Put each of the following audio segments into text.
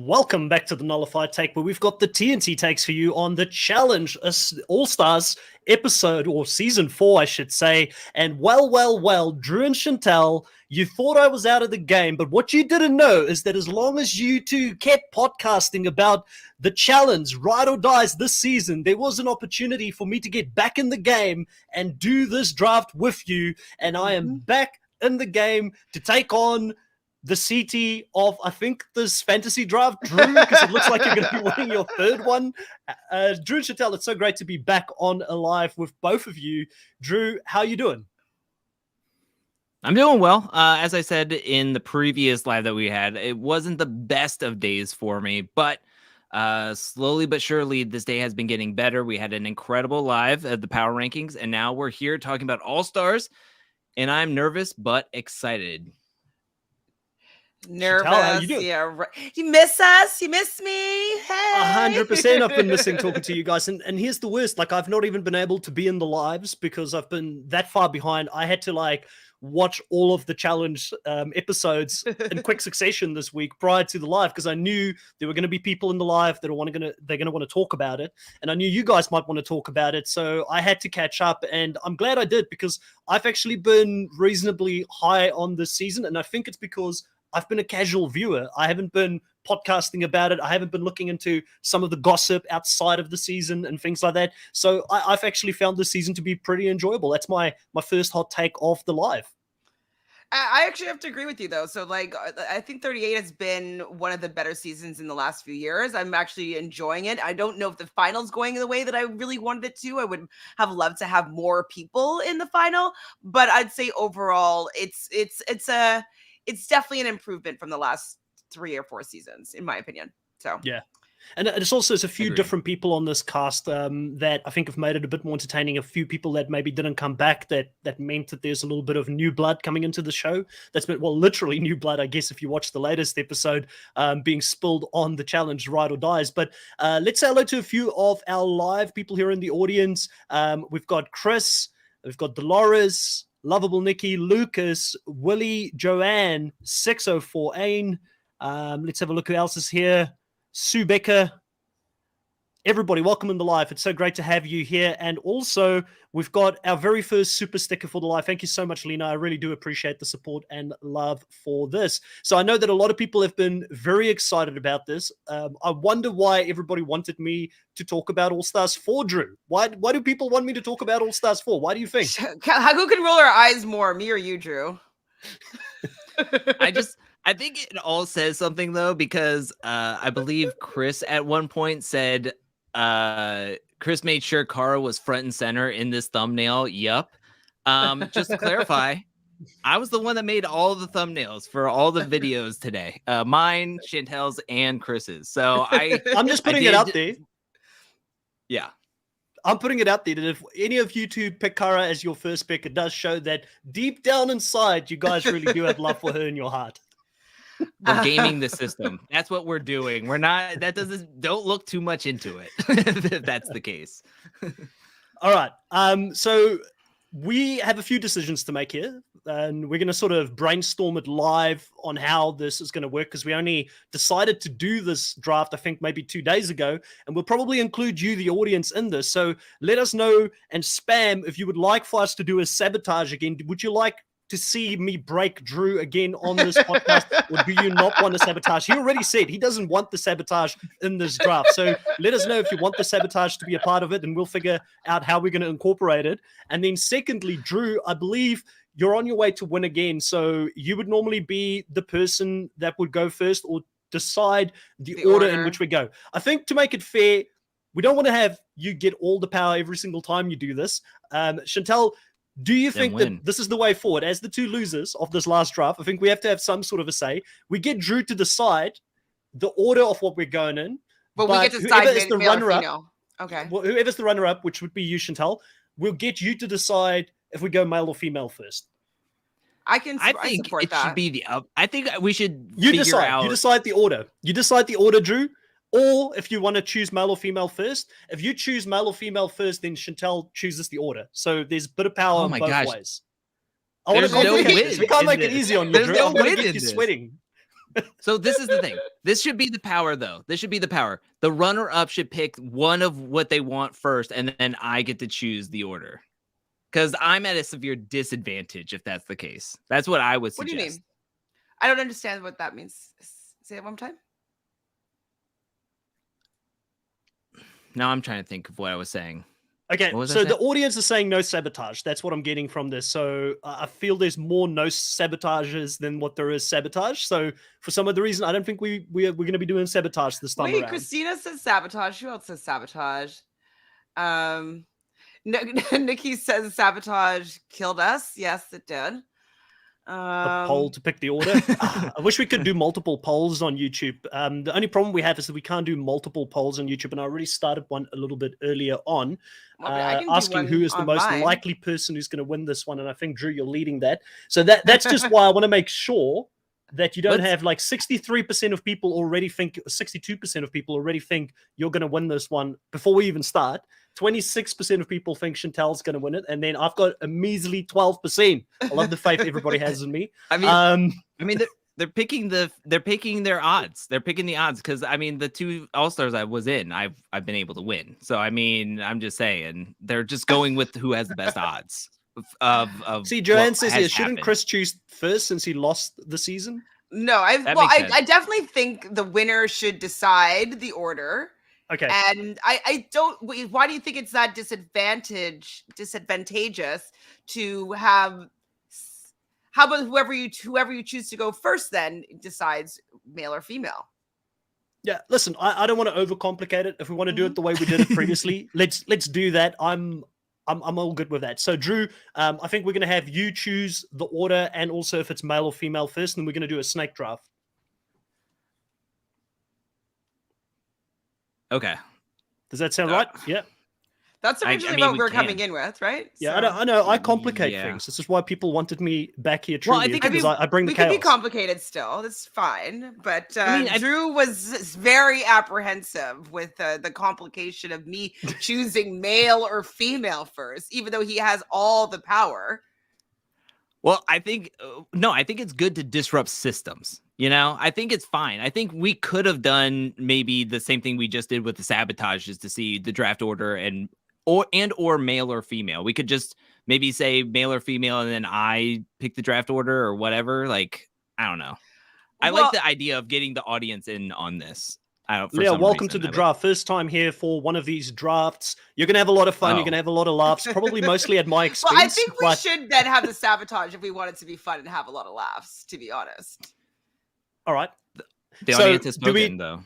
Welcome back to the Nullified take, where we've got the TNT takes for you on the Challenge All-Stars episode, or season 4, I should say. And well, Drew and Chantel, you thought I was out of the game, but what you didn't know is that as long as you two kept podcasting about the Challenge, Ride or Dies this season, there was an opportunity for me to get back in the game and do this draft with you. And I am back in the game to take on the CT of, I think, this fantasy draft, Drew, because it looks like you're going to be winning your third one. Drew and Chantel, it's so great to be back on Alive with both of you. Drew, how you doing? I'm doing well. As I said in the previous live that we had, it wasn't the best of days for me, but slowly but surely, this day has been getting better. We had an incredible live at the Power Rankings, and now we're here talking about All-Stars, and I'm nervous but excited. Nervous. Chantel, how you doing? Yeah, right. You miss us? You miss me? Hey. 100%. I've been missing talking to you guys. And here's the worst. Like, I've not even been able to be in the lives because I've been that far behind. I had to, watch all of the challenge episodes in quick succession this week prior to the live, because I knew there were going to be people in the live that they're going to want to talk about it, and I knew you guys might want to talk about it, so I had to catch up, and I'm glad I did, because I've actually been reasonably high on this season, and I think it's because I've been a casual viewer. I haven't been podcasting about it. I haven't been looking into some of the gossip outside of the season and things like that. So I've actually found this season to be pretty enjoyable. That's my first hot take of the live. I actually have to agree with you, though. So, I think 38 has been one of the better seasons in the last few years. I'm actually enjoying it. I don't know if the final's going the way that I really wanted it to. I would have loved to have more people in the final, but I'd say overall, it's definitely an improvement from the last 3 or 4 seasons, in my opinion. So yeah. And it's a few different people on this cast that I think have made it a bit more entertaining. A few people that maybe didn't come back that meant that there's a little bit of new blood coming into the show. That's been, literally new blood, I guess, if you watch the latest episode being spilled on the Challenge Ride or Dies. But let's say hello to a few of our live people here in the audience. We've got Chris, we've got Dolores, Lovable Nikki, Lucas, Willie, Joanne, 604 Ain. Let's have a look who else is here. Sue Becker. Everybody, welcome in the live. It's so great to have you here. And also, we've got our very first super sticker for the live. Thank you so much, Lena. I really do appreciate the support and love for this. So I know that a lot of people have been very excited about this. I wonder why everybody wanted me to talk about All-Stars 4, Drew. Why do people want me to talk about All-Stars 4? Why do you think? Who can roll our eyes more, me or you, Drew? I think it all says something, though, because I believe Chris at one point said Chris made sure Kara was front and center in this thumbnail. Yup. Just to clarify, I was the one that made all the thumbnails for all the videos today. Mine, Chantel's, and Chris's. So I'm just putting it out there. Yeah. I'm putting it out there that if any of you two pick Kara as your first pick, it does show that deep down inside, you guys really do have love for her in your heart. We're gaming the system. That's what we're doing. We're not, don't look too much into it. If that's the case. All right. So we have a few decisions to make here, and we're going to sort of brainstorm it live on how this is going to work, because we only decided to do this draft, I think, maybe 2 days ago, and we'll probably include you, the audience, in this. So let us know and spam if you would like for us to do a sabotage again. Would you like to see me break Drew again on this podcast, or do you not want to sabotage? He already said he doesn't want the sabotage in this draft. So let us know if you want the sabotage to be a part of it, and we'll figure out how we're going to incorporate it. And then secondly, Drew, I believe you're on your way to win again. So you would normally be the person that would go first or decide the order in which we go. I think to make it fair, we don't want to have you get all the power every single time you do this. Chantel, do you think that this is the way forward? As the two losers of this last draft, I think we have to have some sort of a say. We get Drew to decide the order of what we're going in. But we get to decide whoever is the runner-up. Okay. Well, whoever's the runner-up, which would be you, Chantel, we'll get you to decide if we go male or female first. I think it should be the up. I think we should You out. You decide the order. You decide the order, Drew. Or if you want to choose male or female first, if you choose male or female first, then Chantel chooses the order. So there's a bit of power in both ways. I want to complicate this. We can't make it easy on you, Drew. I'm going to get you sweating. So this is the thing. This should be the power, though. This should be the power. The runner-up should pick one of what they want first, and then I get to choose the order. Because I'm at a severe disadvantage if that's the case. That's what I would What suggest. do you mean? I don't understand what that means. Say it one more time. Now I'm trying to think of what I was saying. Okay, What was I so the saying? audience is saying no sabotage. That's what I'm getting from this. So I feel there's more no sabotages than what there is sabotage. So for some other reason, I don't think we're going to be doing sabotage this time Wait, around. Christina says sabotage. Who else says sabotage? Nikki says sabotage killed us. Yes, it did. A poll to pick the order. I wish we could do multiple polls on YouTube. The only problem we have is that we can't do multiple polls on YouTube, and I already started one a little bit earlier on, Well, I can do asking who one is the on most mine. likely person who's going to win this one, and I think, Drew, you're leading that. So that's just why I want to make sure that you don't have like 63% of people already think, 62% of people already think you're going to win this one before we even start. 26% of people think Chantal's going to win it, and then I've got a measly 12%. I love the faith everybody has in me. I mean, they're picking their odds. They're picking the odds because I mean, the two All-Stars I was in, I've been able to win. So I mean, I'm just saying they're just going with who has the best odds. See, Joanne says here, has shouldn't happened. Chris choose first since he lost the season? No, That makes sense. I definitely think the winner should decide the order. Okay. And I don't. Why do you think it's that disadvantageous to have? How about whoever you choose to go first then decides male or female? Yeah, listen, I don't want to overcomplicate it. If we want to do it the way we did it previously, let's do that. I'm all good with that. So, Drew, I think we're going to have you choose the order, and also if it's male or female first, and we're going to do a snake draft. Okay. Does that sound right? Yeah. That's originally what we're coming in with, right? Yeah, So, I know. I complicate things. This is why people wanted me back here. Truly, Well, I think because I bring the we chaos. could be complicated still. That's fine. But I mean, Drew was very apprehensive with the complication of me choosing male or female first, even though he has all the power. Well, I think I think it's good to disrupt systems. You know, I think it's fine. I think we could have done maybe the same thing we just did with the sabotage, is to see the draft order or male or female. We could just maybe say male or female, and then I pick the draft order or whatever. Like, I don't know. I like the idea of getting the audience in on this. Leo, welcome to the draft. First time here for one of these drafts. You're going to have a lot of fun. You're going to have a lot of laughs, probably mostly at my expense. Well, I think we should then have the sabotage if we want it to be fun and have a lot of laughs, to be honest. All right. The audience is spoken, though.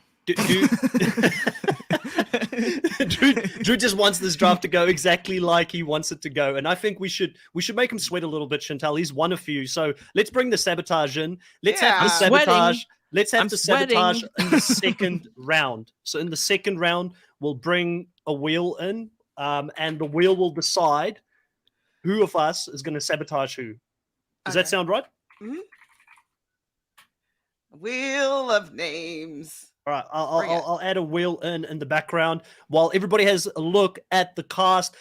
Drew just wants this draft to go exactly like he wants it to go, and I think we should make him sweat a little bit, Chantal. He's one of you, so let's bring the sabotage in. Let's have the sabotage. Let's have the sabotage in the second round. So in the second round, we'll bring a wheel in, and the wheel will decide who of us is going to sabotage who. Does that sound right? Mm-hmm. Wheel of names. All right, I'll add a wheel in the background while everybody has a look at the cast.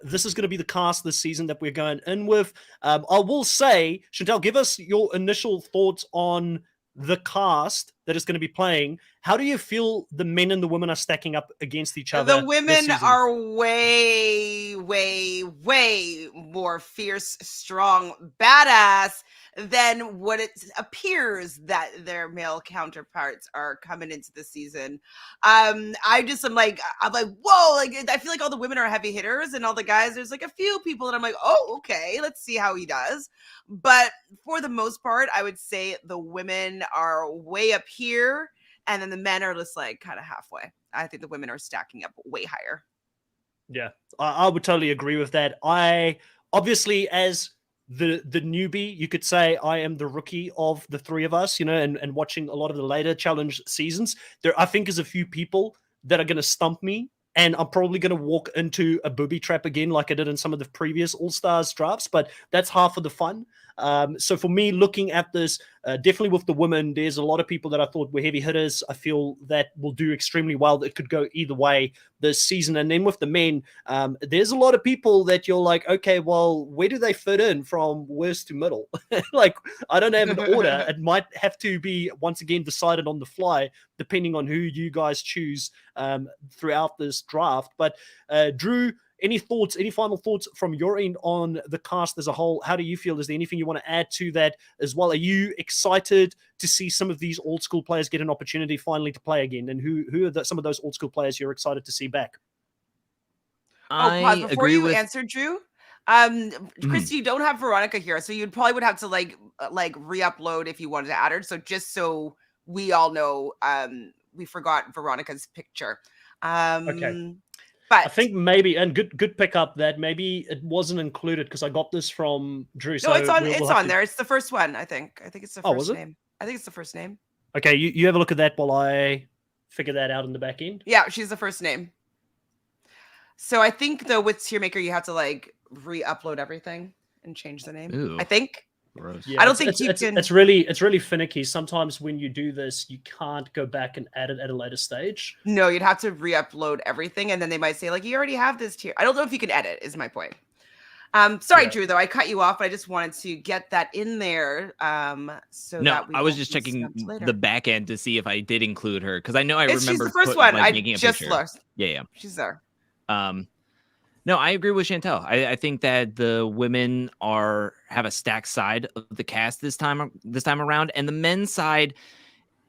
This is going to be the cast this season that we're going in with. I will say, Chantal, give us your initial thoughts on the cast that is going to be playing. How do you feel the men and the women are stacking up against each other? The women are way, way, way more fierce, strong, badass than what it appears that their male counterparts are coming into the season. I'm like, whoa, like I feel like all the women are heavy hitters, and all the guys, there's like a few people that I'm like, oh, okay, let's see how he does. But for the most part, I would say the women are way up here, and then the men are just like kind of halfway. I think the women are stacking up way higher. Yeah, I would totally agree with that. I obviously, as the newbie, you could say I am the rookie of the three of us, you know, and watching a lot of the later challenge seasons, there I think is a few people that are going to stump me, and I'm probably going to walk into a booby trap again like I did in some of the previous All-Stars drafts, but that's half of the fun. So for me, looking at this, Definitely with the women, there's a lot of people that I thought were heavy hitters. I feel that will do extremely well. It could go either way this season. And then with the men, there's a lot of people that you're like, okay, well, where do they fit in from worst to middle? Like, I don't have an order. It might have to be, once again, decided on the fly, depending on who you guys choose throughout this draft. But Drew, any thoughts, any final thoughts from your end on the cast as a whole? How do you feel? Is there anything you want to add to that as well? Are you excited to see some of these old school players get an opportunity finally to play again? And who are some of those old school players you're excited to see back? Pause. Before you with answer, Drew, Chris, you don't have Veronica here, so you probably would have to like re-upload if you wanted to add her. So just so we all know, we forgot Veronica's picture. Okay. But I think maybe, and good pick up that maybe it wasn't included because I got this from Drew. no, So it's on. we'll It's have on to- there. It's the first one. I think it's the Oh, first was it? name. I think it's the first name. Okay, you have a look at that while I figure that out in the back end. Yeah, she's the first name. So I think though with Tiermaker, you have to like re-upload everything and change the name. Ooh. I think. Gross. Yeah, I don't think you can. It's really finicky. Sometimes when you do this, you can't go back and add it at a later stage. No, you'd have to re-upload everything, and then they might say like, "You already have this tier." I don't know if you can edit. Is my point. Sorry, Yeah. Drew. Though I cut you off, but I just wanted to get that in there. So No, that we I was won't just be checking stumped later. the back end to see if I did include her because I know I She's remember the first one. I making a just picture. looked. Yeah. She's there. No, I agree with Chantel. I think that the women have a stacked side of the cast this time around, and the men's side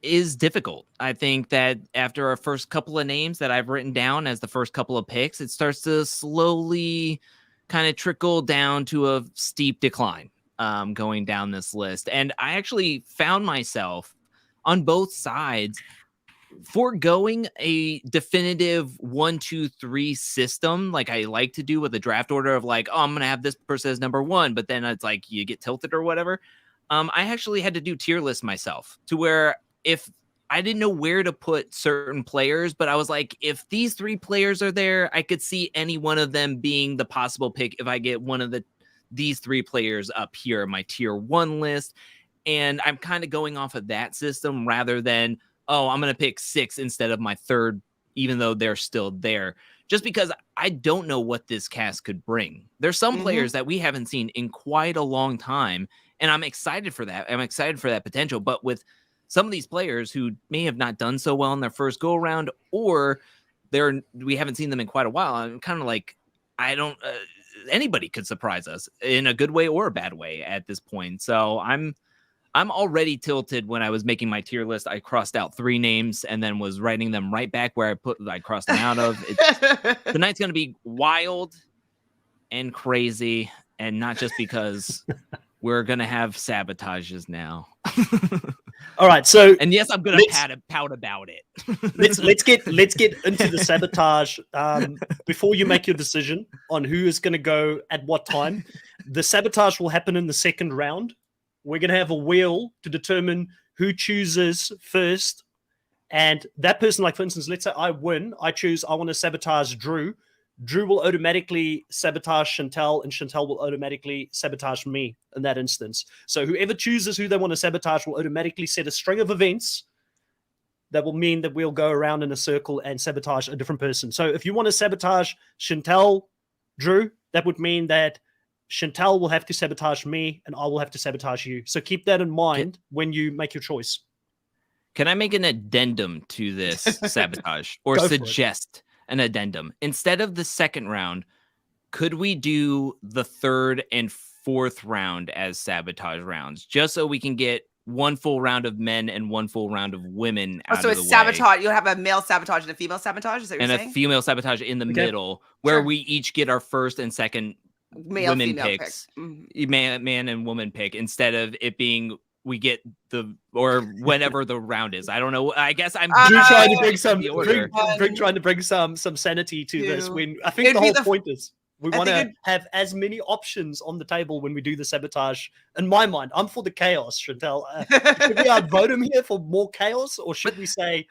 is difficult. I think that after our first couple of names that I've written down as the first couple of picks, it starts to slowly kind of trickle down to a steep decline going down this list. And I actually found myself on both sides foregoing a definitive 1, 2, 3 system like I like to do with a draft order of like, oh, I'm gonna have this person as number 1, but then it's like you get tilted or whatever. I actually had to do tier lists myself to where if I didn't know where to put certain players, but I was like, if these 3 players are there, I could see any one of them being the possible pick if I get one of these 3 players up here in my tier 1 list. And I'm kind of going off of that system rather than, oh, I'm going to pick 6 instead of my 3rd, even though they're still there, just because I don't know what this cast could bring. There's some players that we haven't seen in quite a long time, and I'm excited for that. I'm excited for that potential. But with some of these players who may have not done so well in their first go around, or we haven't seen them in quite a while, I'm kind of like, I don't, anybody could surprise us in a good way or a bad way at this point. So I'm already tilted. When I was making my tier list, I crossed out 3 names and then was writing them right back where I crossed them out of. Tonight's going to be wild and crazy, and not just because we're going to have sabotages now. All right, so and yes, I'm going to pout about it. let's get into the sabotage. Before you make your decision on who is going to go at what time, the sabotage will happen in the 2nd round. We're going to have a wheel to determine who chooses first. And that person, like, for instance, let's say I win. I want to sabotage Drew. Drew will automatically sabotage Chantel, and Chantel will automatically sabotage me in that instance. So whoever chooses who they want to sabotage will automatically set a string of events that will mean that we'll go around in a circle and sabotage a different person. So if you want to sabotage Chantel, Drew, that would mean that Chantel will have to sabotage me and I will have to sabotage you. So keep that in mind when you make your choice. Can I make an addendum to this sabotage or suggest an addendum? Instead of the 2nd round, could we do the 3rd and 4th round as sabotage rounds, just so we can get 1 full round of men and 1 full round of women out so of the it's way? sabotage. You'll have a male sabotage and a female sabotage. Is that what you're saying? A female sabotage in the middle, where we each get our 1st and 2nd male women female picks, man and woman pick, instead of it being we get whenever the round is. I don't know. I guess I'm trying to bring some sanity to 2, this. When I think the whole point is we want to think have as many options on the table when we do the sabotage. In my mind, I'm for the chaos, Chantel. Should we outvote him here for more chaos, or should we say,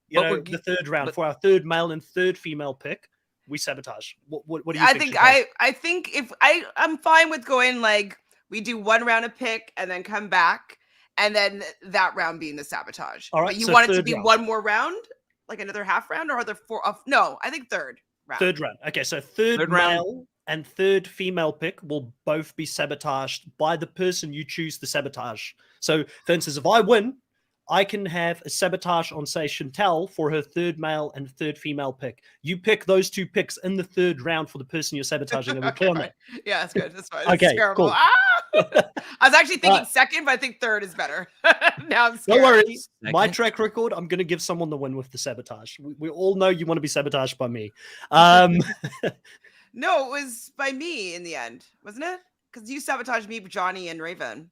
the 3rd round for our 3rd male and 3rd female pick, we sabotage? What do you think? I think if I'm fine with going like we do 1 round of pick and then come back and then that round being the sabotage. All right, But you so want it to third be round. one more round, like another half round, or are there four? No, I think third round. Third round. Okay, so third male and third female pick will both be sabotaged by the person you choose to sabotage. So, for instance, if I win, I can have a sabotage on, say, Chantel for her third male and third female pick. You pick those two picks in the third round for the person you're sabotaging. Are we clear on that? Yeah, that's good. That's fine. Okay, It's terrible. cool. I was actually thinking second, but I think third is better. Now I'm scared. Don't worry. My track record, I'm going to give someone the win with the sabotage. We all know you want to be sabotaged by me. No, it was by me in the end, wasn't it? Because you sabotaged me, Johnny, and Raven.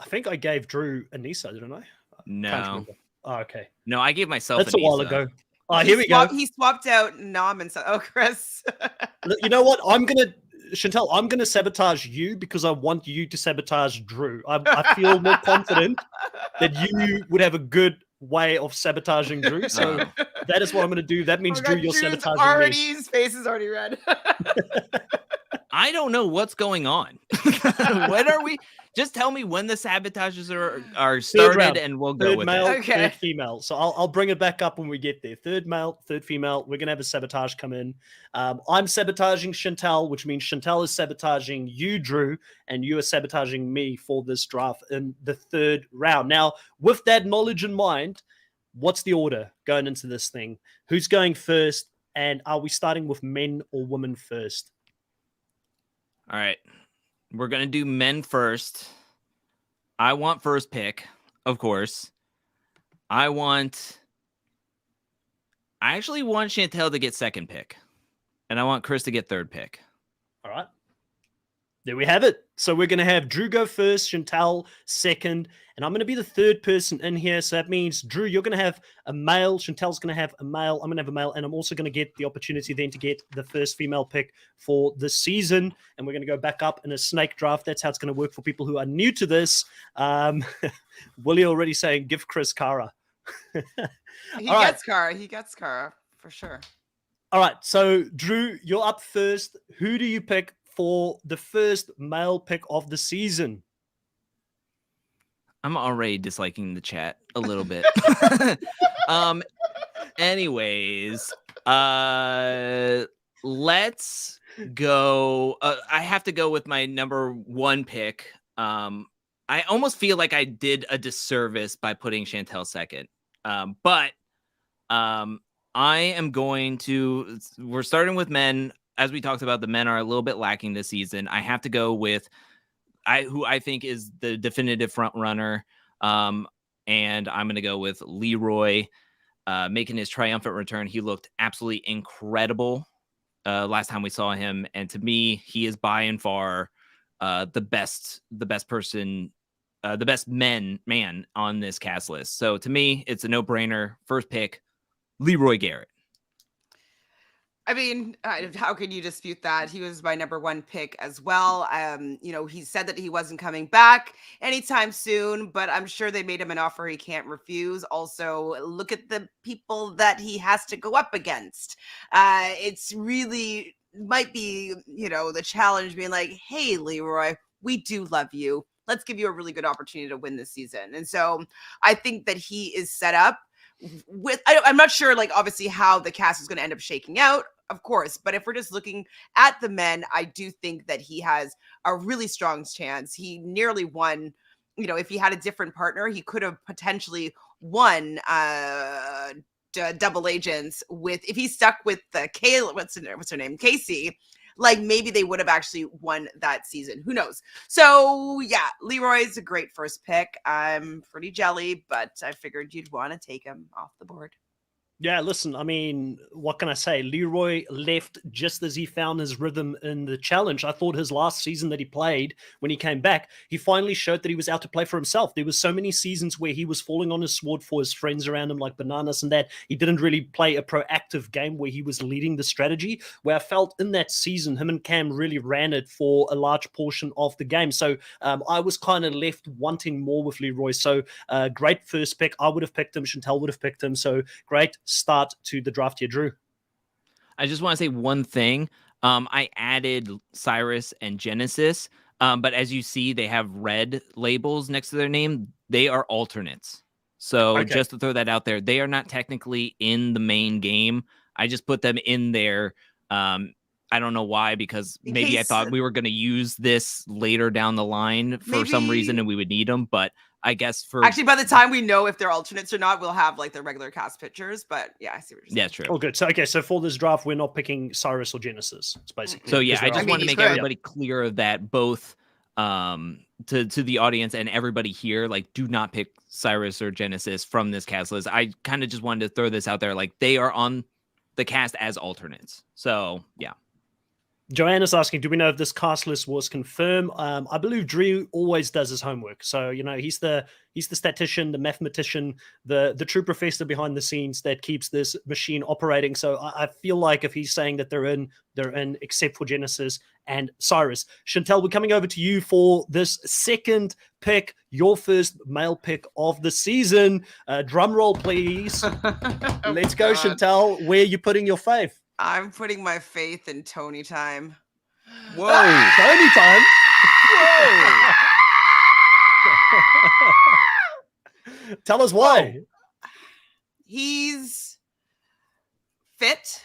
I think I gave Drew Anissa, didn't I? No. Oh, okay. No, I gave myself That's a while ago. Oh, He here we go. He swapped out Nam and Chris. You know what? Chantel, I'm going to sabotage you because I want you to sabotage Drew. I feel more confident that you would have a good way of sabotaging Drew. So that is what I'm going to do. That means, Drew, you're sabotaging me. His face is already red. I don't know what's going on. When are we? Just tell me when the sabotages are started, and we'll go with male, it. Okay. Third female. So I'll bring it back up when we get there. Third male, third female. We're gonna have a sabotage come in. I'm sabotaging Chantel, which means Chantel is sabotaging you, Drew, and you are sabotaging me for this draft in the third round. Now, with that knowledge in mind, what's the order going into this thing? Who's going first? And are we starting with men or women first? All right. We're going to do men first. I want first pick, of course. I actually want Chantel to get second pick. And I want Chris to get third pick. All right. There we have it. So we're going to have Drew go first, Chantel second, and I'm going to be the third person in here. So that means, Drew, you're going to have a male, Chantel's going to have a male, I'm going to have a male, and I'm also going to get the opportunity then to get the first female pick for the season. And we're going to go back up in a snake draft. That's how it's going to work for people who are new to this. Willie already saying, give Chris Kara. He gets Kara for sure. All right. So, Drew, you're up first. Who do you pick for the first male pick of the season? I'm already disliking the chat a little bit. Anyways, let's go. I have to go with my number one pick. I almost feel like I did a disservice by putting Chantel second. But I am going to, we're starting with men. As we talked about, the men are a little bit lacking this season. I have to go with who I think is the definitive front runner. And I'm going to go with Leroy making his triumphant return. He looked absolutely incredible last time we saw him. And to me, he is by and far the best person, the best man on this cast list. So to me, it's a no-brainer. First pick, Leroy Garrett. I mean, how can you dispute that? He was my number one pick as well. He said that he wasn't coming back anytime soon, but I'm sure they made him an offer he can't refuse. Also, look at the people that he has to go up against. It's really might be, the challenge being like, hey, Leroy, we do love you. Let's give you a really good opportunity to win this season. And so I think that he is set up with, I'm not sure, like, obviously how the cast is going to end up shaking out, of course, but if we're just looking at the men, I do think that he has a really strong chance. He nearly won, if he had a different partner, he could have potentially won double agents if he stuck with the what's her name, Casey. Like, maybe they would have actually won that season. Who knows? So yeah, Leroy's a great first pick. I'm pretty jelly, but I figured you'd want to take him off the board. Yeah, listen, I mean, what can I say? Leroy left just as he found his rhythm in the challenge. I thought his last season that he played, when he came back, he finally showed that he was out to play for himself. There was so many seasons where he was falling on his sword for his friends around him, like Bananas and that. He didn't really play a proactive game where he was leading the strategy, where I felt in that season, him and Cam really ran it for a large portion of the game. So I was kind of left wanting more with Leroy. So great first pick. I would have picked him. Chantel would have picked him. So great start to the draft here, Drew. I just want to say one thing. I added Cyrus and Genesis But as you see, they have red labels next to their name. They are alternates. So Okay. just to throw that out there, they are not technically in the main game. I just put them in there. I don't know why, because In maybe I case- thought we were going to use this later down the line for some reason Maybe- and we would need them. But I guess for Actually, by the time we know if they're alternates or not, we'll have like the regular cast pictures. But yeah, I see what you're saying. yeah, true. Oh, good. So for this draft, we're not picking Cyrus or Genesis. It's basically. So yeah, because I just they're wanted to you make could. everybody clear of that, both to the audience and everybody here. Like, do not pick Cyrus or Genesis from this cast list. I kind of just wanted to throw this out there. Like, they are on the cast as alternates. So yeah. Joanna's asking, do we know if this cast list was confirmed? I believe Drew always does his homework. So, he's the statistician, the mathematician, the true professor behind the scenes that keeps this machine operating. So I feel like if he's saying that they're in, except for Genesis and Cyrus. Chantel, we're coming over to you for this second pick, your first male pick of the season. Drum roll, please. Let's go, God. Chantel. Where are you putting your faith? I'm putting my faith in Tony time. Whoa. Tony time. Whoa. Tell us why. He's fit.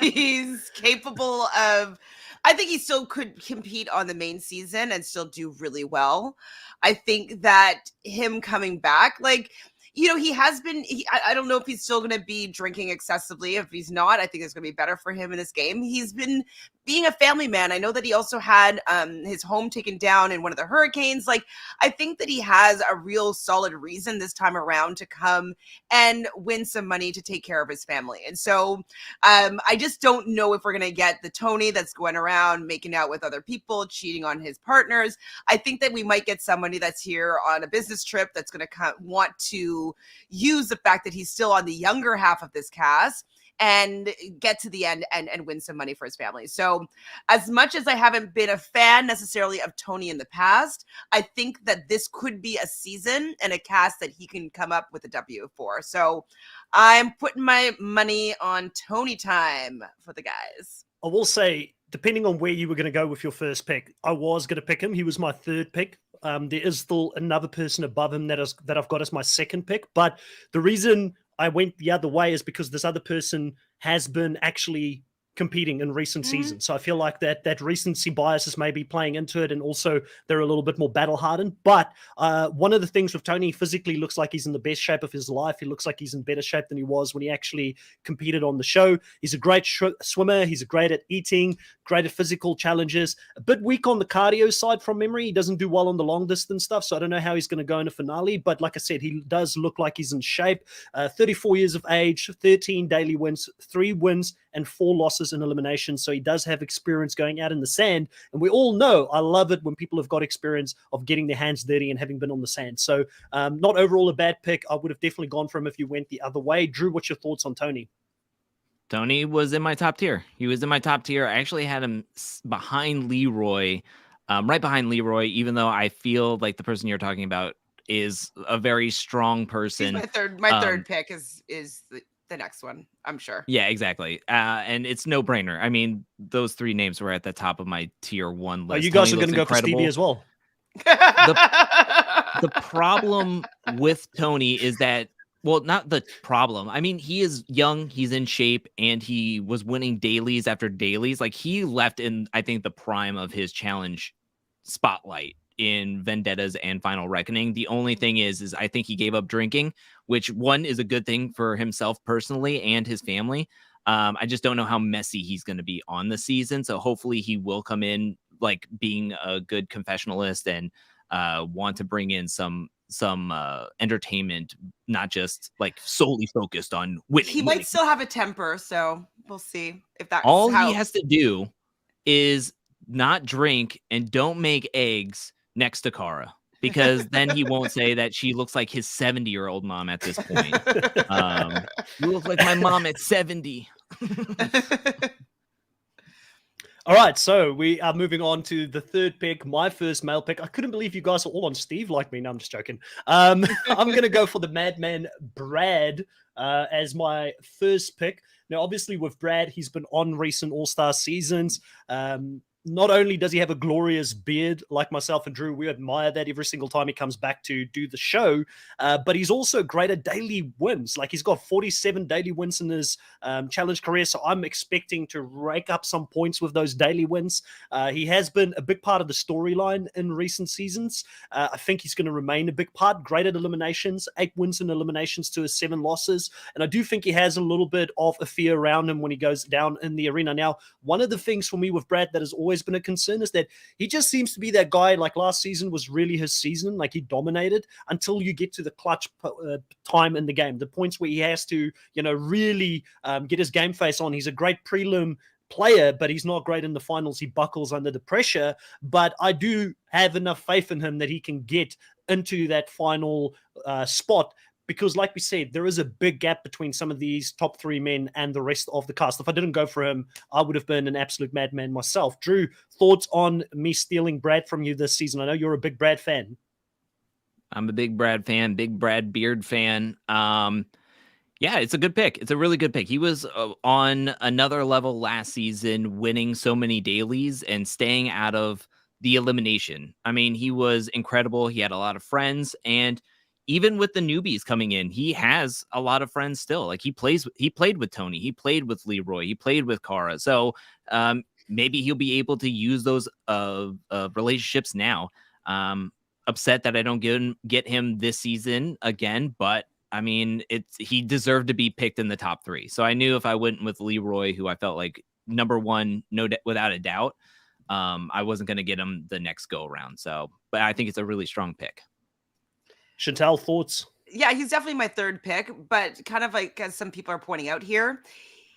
He's capable of. I think he still could compete on the main season and still do really well. I think that him coming back, like, he has been. I don't know if he's still going to be drinking excessively. If he's not, I think it's going to be better for him in this game. He's been being a family man. I know that he also had his home taken down in one of the hurricanes. Like, I think that he has a real solid reason this time around to come and win some money to take care of his family. And so I just don't know if we're going to get the Tony that's going around making out with other people, cheating on his partners. I think that we might get somebody that's here on a business trip that's going to want to use the fact that he's still on the younger half of this cast and get to the end and win some money for his family. So as much as I haven't been a fan necessarily of Tony in the past, I think that this could be a season and a cast that he can come up with a W for. So I'm putting my money on Tony time for the guys. I will say, depending on where you were going to go with your first pick, I was going to pick him. He was my third pick. There is still another person above him that I've got as my second pick. But the reason I went the other way is because this other person has been actually competing in recent seasons. So I feel like that recency bias is maybe playing into it, and also they're a little bit more battle hardened. But one of the things with Tony, physically looks like he's in the best shape of his life. He looks like he's in better shape than he was when he actually competed on the show. He's a great swimmer. He's great at eating, great at physical challenges. A bit weak on the cardio side from memory. He doesn't do well on the long distance stuff, so I don't know how he's going to go in a finale. But like I said, he does look like he's in shape. 34 years of age, 13 daily wins, 3 wins, and 4 losses in elimination. So he does have experience going out in the sand. And we all know, I love it when people have got experience of getting their hands dirty and having been on the sand. So not overall a bad pick. I would have definitely gone for him if you went the other way. Drew, what's your thoughts on Tony? Tony was in my top tier. He was in my top tier. I actually had him behind Leroy, right behind Leroy, even though I feel like the person you're talking about is a very strong person. He's my third pick is the next one, I'm sure. Yeah, exactly. And it's no brainer. I mean, those 3 names were at the top of my tier 1 list. You guys Tony are going to go incredible. for Stevie as well. The problem with Tony is that, well, not the problem. I mean, he is young, he's in shape, and he was winning dailies after dailies. Like, he left in, I think, the prime of his challenge spotlight in Vendettas and Final Reckoning. The only thing is I think he gave up drinking, which one is a good thing for himself personally and his family. I just don't know how messy he's going to be on the season. So hopefully he will come in like being a good confessionalist and want to bring in some entertainment, not just like solely focused on winning. He might still have a temper, so we'll see if that's all he has to do is not drink and don't make eggs next to Kara, because then he won't say that she looks like his 70-year-old mom at this point. You look like my mom at 70. All right, so we are moving on to the third pick, my first male pick. I couldn't believe you guys are all on Steve like me. No, I'm just joking. I'm going to go for the Madman Brad as my first pick. Now, obviously, with Brad, he's been on recent All-Star seasons. not only does he have a glorious beard like myself and Drew, we admire that every single time he comes back to do the show, but he's also great at daily wins. Like he's got 47 daily wins in his challenge career, so I'm expecting to rake up some points with those daily wins. He has been a big part of the storyline in recent seasons. I think he's going to remain a big part. Great at eliminations, 8 wins in eliminations to his 7 losses, and I do think he has a little bit of a fear around him when he goes down in the arena. Now, one of the things for me with Brad that has always been a concern is that he just seems to be that guy. Like last season was really his season. Like he dominated until you get to the clutch time in the game, the points where he has to, really get his game face on. He's a great prelim player, but he's not great in the finals. He buckles under the pressure, but I do have enough faith in him that he can get into that final spot. Because like we said, there is a big gap between some of these top 3 men and the rest of the cast. If I didn't go for him, I would have been an absolute madman myself. Drew, thoughts on me stealing Brad from you this season? I know you're a big Brad fan. I'm a big Brad fan, big Brad Beard fan. Yeah, it's a good pick. It's a really good pick. He was on another level last season, winning so many dailies and staying out of the elimination. I mean, he was incredible. He had a lot of friends, and even with the newbies coming in, he has a lot of friends still. Like he played with Tony, he played with Leroy, he played with Cara. So maybe he'll be able to use those relationships now. Upset that I don't get him this season again, but I mean, he deserved to be picked in the top 3. So I knew if I went with Leroy, who I felt like number 1, without a doubt, I wasn't going to get him the next go around. So, but I think it's a really strong pick. Chantel, thoughts? Yeah, he's definitely my 3rd pick, but kind of like as some people are pointing out here,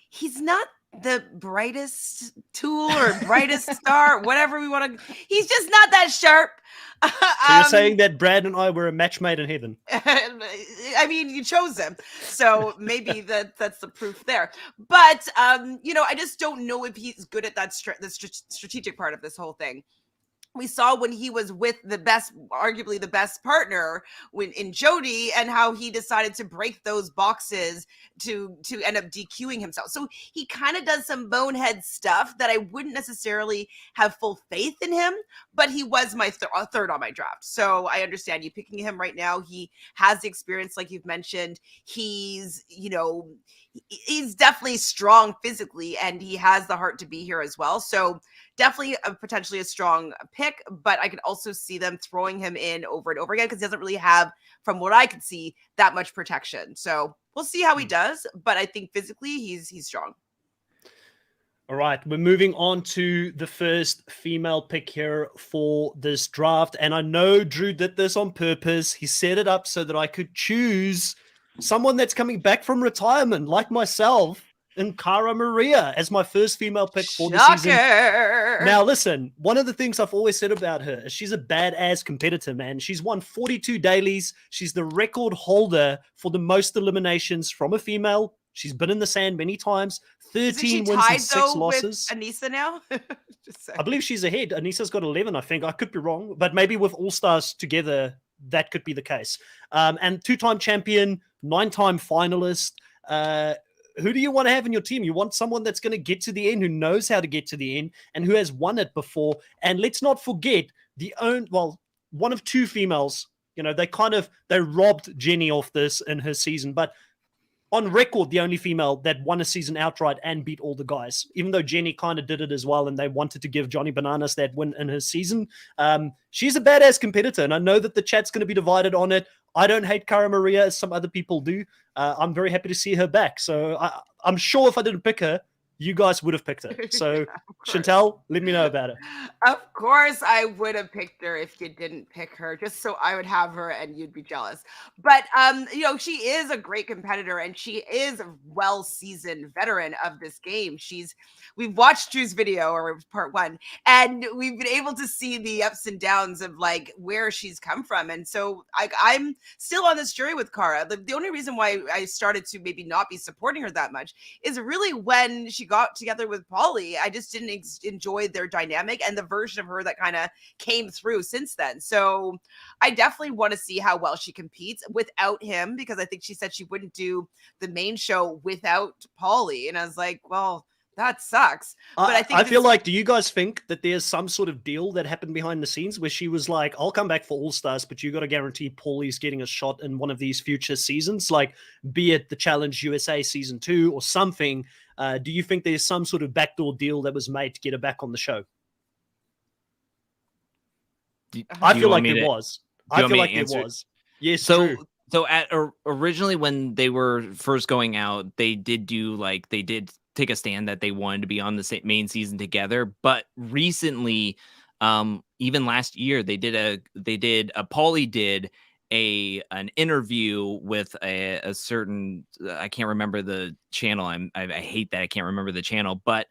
he's not the brightest tool or brightest star, whatever we want to. He's just not that sharp. So you're saying that Brad and I were a match made in heaven? I mean, you chose him, so maybe that's the proof there. But I just don't know if he's good at that the strategic part of this whole thing. We saw when he was with arguably the best partner in Jody, and how he decided to break those boxes to end up DQing himself. So he kind of does some bonehead stuff that I wouldn't necessarily have full faith in him, but he was my 3rd on my draft. So I understand you picking him right now. He has the experience, like you've mentioned. He's definitely strong physically, and he has the heart to be here as well. So definitely potentially a strong pick, but I could also see them throwing him in over and over again because he doesn't really have, from what I could see, that much protection. So we'll see how he does, but I think physically he's strong. All right, we're moving on to the first female pick here for this draft. And I know Drew did this on purpose. He set it up so that I could choose someone that's coming back from retirement, like myself, in Cara Maria as my first female pick for the season. Now, listen, one of the things I've always said about her is she's a badass competitor, man. She's won 42 dailies. She's the record holder for the most eliminations from a female. She's been in the sand many times. 13 wins and 6 losses. With Anissa now? I believe she's ahead. Anissa's got 11, I think. I could be wrong, but maybe with All-Stars together, that could be the case. And 2-time champion, 9-time finalist. Who do you want to have in your team? You want someone that's going to get to the end, who knows how to get to the end, and who has won it before. And let's not forget one of 2 females. They robbed Jenny off this in her season, but on record, the only female that won a season outright and beat all the guys, even though Jenny kind of did it as well, and they wanted to give Johnny Bananas that win in his season. She's a badass competitor, and I know that the chat's going to be divided on it. I don't hate Cara Maria as some other people do. I'm very happy to see her back. So I'm sure if I didn't pick her, you guys would have picked her. So Chantel, let me know about it. Of course I would have picked her if you didn't pick her, just so I would have her and you'd be jealous. But she is a great competitor, and she is a well-seasoned veteran of this game. We've watched Drew's video, or part 1, and we've been able to see the ups and downs of like where she's come from. And so I'm still on this journey with Cara. The only reason why I started to maybe not be supporting her that much is really when she got together with Paulie. I just didn't enjoy their dynamic and the version of her that kind of came through since then. So I definitely want to see how well she competes without him, because I think she said she wouldn't do the main show without Paulie. And I was like, well, That sucks. But I think I feel like, do you guys think that there's some sort of deal that happened behind the scenes where she was like, I'll come back for All Stars, but you got to guarantee Paulie's getting a shot in one of these future seasons, like be it the Challenge USA season 2 or something? Do you think there's some sort of backdoor deal that was made to get her back on the show? I feel like there was. I feel like there was. Yes, so true. so originally when they were first going out, they did take a stand that they wanted to be on the main season together. But recently, even last year, Paulie did an interview with a certain, I can't remember the channel. I hate that I can't remember the channel, but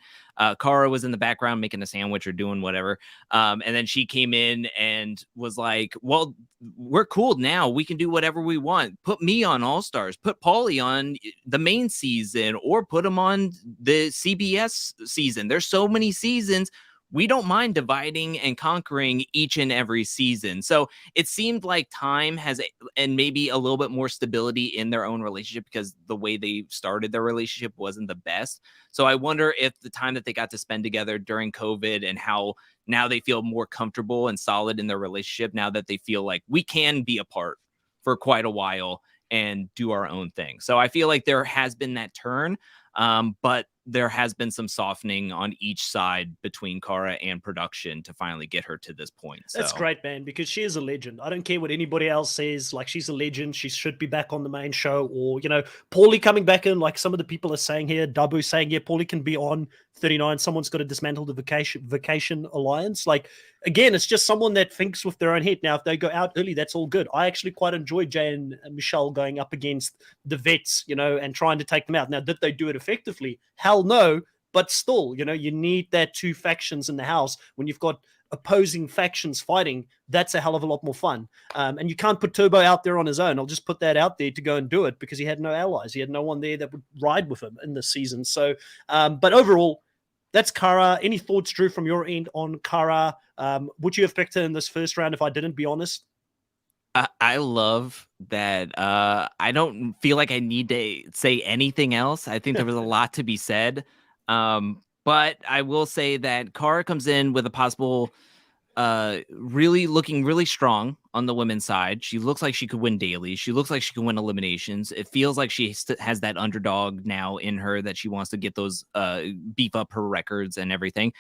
Cara was in the background making a sandwich or doing whatever. And then she came in and was like, well, we're cool now. We can do whatever we want. Put me on All Stars, put Paulie on the main season, or put him on the CBS season. There's so many seasons. We don't mind dividing and conquering each and every season. So it seemed like time has, and maybe a little bit more stability in their own relationship, because the way they started their relationship wasn't the best. So I wonder if the time that they got to spend together during COVID, and how now they feel more comfortable and solid in their relationship, now that they feel like we can be apart for quite a while and do our own thing. So I feel like there has been that turn, but there has been some softening on each side between Cara and production to finally get her to this point. So. That's great, man, because she is a legend. I don't care what anybody else says. Like, she's a legend. She should be back on the main show. Or, Paulie coming back in, like some of the people are saying here, Dabu saying, yeah, Paulie can be on 39. Someone's got to dismantle the vacation alliance. Like, again, it's just someone that thinks with their own head. Now, if they go out early, that's all good. I actually quite enjoyed Jay and Michelle going up against the vets, and trying to take them out. Now, did they do it effectively? Hell no. But still, you need that two factions in the house. When you've got opposing factions fighting, that's a hell of a lot more fun. And you can't put Turbo out there on his own. I'll just put that out there to go and do it, because he had no allies. He had no one there that would ride with him in this season. So, but overall, that's Cara. Any thoughts, Drew, from your end on Cara? Would you have picked her in this first round if I didn't, be honest? I love that. I don't feel like I need to say anything else. I think there was a lot to be said. But I will say that Cara comes in with a possible, really looking really strong on the women's side. She looks like she could win dailies. She looks like she can win eliminations. It feels like she has that underdog now in her, that she wants to get those, beef up her records and everything.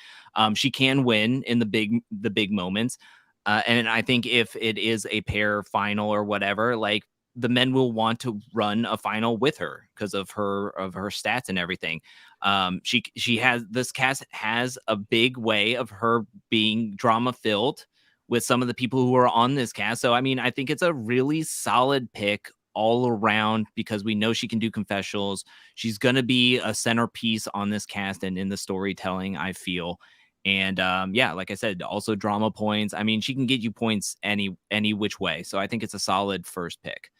She can win in the big moments. And I think if it is a pair final or whatever, like, the men will want to run a final with her because of her stats and everything. This cast has a big way of her being drama filled with some of the people who are on this cast. So, I mean, I think it's a really solid pick all around, because we know she can do confessionals. She's going to be a centerpiece on this cast and in the storytelling, I feel. And yeah, like I said, also drama points. I mean, she can get you points any which way. So I think it's a solid first pick.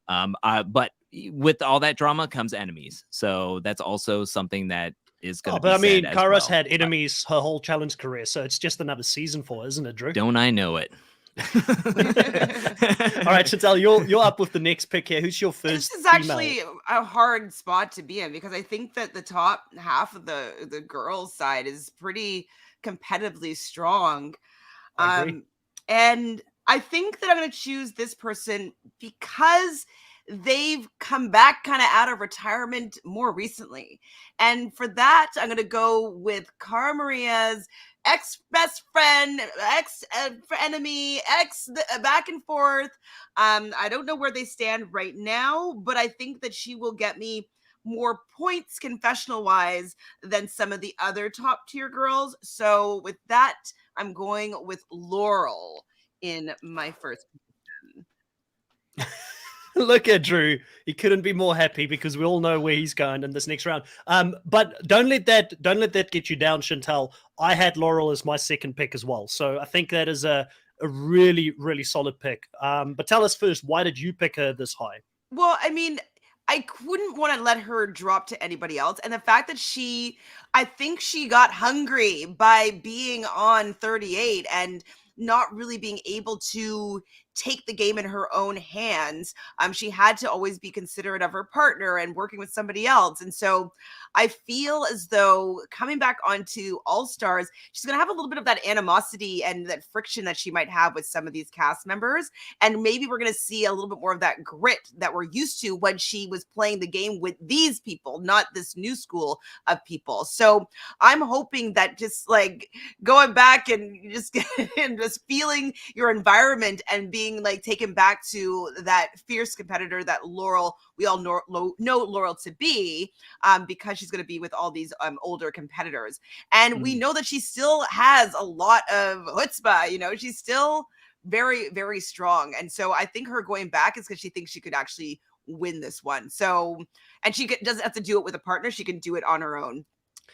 But with all that drama comes enemies. So that's also something that is going to be said. But I mean, Cara's had enemies her whole challenge career. So it's just another season for her, isn't it, Drew? Don't I know it? All right, Chantal, you're up with the next pick here. Who's your first? This is actually a hard spot to be in, because I think that the top half of the girls' side is pretty competitively strong. I agree. And I think that I'm going to choose this person because they've come back kind of out of retirement more recently. And for that, I'm going to go with Cara Maria's ex-best friend, ex-enemy, back and forth. I don't know where they stand right now, but I think that she will get me more points confessional-wise than some of the other top-tier girls. So with that, I'm going with Laurel in my first position. Look at Drew. He couldn't be more happy, because we all know where he's going in this next round. But don't let that get you down, Chantal. I had Laurel as my second pick as well. So I think that is a really, really solid pick. But tell us first, why did you pick her this high? Well, I mean, I wouldn't want to let her drop to anybody else. And the fact that I think she got hungry by being on 38 and not really being able to take the game in her own hands. She had to always be considerate of her partner and working with somebody else. And so I feel as though coming back onto All Stars, she's going to have a little bit of that animosity and that friction that she might have with some of these cast members. And maybe we're going to see a little bit more of that grit that we're used to when she was playing the game with these people, not this new school of people. So I'm hoping that just like going back and just feeling your environment and being like taken back to that fierce competitor that Laurel, we all know Laurel to be, because she's going to be with all these older competitors. And we know that she still has a lot of chutzpah, you know, she's still very, very strong. And so I think her going back is because she thinks she could actually win this one. So, and she doesn't have to do it with a partner. She can do it on her own.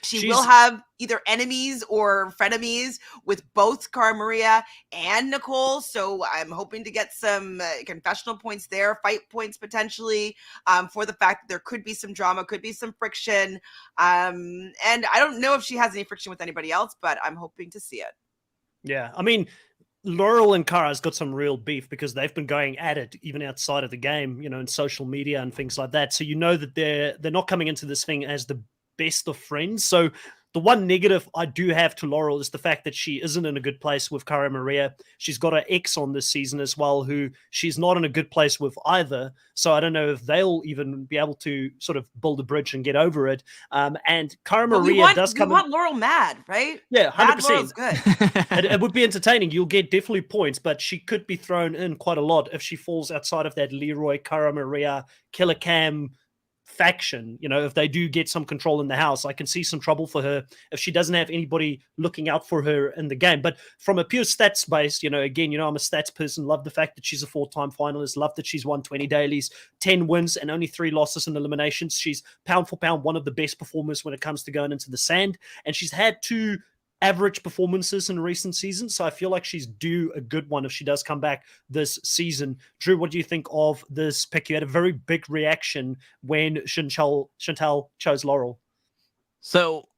She's will have either enemies or frenemies with both Cara Maria and Nicole. So I'm hoping to get some confessional points there, fight points potentially, for the fact that there could be some drama, could be some friction. And I don't know if she has any friction with anybody else, but I'm hoping to see it. Yeah, I mean, Laurel and Cara's got some real beef because they've been going at it even outside of the game, you know, in social media and things like that. So you know that they're not coming into this thing as the best of friends. So the one negative I do have to Laurel is the fact that she isn't in a good place with Cara Maria. She's got her ex on this season as well, who she's not in a good place with either. So I don't know if they'll even be able to sort of build a bridge and get over it. And Cara Maria does come. We want Laurel mad, right? Yeah, 100%. Laurel's good. It would be entertaining. You'll get definitely points, but she could be thrown in quite a lot if she falls outside of that Leroy, Cara Maria, Killer Cam faction. You know, if they do get some control in the house, I can see some trouble for her if she doesn't have anybody looking out for her in the game. But from a pure stats base, you know, again, you know, I'm a stats person, love the fact that she's a 4-time finalist, love that she's won 20 dailies, 10 wins and only 3 losses in eliminations. She's pound for pound one of the best performers when it comes to going into the sand, and she's had 2 average performances in recent seasons. So I feel like she's due a good one if she does come back this season. Drew, what do you think of this pick? You had a very big reaction when Chantal chose Laurel. So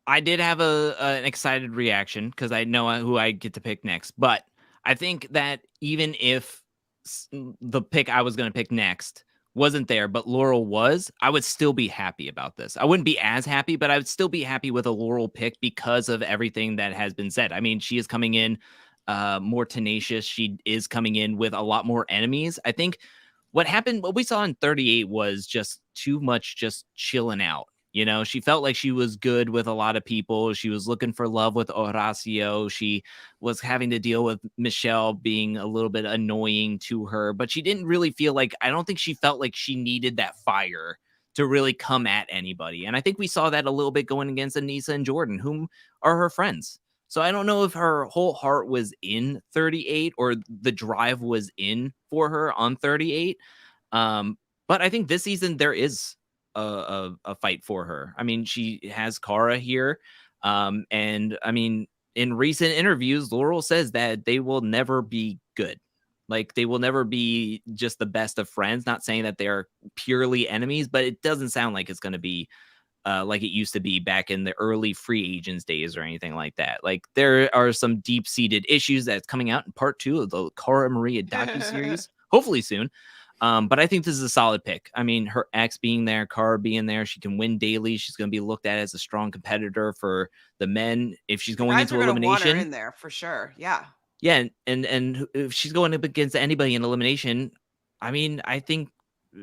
I did have an excited reaction because I know who I get to pick next. But I think that even if the pick I was going to pick next wasn't there, but Laurel was, I would still be happy about this. I wouldn't be as happy, but I would still be happy with a Laurel pick because of everything that has been said. I mean, she is coming in more tenacious. She is coming in with a lot more enemies. I think what we saw in 38 was just too much just chilling out. You know, she felt like she was good with a lot of people. She was looking for love with Horacio. She was having to deal with Michelle being a little bit annoying to her, but she didn't really feel like, I don't think she felt like she needed that fire to really come at anybody. And I think we saw that a little bit going against Anissa and Jordan, whom are her friends. So I don't know if her whole heart was in 38 or the drive was in for her on 38. But I think this season there is a fight for her. I mean, she has Cara here. And I mean, in recent interviews, Laurel says that they will never be good. Like they will never be just the best of friends. Not saying that they are purely enemies, but it doesn't sound like it's going to be like it used to be back in the early free agents days or anything like that. Like there are some deep-seated issues that's coming out in part 2 of the Cara Maria docuseries, hopefully soon. But I think this is a solid pick. I mean, her ex being there, Cara being there, she can win daily. She's going to be looked at as a strong competitor for the men. If she's going into elimination, want her in there for sure. Yeah. Yeah, and if she's going up against anybody in elimination, I mean, I think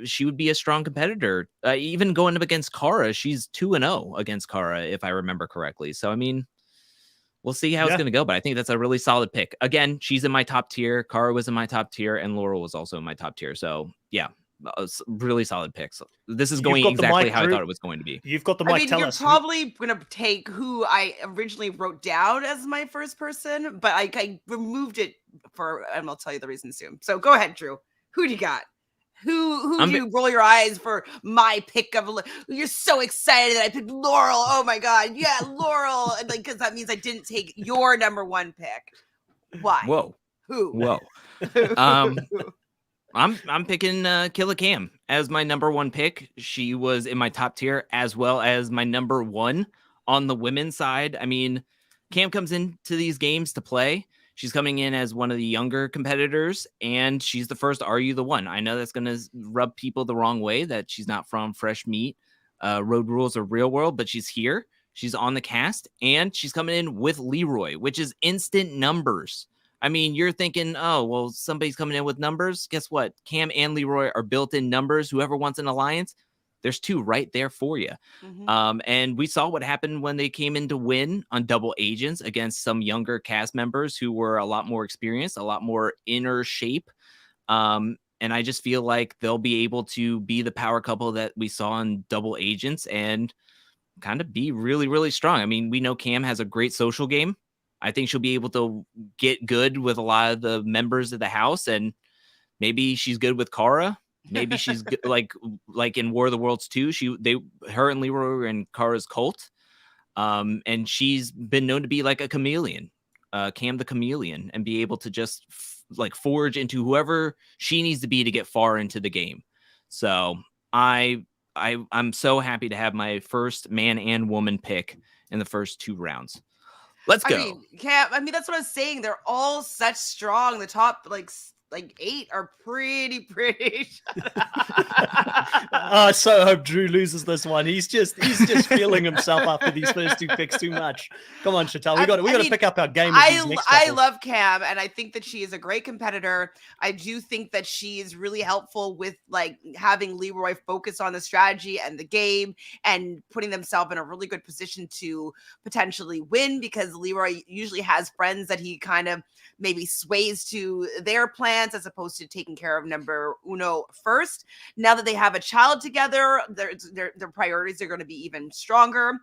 she would be a strong competitor. Even going up against Cara, she's 2-0 against Cara, if I remember correctly. So I mean, we'll see how it's going to go, but I think that's a really solid pick. Again, she's in my top tier. Cara was in my top tier, and Laurel was also in my top tier. So, yeah, really solid picks. This is going exactly how I thought it was going to be. You've got the mic. You're probably going to take who I originally wrote down as my first person, but I removed it and I'll tell you the reason soon. So go ahead, Drew. Who do you got? Who do you roll your eyes for my pick of? You're so excited that I picked Laurel. Oh my God. Yeah, Laurel. And like, because that means I didn't take your number 1 pick. Why? Whoa. Who? Whoa. I'm picking Killer Cam as my number 1 pick. She was in my top tier as well as my number 1 on the women's side. I mean, Cam comes into these games to play. She's coming in as one of the younger competitors, and she's the first Are You the One? I know that's going to rub people the wrong way that she's not from Fresh Meat, Road Rules, or Real World, but she's here. She's on the cast, and she's coming in with Leroy, which is instant numbers. I mean, you're thinking, oh, well, somebody's coming in with numbers. Guess what? Cam and Leroy are built-in numbers. Whoever wants an alliance, there's two right there for you. And we saw what happened when they came in to win on double agents against some younger cast members who were a lot more experienced, a lot more inner shape. And I just feel like they'll be able to be the power couple that we saw in double agents and kind of be really, really strong. I mean, we know Cam has a great social game. I think she'll be able to get good with a lot of the members of the house, and maybe she's good with Cara. Maybe she's good, like in War of the Worlds 2. Her and Leroy were in Kara's cult, and she's been known to be like a chameleon, Cam the chameleon, and be able to just forge into whoever she needs to be to get far into the game. So I'm so happy to have my first man and woman pick in the first 2 rounds. Let's go. Cam, that's what I was saying. They're all such strong. The top like 8 are pretty. I so hope Drew loses this one. He's just feeling himself after these first 2 picks too much. Come on, Chantal. We got to pick up our game. I love Cam, and I think that she is a great competitor. I do think that she is really helpful with having Leroy focus on the strategy and the game and putting themselves in a really good position to potentially win, because Leroy usually has friends that he kind of maybe sways to their plans as opposed to taking care of number uno first. Now that they have a child together, their priorities are going to be even stronger.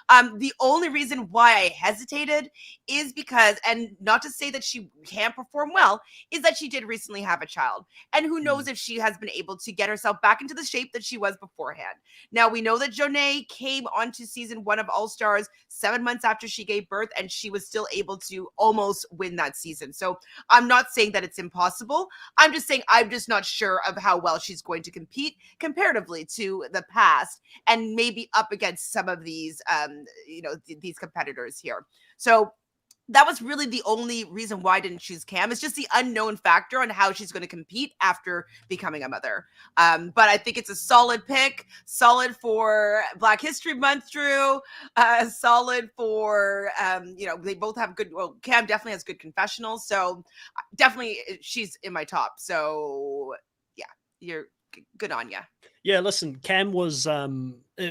The only reason why I hesitated is because, and not to say that she can't perform well, is that she did recently have a child. And who knows if she has been able to get herself back into the shape that she was beforehand. Now, we know that Jonay came onto season 1 of All Stars 7 months after she gave birth, and she was still able to almost win that season. So I'm not saying that it's impossible. I'm just saying I'm just not sure of how well she's going to compete comparatively to the past, and maybe up against some of these, these competitors here. So that was really the only reason why I didn't choose Cam. It's just the unknown factor on how she's going to compete after becoming a mother. But I think it's a solid pick, solid for Black History Month, Drew, solid for, they both have good, well, Cam definitely has good confessionals. So definitely she's in my top. So yeah, you're good on you. Yeah, listen, Cam was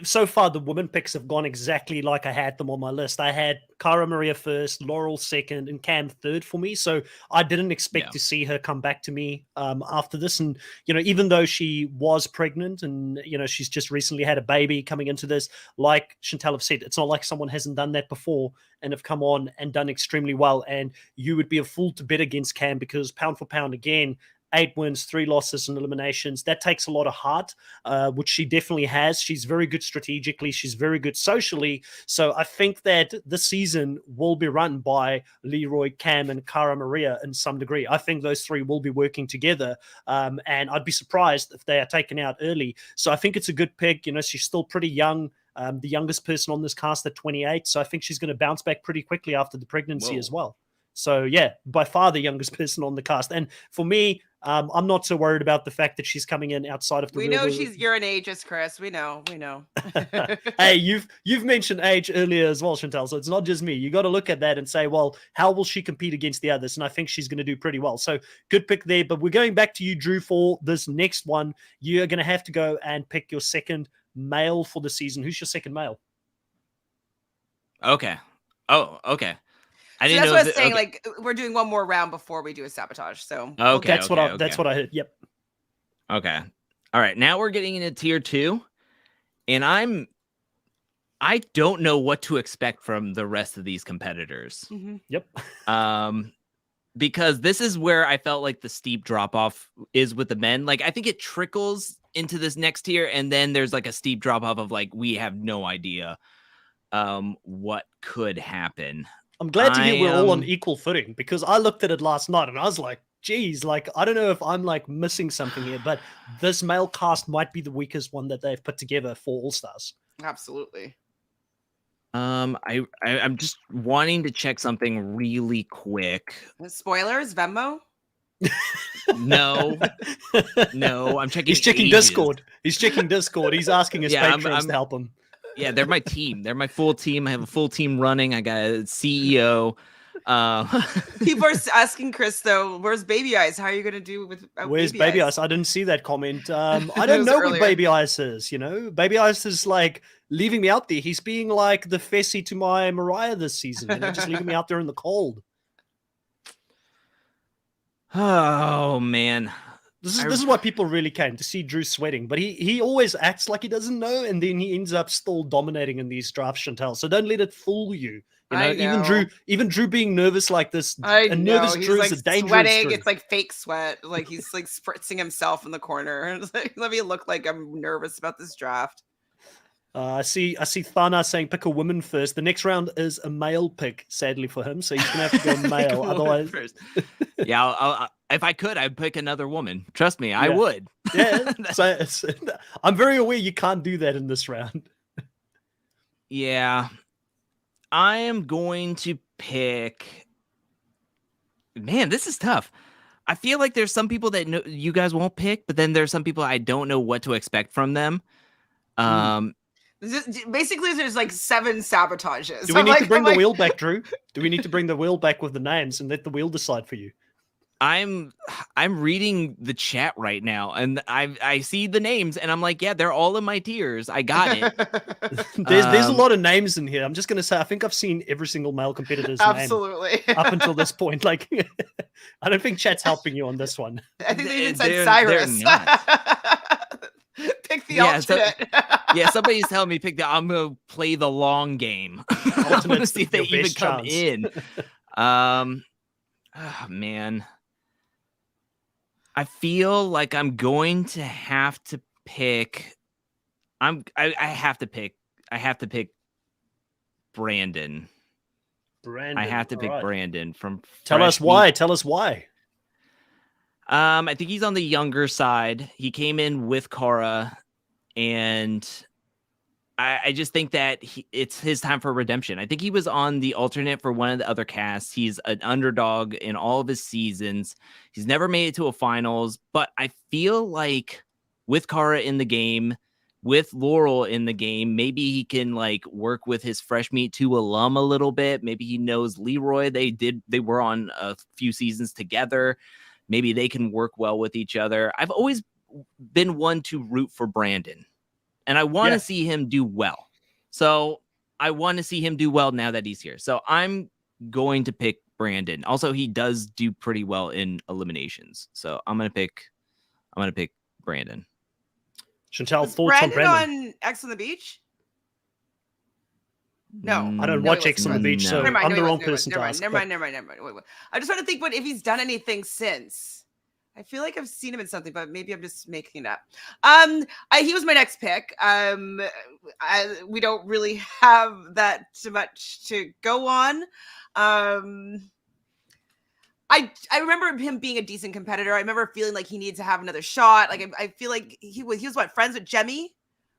so far the women picks have gone exactly like I had them on my list. I had Cara Maria first, Laurel second, and Cam third for me. So I didn't expect to see her come back to me after this. And even though she was pregnant and she's just recently had a baby coming into this, like Chantal have said, it's not like someone hasn't done that before and have come on and done extremely well. And you would be a fool to bet against Cam, because pound for pound, again, 8 wins, 3 losses, and eliminations. That takes a lot of heart, which she definitely has. She's very good strategically. She's very good socially. So I think that this season will be run by Leroy, Cam, and Cara Maria in some degree. I think those 3 will be working together, and I'd be surprised if they are taken out early. So I think it's a good pick. She's still pretty young. The youngest person on this cast at 28. So I think she's going to bounce back pretty quickly after the pregnancy as well. So yeah, by far the youngest person on the cast. And for me, I'm not so worried about the fact that she's coming in outside of the. We know she's your ageist, Chris. We know. Hey, you've mentioned age earlier as well, Chantal. So it's not just me. You got to look at that and say, well, how will she compete against the others? And I think she's going to do pretty well. So good pick there. But we're going back to you, Drew, for this next one. You're going to have to go and pick your second male for the season. Who's your second male? Okay. Oh, okay. So that's what I was saying. Okay. We're doing one more round before we do a sabotage. So that's what I heard. Yep. Okay. All right. Now we're getting into tier 2, and I don't know what to expect from the rest of these competitors. Mm-hmm. Yep. Because this is where I felt like the steep drop off is with the men. I think it trickles into this next tier, and then there's a steep drop off of we have no idea what could happen. I'm glad to hear we're all on equal footing, because I looked at it last night and I was like, geez, I don't know if I'm missing something here, but this male cast might be the weakest one that they've put together for All Stars. Absolutely. I'm just wanting to check something really quick. Spoilers, Venmo. No, I'm checking. He's checking ages. Discord. He's checking Discord. He's asking his Yeah, patrons to help him. Yeah, they're my team. They're my full team. I have a full team running. I got a CEO. People are asking Chris though, where's Baby Eyes? How are you gonna do with where's Baby Ice? I didn't see that comment. I It don't was know earlier. what Baby Ice is. You know, Baby Ice is like leaving me out there. He's being like the Fessy to my Mariah this season. You know, just leaving me out there in the cold. Oh man, This is what people really came to see Drew sweating, but he always acts like he doesn't know, and then he ends up still dominating in these drafts, Chantal. So don't let it fool you. You know, even Drew being nervous like this, nervous he's Drew like is a dangerous sweating. Drew. It's like fake sweat. Like he's like spritzing himself in the corner. It's like, let me look like I'm nervous about this draft. I see Thana saying pick a woman first. The next round is a male pick, sadly for him. So he's gonna have to go male. Otherwise, first. Yeah, I'll, if I could, I'd pick another woman. Trust me, I would. Yeah. So I'm very aware you can't do that in this round. Yeah, I am going to pick. Man, this is tough. I feel like there's some people that you guys won't pick, but then there's some people I don't know what to expect from them. Basically, there's like 7 sabotages. Do we need to bring the wheel back, Drew? Do we need to bring the wheel back with the names and let the wheel decide for you? I'm reading the chat right now, and I see the names, and I'm like, yeah, they're all in my tiers. I got it. There's a lot of names in here. I'm just gonna say, I think I've seen every single male competitor's name up until this point. Like, I don't think chat's helping you on this one. I think they even said Cyrus. Pick the alternate. Somebody's telling me I'm gonna play the long game. I want to see if they even come in. Oh man, I feel like I'm going to have to pick. I have to pick Brandon. I have to pick Brandon from. Tell us why. Tell us why. I think he's on the younger side. He came in with Kara, and I just think that it's his time for redemption. I think he was on the alternate for one of the other casts. He's an underdog in all of his seasons. He's never made it to a finals, but I feel like with Kara in the game, with Laurel in the game, maybe he can like work with his Fresh Meat 2 alum a little bit. Maybe he knows Leroy. They were on a few seasons together. Maybe they can work well with each other. I've always been one to root for Brandon, and I want to see him do well. So I want to see him do well now that he's here. So I'm going to pick Brandon. Also, he does do pretty well in eliminations. So I'm going to pick Brandon. Chantal, thoughts on Brandon? On X on the Beach? No, I don't watch X on the Beach, so I'm the wrong person to ask. Never mind. Wait. I just want to think if he's done anything since. I feel like I've seen him in something, but maybe I'm just making it up. He was my next pick. We don't really have that too much to go on. I remember him being a decent competitor. I remember feeling like he needed to have another shot. Like I feel like he was friends with Jemmy?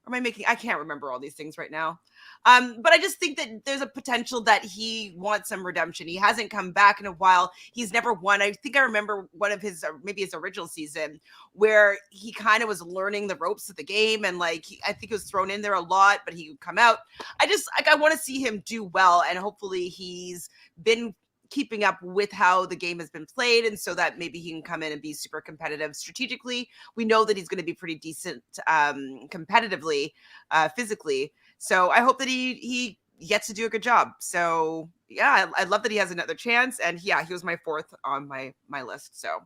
Or I can't remember all these things right now. But I just think that there's a potential that he wants some redemption. He hasn't come back in a while. He's never won. I think I remember one of his, maybe his original season, where he kind of was learning the ropes of the game. And I think he was thrown in there a lot, but he would come out. I want to see him do well. And hopefully he's been keeping up with how the game has been played, and so that maybe he can come in and be super competitive strategically. We know that he's going to be pretty decent competitively, physically. So I hope that he gets to do a good job. So yeah, I love that he has another chance. And yeah, he was my 4th on my list. So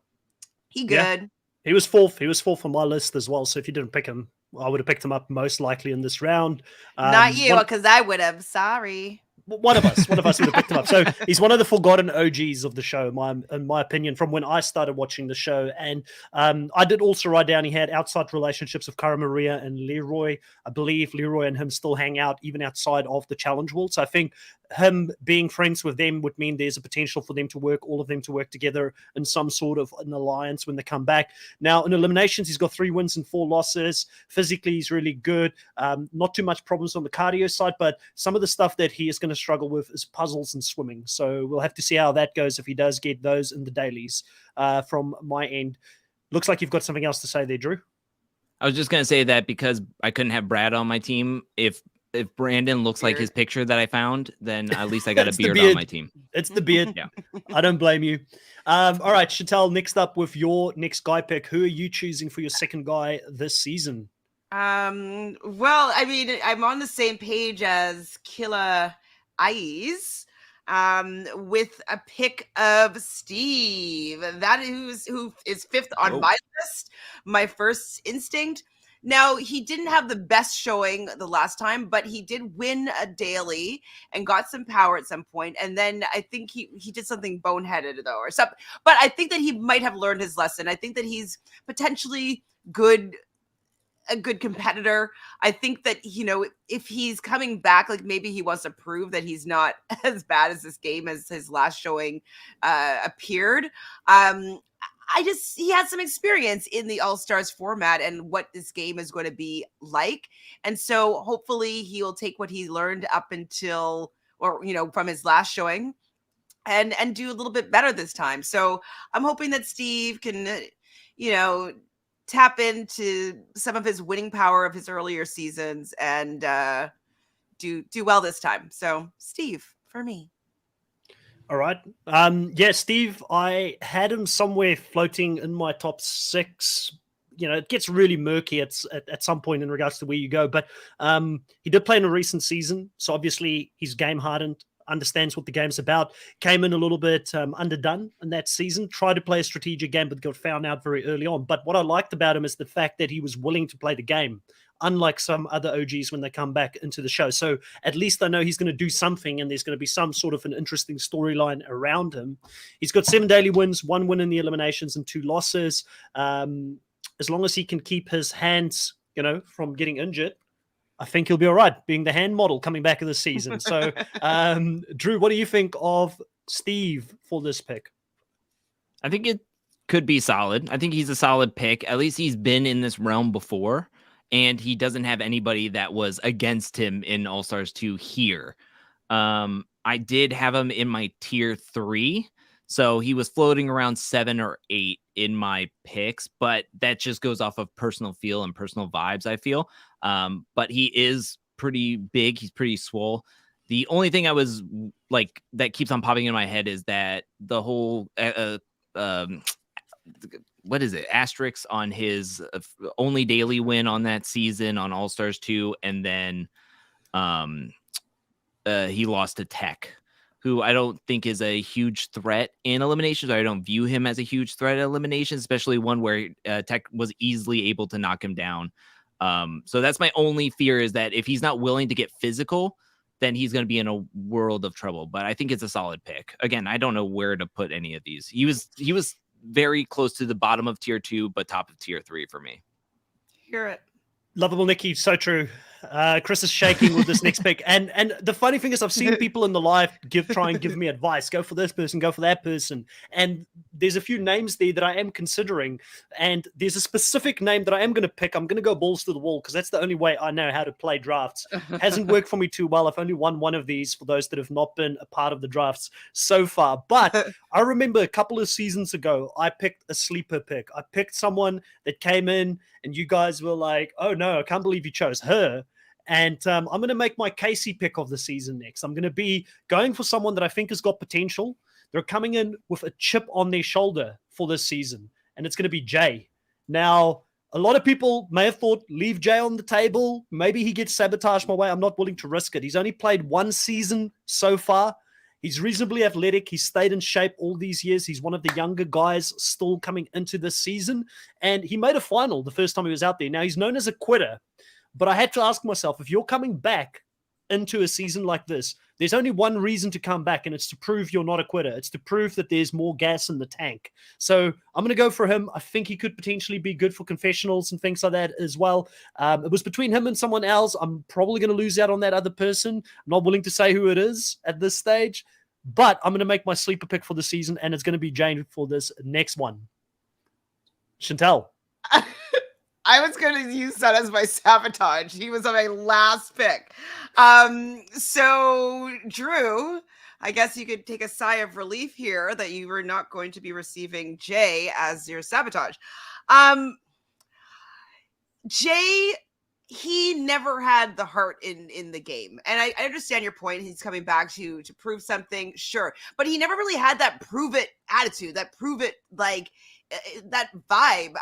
he good. Yeah. He was 4th. He was 4th on my list as well. So if you didn't pick him, I would have picked him up most likely in this round. Not you, because I would have. Sorry. One of us would have picked him up. So he's one of the forgotten OGs of the show, in my opinion, from when I started watching the show. And I did also write down he had outside relationships with Cara Maria and Leroy. I believe Leroy and him still hang out even outside of the challenge world. So I think him being friends with them would mean there's a potential for them to work, all of them to work together in some sort of an alliance when they come back. Now, in eliminations, he's got 3 wins and 4 losses. Physically, he's really good. Not too much problems on the cardio side, but some of the stuff that he is going to struggle with is puzzles and swimming. So we'll have to see how that goes if he does get those in the dailies. From my end, looks like you've got something else to say there, Drew. I was just going to say that because I couldn't have Brad on my team, if Brandon looks like his picture that I found, then at least I got a beard on my team. It's the beard. Yeah. I don't blame you. All right, Chantel, next up with your next guy pick. Who are you choosing for your second guy this season? Well, I mean, I'm on the same page as Killa Eyes, with a pick of Steve. That who is 5th on my list. My first instinct. Now, he didn't have the best showing the last time, but he did win a daily and got some power at some point. And then I think he did something boneheaded, though, or something. But I think that he might have learned his lesson. I think that he's potentially a good competitor. I think that, if he's coming back, like maybe he wants to prove that he's not as bad as this game as his last showing appeared. He has some experience in the All-Stars format and what this game is going to be like. And so hopefully he'll take what he learned up until, or, from his last showing and do a little bit better this time. So I'm hoping that Steve can, tap into some of his winning power of his earlier seasons and do well this time. So Steve, for me. All right. Steve, I had him somewhere floating in my top 6. It gets really murky at some point in regards to where you go. But he did play in a recent season. So obviously he's game hardened, understands what the game's about. Came in a little bit underdone in that season. Tried to play a strategic game, but got found out very early on. But what I liked about him is the fact that he was willing to play the game, unlike some other OGs when they come back into the show. So at least I know he's going to do something and there's going to be some sort of an interesting storyline around him. He's got 7 daily wins, 1 win in the eliminations and 2 losses. As long as he can keep his hands, from getting injured, I think he'll be all right being the hand model coming back of the season. So, Drew, what do you think of Steve for this pick? I think it could be solid. I think he's a solid pick. At least he's been in this realm before. And he doesn't have anybody that was against him in All-Stars 2 here. I did have him in my tier 3. So he was floating around 7 or 8 in my picks. But that just goes off of personal feel and personal vibes, I feel. But he is pretty big. He's pretty swole. The only thing I was like that keeps on popping in my head is that the whole... what is it? Asterisks on his only daily win on that season on All-Stars 2. And then he lost to Tech, who I don't think is a huge threat in eliminations. I don't view him as a huge threat in eliminations, especially one where Tech was easily able to knock him down. So that's my only fear, is that if he's not willing to get physical, then he's going to be in a world of trouble. But I think it's a solid pick. Again, I don't know where to put any of these. He was very close to the bottom of tier 2, but top of tier 3 for me. Hear it. Lovable Nikki, so true. Chris is shaking with this next pick. And the funny thing is, I've seen people in the live try and give me advice. Go for this person, go for that person. And there's a few names there that I am considering. And there's a specific name that I am going to pick. I'm going to go balls to the wall because that's the only way I know how to play drafts. Hasn't worked for me too well. I've only won one of these for those that have not been a part of the drafts so far. But I remember a couple of seasons ago, I picked a sleeper pick. I picked someone that came in and you guys were like, oh no, I can't believe you chose her. And I'm going to make my Casey pick of the season next. I'm going to be going for someone that I think has got potential. They're coming in with a chip on their shoulder for this season, and it's going to be Jay. Now, a lot of people may have thought, leave Jay on the table. Maybe he gets sabotaged my way. I'm not willing to risk it. He's only played 1 season so far. He's reasonably athletic. He's stayed in shape all these years. He's one of the younger guys still coming into this season. And he made a final the first time he was out there. Now, he's known as a quitter. But I had to ask myself, if you're coming back into a season like this, there's only one reason to come back, and it's to prove you're not a quitter. It's to prove that there's more gas in the tank. So I'm going to go for him. I think he could potentially be good for confessionals and things like that as well. It was between him and someone else. I'm probably going to lose out on that other person. I'm not willing to say who it is at this stage, but I'm going to make my sleeper pick for the season, and it's going to be Jane for this next one. Chantel. I was going to use that as my sabotage. He was on my last pick. So Drew, I guess you could take a sigh of relief here that you were not going to be receiving Jay as your sabotage. Jay, he never had the heart in the game. And I understand your point. He's coming back to prove something, sure. But he never really had that prove it attitude, that prove it, like, that vibe.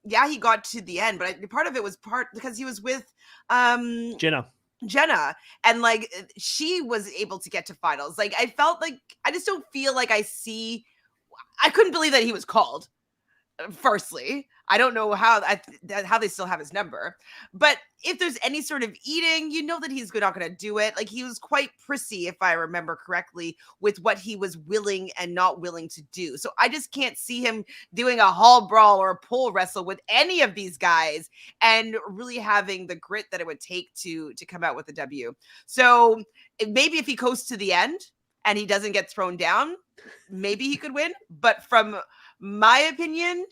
Yeah, he got to the end, but part of it was because he was with Jenna, and like she was able to get to finals. Like I felt like I just don't feel like I couldn't believe that he was called. Firstly, I don't know how they still have his number, but if there's any sort of eating, you know that he's not going to do it. Like he was quite prissy, if I remember correctly, with what he was willing and not willing to do. So I just can't see him doing a hall brawl or a pole wrestle with any of these guys and really having the grit that it would take to come out with a W. So maybe if he goes to the end and he doesn't get thrown down, maybe he could win. But from my opinion,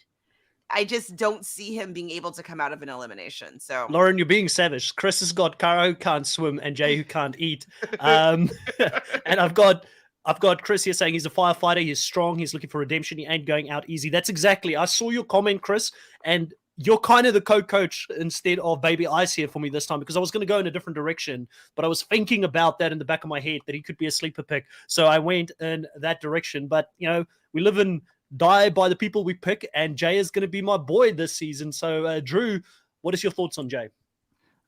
I just don't see him being able to come out of an elimination. So, Lauren, you're being savage. Chris has got Caro who can't swim and Jay who can't eat. And I've got Chris here saying he's a firefighter. He's strong. He's looking for redemption. He ain't going out easy. That's exactly. I saw your comment, Chris, and you're kind of the co-coach instead of Baby Ice here for me this time, because I was going to go in a different direction, but I was thinking about that in the back of my head that he could be a sleeper pick. So I went in that direction. But, you know, we live and die by the people we pick, and Jay is going to be my boy this season. So, Drew, what is your thoughts on Jay?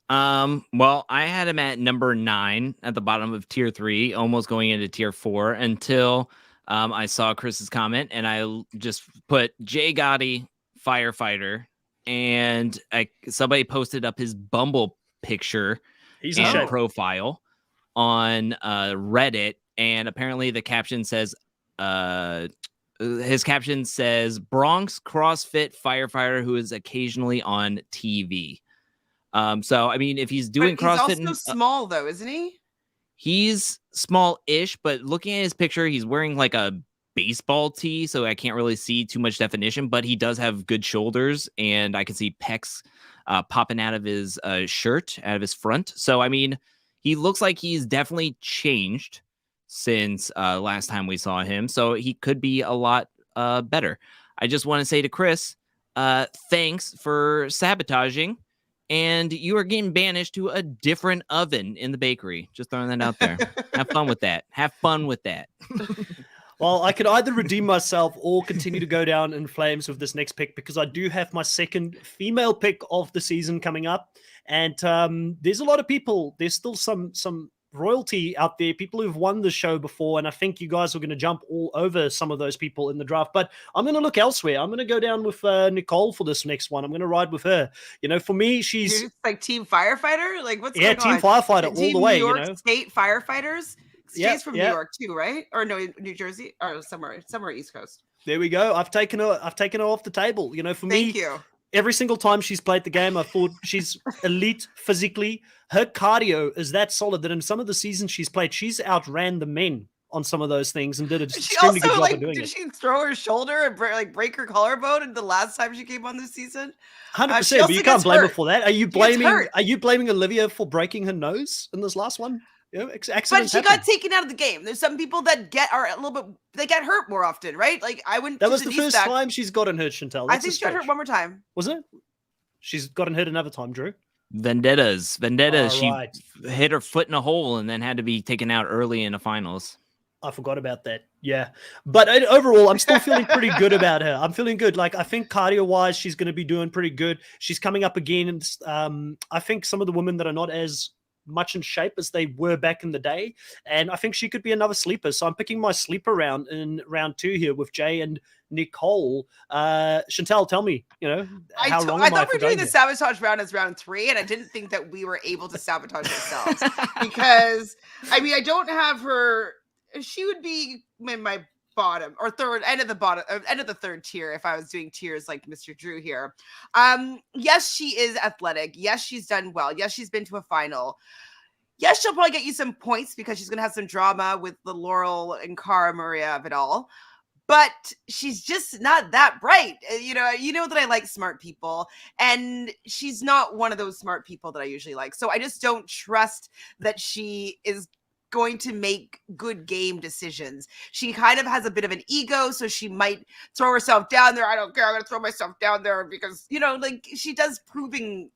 Well, I had him at number 9 at the bottom of tier 3, almost going into tier 4 until I saw Chris's comment, and I just put Jay Gotti, firefighter, and somebody posted up his Bumble picture and profile on Reddit, and apparently the caption says, his caption says, Bronx CrossFit firefighter who is occasionally on TV. So, I mean, if he's doing CrossFit... He's also small, though, isn't he? He's small-ish, but looking at his picture, he's wearing like a baseball tee, so I can't really see too much definition, but he does have good shoulders, and I can see pecs popping out of his shirt, out of his front. So, I mean, he looks like he's definitely changed since last time we saw him, so he could be a lot better. I just want to say to Chris, thanks for sabotaging, and you are getting banished to a different oven in the bakery. Just throwing that out there. Have fun with that. Have fun with that. Well, I could either redeem myself or continue to go down in flames with this next pick, because I do have my second female pick of the season coming up, and there's a lot of people. There's still some royalty out there, people who've won the show before, and I think you guys are going to jump all over some of those people in the draft, but I'm going to look elsewhere. I'm going to go down with Nicole for this next one. I'm going to ride with her. You know, for me, she's like team firefighter. Like what's going on? Team firefighter all the way. New York you know, State firefighters. She's from New yeah. York too, right? Or no, New Jersey, or somewhere East Coast. There we go. I've taken her off the table. You know, for me, thank you. Every single time she's played the game, I thought she's elite physically. Her cardio is that solid that in some of the seasons she's played, she's outran the men on some of those things and did an extremely good job of doing it. Did she throw her shoulder and break her collarbone in the last time she came on this season? 100%, but you can't blame her for that. Are you blaming Olivia for breaking her nose in this last one? You know, but she got taken out of the game. There's some people that get hurt more often, right? Like I wouldn't. That was the first time she's gotten hurt, Chantel. I think she got hurt one more time. Was it? She's gotten hurt another time, Drew. Vendetta. She right. hit her foot in a hole and then had to be taken out early in the finals. I forgot about that. Yeah. But overall, I'm still feeling pretty good about her. I'm feeling good. Like, I think cardio-wise, she's going to be doing pretty good. She's coming up again. And I think some of the women that are not as much in shape as they were back in the day. And I think she could be another sleeper. So I'm picking my sleeper round in round 2 here with Jay and Nicole. Chantel, tell me, how wrong am I thought for we were doing going the here? sabotage round as round 3, and I didn't think that we were able to sabotage ourselves because, I mean, I don't have her. She would be in my bottom or third end of the third tier if I was doing tiers like Mr. Drew here. Yes, she is athletic. Yes, she's done well. Yes, she's been to a final. Yes, she'll probably get you some points because she's gonna have some drama with the Laurel and Cara Maria of it all. But she's just not that bright. You know that I like smart people, and she's not one of those smart people that I usually like. So I just don't trust that she is going to make good game decisions. She kind of has a bit of an ego, so she might throw herself down there. I don't care. I'm going to throw myself down there because, like she does proving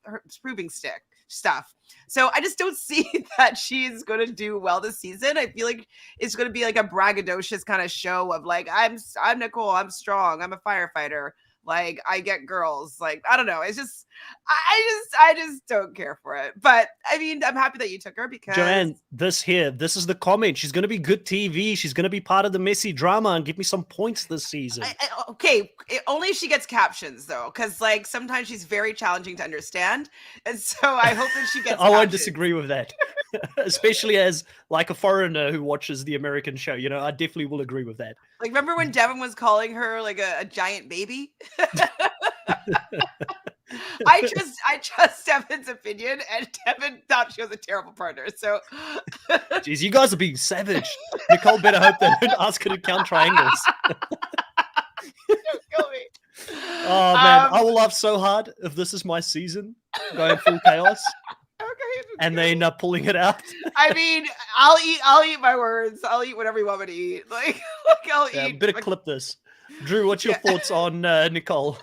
stick stuff. So I just don't see that she's going to do well this season. I feel like it's going to be like a braggadocious kind of show of like, I'm Nicole, I'm strong, I'm a firefighter. Like, I get girls. Like, I don't know. It's just, I just don't care for it. But I mean, I'm happy that you took her because Joanne, this is the comment. She's going to be good TV. She's going to be part of the messy drama and give me some points this season. Okay, only if she gets captions though, because like sometimes she's very challenging to understand, and so I hope that she gets. I won't disagree with that, especially as like a foreigner who watches the American show. I definitely will agree with that. Like, remember when Devin was calling her like a giant baby? I trust Devin's opinion, and Devin thought she was a terrible partner. So, jeez, you guys are being savage. Nicole better hope they don't ask her to count triangles. Don't kill me. Oh man, I will laugh so hard if this is my season going full chaos. Okay, and they end up pulling it out. I mean, I'll eat my words. I'll eat whatever you want me to eat. Like I'll eat. Better clip this. Drew, what's your thoughts on Nicole?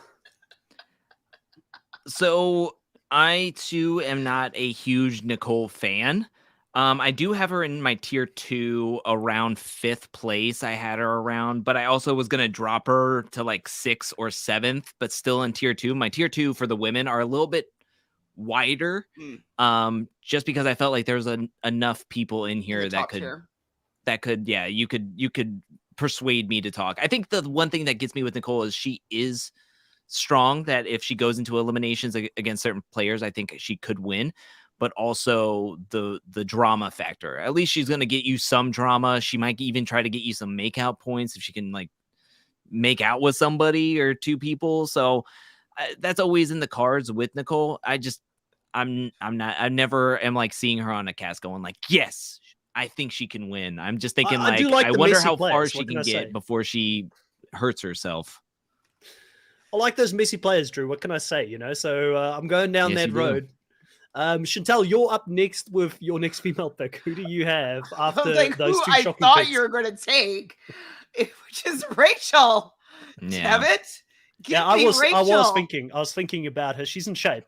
So I too am not a huge Nicole fan. I do have her in my tier 2 around 5th place. I had her around, but I also was going to drop her to like 6th or 7th, but still in tier 2. My tier 2 for the women are a little bit wider. Just because I felt like there was enough people in here that could, you could persuade me to talk. I think the one thing that gets me with Nicole is she is strong, that if she goes into eliminations against certain players, I think she could win. But also the drama factor. At least she's going to get you some drama. She might even try to get you some makeout points if she can like make out with somebody or 2 people. So that's always in the cards with Nicole. I never am like seeing her on a cast going like, yes, I think she can win. I'm just thinking I wonder how far she can get before she hurts herself. I like those messy players, Drew. What can I say? So I'm going down that road. Chantel, you're up next with your next female pick. Who do you have after those 2 shocking I thought picks? you were going to take, which is Rachel. Yeah. Damn it. I was thinking about her. She's in shape.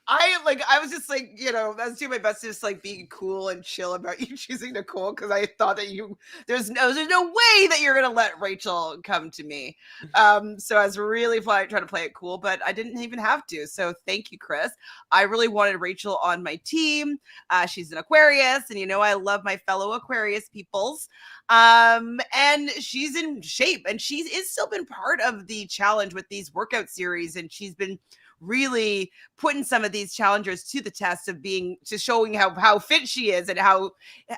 I was just like, I was doing my best to just like being cool and chill about you choosing Nicole because I thought that there's no way that you're gonna let Rachel come to me. So I was really trying to play it cool, but I didn't even have to. So thank you, Chris. I really wanted Rachel on my team. She's an Aquarius, and I love my fellow Aquarius peoples. And she's in shape, and she is still been part of the challenge with these workout series, and she's been really putting some of these challengers to the test of showing how fit she is and how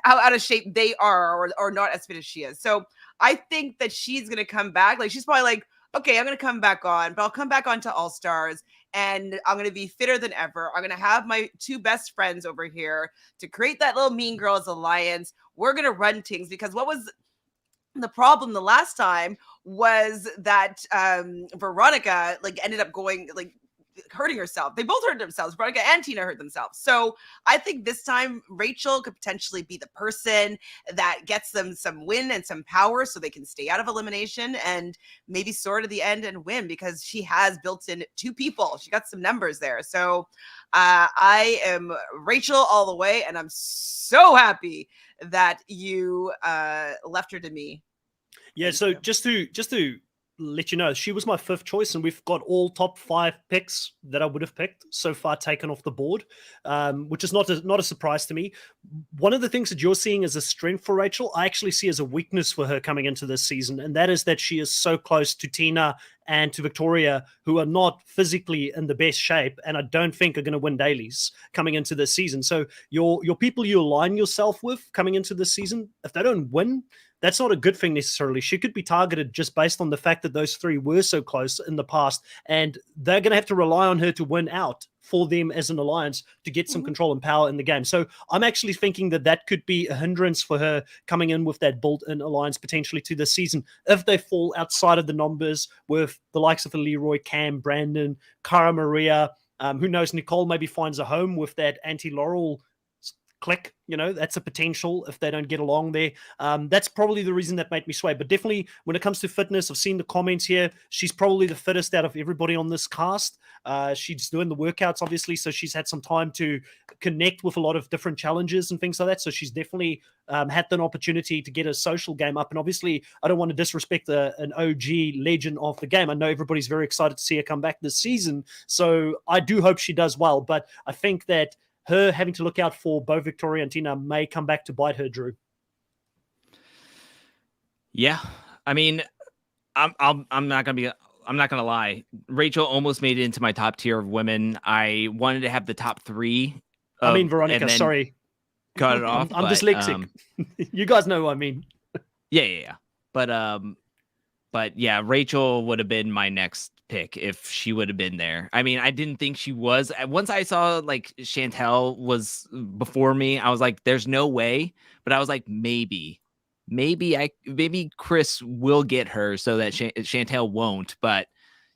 out of shape they are or not as fit as she is. So I think that she's going to come back. Like, she's probably like, okay, I'm going to come back on, but I'll come back on to All Stars and I'm going to be fitter than ever. I'm going to have my 2 best friends over here to create that little Mean Girls alliance. We're going to run things, because what was the problem the last time was that Veronica ended up going hurting herself. They both hurt themselves. Veronica and Tina hurt themselves. So I think this time Rachel could potentially be the person that gets them some win and some power so they can stay out of elimination and maybe soar to the end and win, because she has built in 2 people. She got some numbers there. So I am Rachel all the way, and I'm so happy that you left her to me. Yeah, so just to let you know she was my 5th choice, and we've got all top 5 picks that I would have picked so far taken off the board, which is not a surprise to me. One of the things that you're seeing as a strength for Rachel, I actually see as a weakness for her coming into this season, and that is that she is so close to Tina and to Victoria, who are not physically in the best shape, and I don't think are going to win dailies coming into this season. So your people you align yourself with coming into this season, if they don't win, that's not a good thing necessarily. She could be targeted just based on the fact that those 3 were so close in the past, and they're going to have to rely on her to win out for them as an alliance to get some control and power in the game. So I'm actually thinking that that could be a hindrance for her coming in with that built-in alliance potentially to this season if they fall outside of the numbers with the likes of a Leroy, Cam, Brandon, Cara Maria. Who knows, Nicole maybe finds a home with that anti-Laurel click, that's a potential if they don't get along there. That's probably the reason that made me sway. But definitely when it comes to fitness, I've seen the comments here. She's probably the fittest out of everybody on this cast. She's doing the workouts, obviously, so she's had some time to connect with a lot of different challenges and things like that. So she's definitely had an opportunity to get a social game up. And obviously, I don't want to disrespect an OG legend of the game. I know everybody's very excited to see her come back this season. So I do hope she does well. But I think that her having to look out for both Victoria and Tina may come back to bite her, Drew. Yeah, I mean, I'm not gonna lie. Rachel almost made it into my top tier of women. I wanted to have the top 3. Veronica, sorry, cut it off. I'm dyslexic. You guys know what I mean. Yeah. But yeah, Rachel would have been my next pick if she would have been there. I mean, I didn't think she was. Once I saw like Chantel was before me, I was like, there's no way. But I was like, maybe Chris will get her so that Chantel won't. But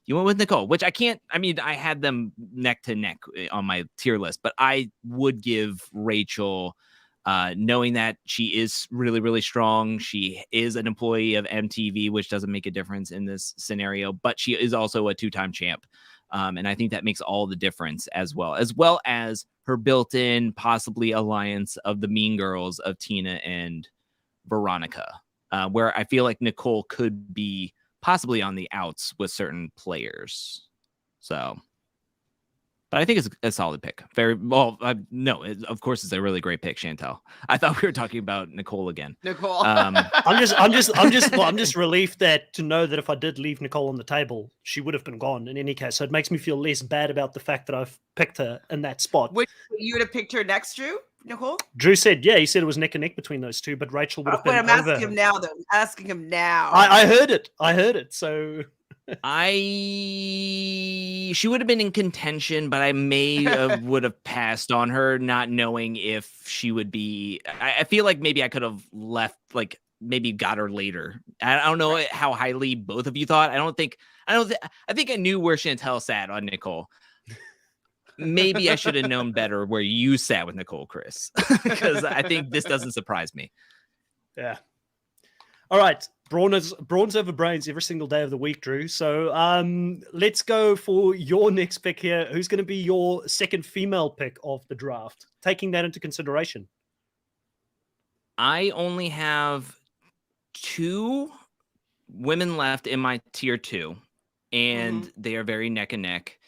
you went with Nicole, which I can't. I mean, I had them neck to neck on my tier list, but I would give Rachel, knowing that she is really, really strong. She is an employee of MTV, which doesn't make a difference in this scenario, but she is also a 2-time champ. And I think that makes all the difference as well as her built-in possibly alliance of the mean girls of Tina and Veronica, where I feel like Nicole could be possibly on the outs with certain players. So, but I think it's a solid pick. Very well. No, of course it's a really great pick, Chantel. I thought we were talking about Nicole again. Nicole. I'm just relieved to know that if I did leave Nicole on the table, she would have been gone in any case. So it makes me feel less bad about the fact that I've picked her in that spot. Would you would have picked her next, Drew? Nicole? Drew said, yeah, he said it was neck and neck between those 2, but Rachel would have been I'm over asking him now, though. Asking him now. I heard it. So she would have been in contention, but I would have passed on her, not knowing if she would be. I feel like maybe I could have left, like maybe got her later. I don't know how highly both of you thought. I think I knew where Chantel sat on Nicole. Maybe I should have known better where you sat with Nicole, Chris, because I think this doesn't surprise me. Yeah. All right. Brawns over brains every single day of the week, Drew. So let's go for your next pick here. Who's going to be your second female pick of the draft? Taking that into consideration. I only have 2 women left in my tier 2, and they are very neck and neck.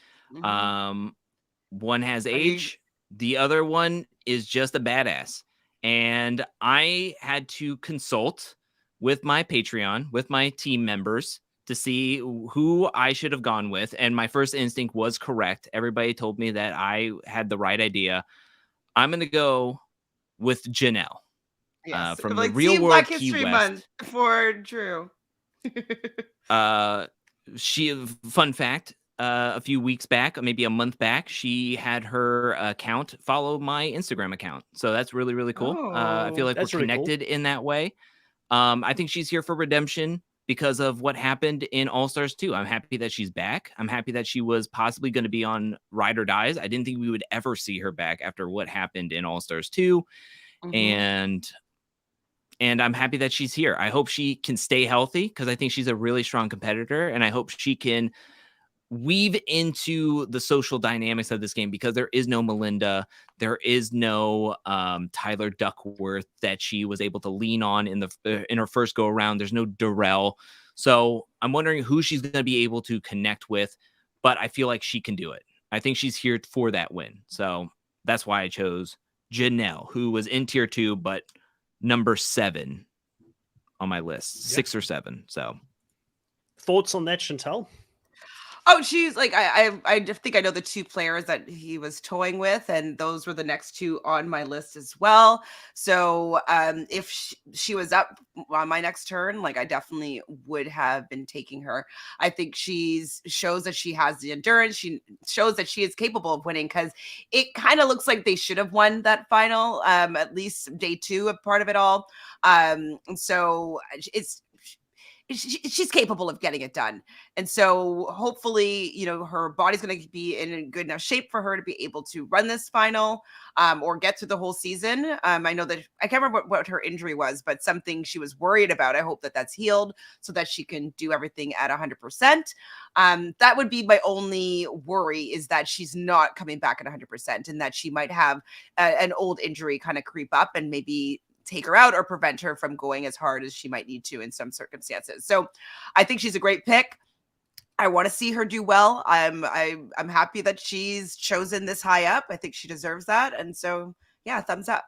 One has age. The other one is just a badass. And I had to consult with my Patreon, with my team members, to see who I should have gone with. And my first instinct was correct. Everybody told me that I had the right idea. I'm going to go with Janelle. Yes. From the Real World Black Key History West. Month for Drew. Fun fact, a few weeks back, maybe a month back, she had her account follow my Instagram account. So that's really, really cool. I feel like we're connected in that way. I think she's here for redemption because of what happened in All-Stars 2. I'm happy that she's back. I'm happy that she was possibly going to be on Ride or Dies. I didn't think we would ever see her back after what happened in All-Stars 2. And I'm happy that she's here. I hope she can stay healthy because I think she's a really strong competitor. And I hope she can weave into the social dynamics of this game because there is no Melinda. There is no Tyler Duckworth that she was able to lean on in her first go around. There's no Darrell. So I'm wondering who she's going to be able to connect with, but I feel like she can do it. I think she's here for that win. So that's why I chose Janelle, who was in tier 2, but number 7 on my list, 6 or 7. So thoughts on that, Chantal? Oh, she's like I just think I know the 2 players that he was toying with, and those were the next 2 on my list as well. So if she was up on my next turn, like I definitely would have been taking her. I think shows that she has the endurance. She shows that she is capable of winning, because it kind of looks like they should have won that final, at least day 2 of part of it all. And so she's capable of getting it done. And so hopefully, her body's going to be in good enough shape for her to be able to run this final, or get through the whole season. I know that I can't remember what her injury was, but something she was worried about. I hope that that's healed so that she can do everything at 100%. That would be my only worry, is that she's not coming back at 100%, and that she might have an old injury kind of creep up and maybe take her out or prevent her from going as hard as she might need to in some circumstances. So I think she's a great pick. I want to see her do well. I'm happy that she's chosen this high up. I think she deserves that. And so, yeah, thumbs up.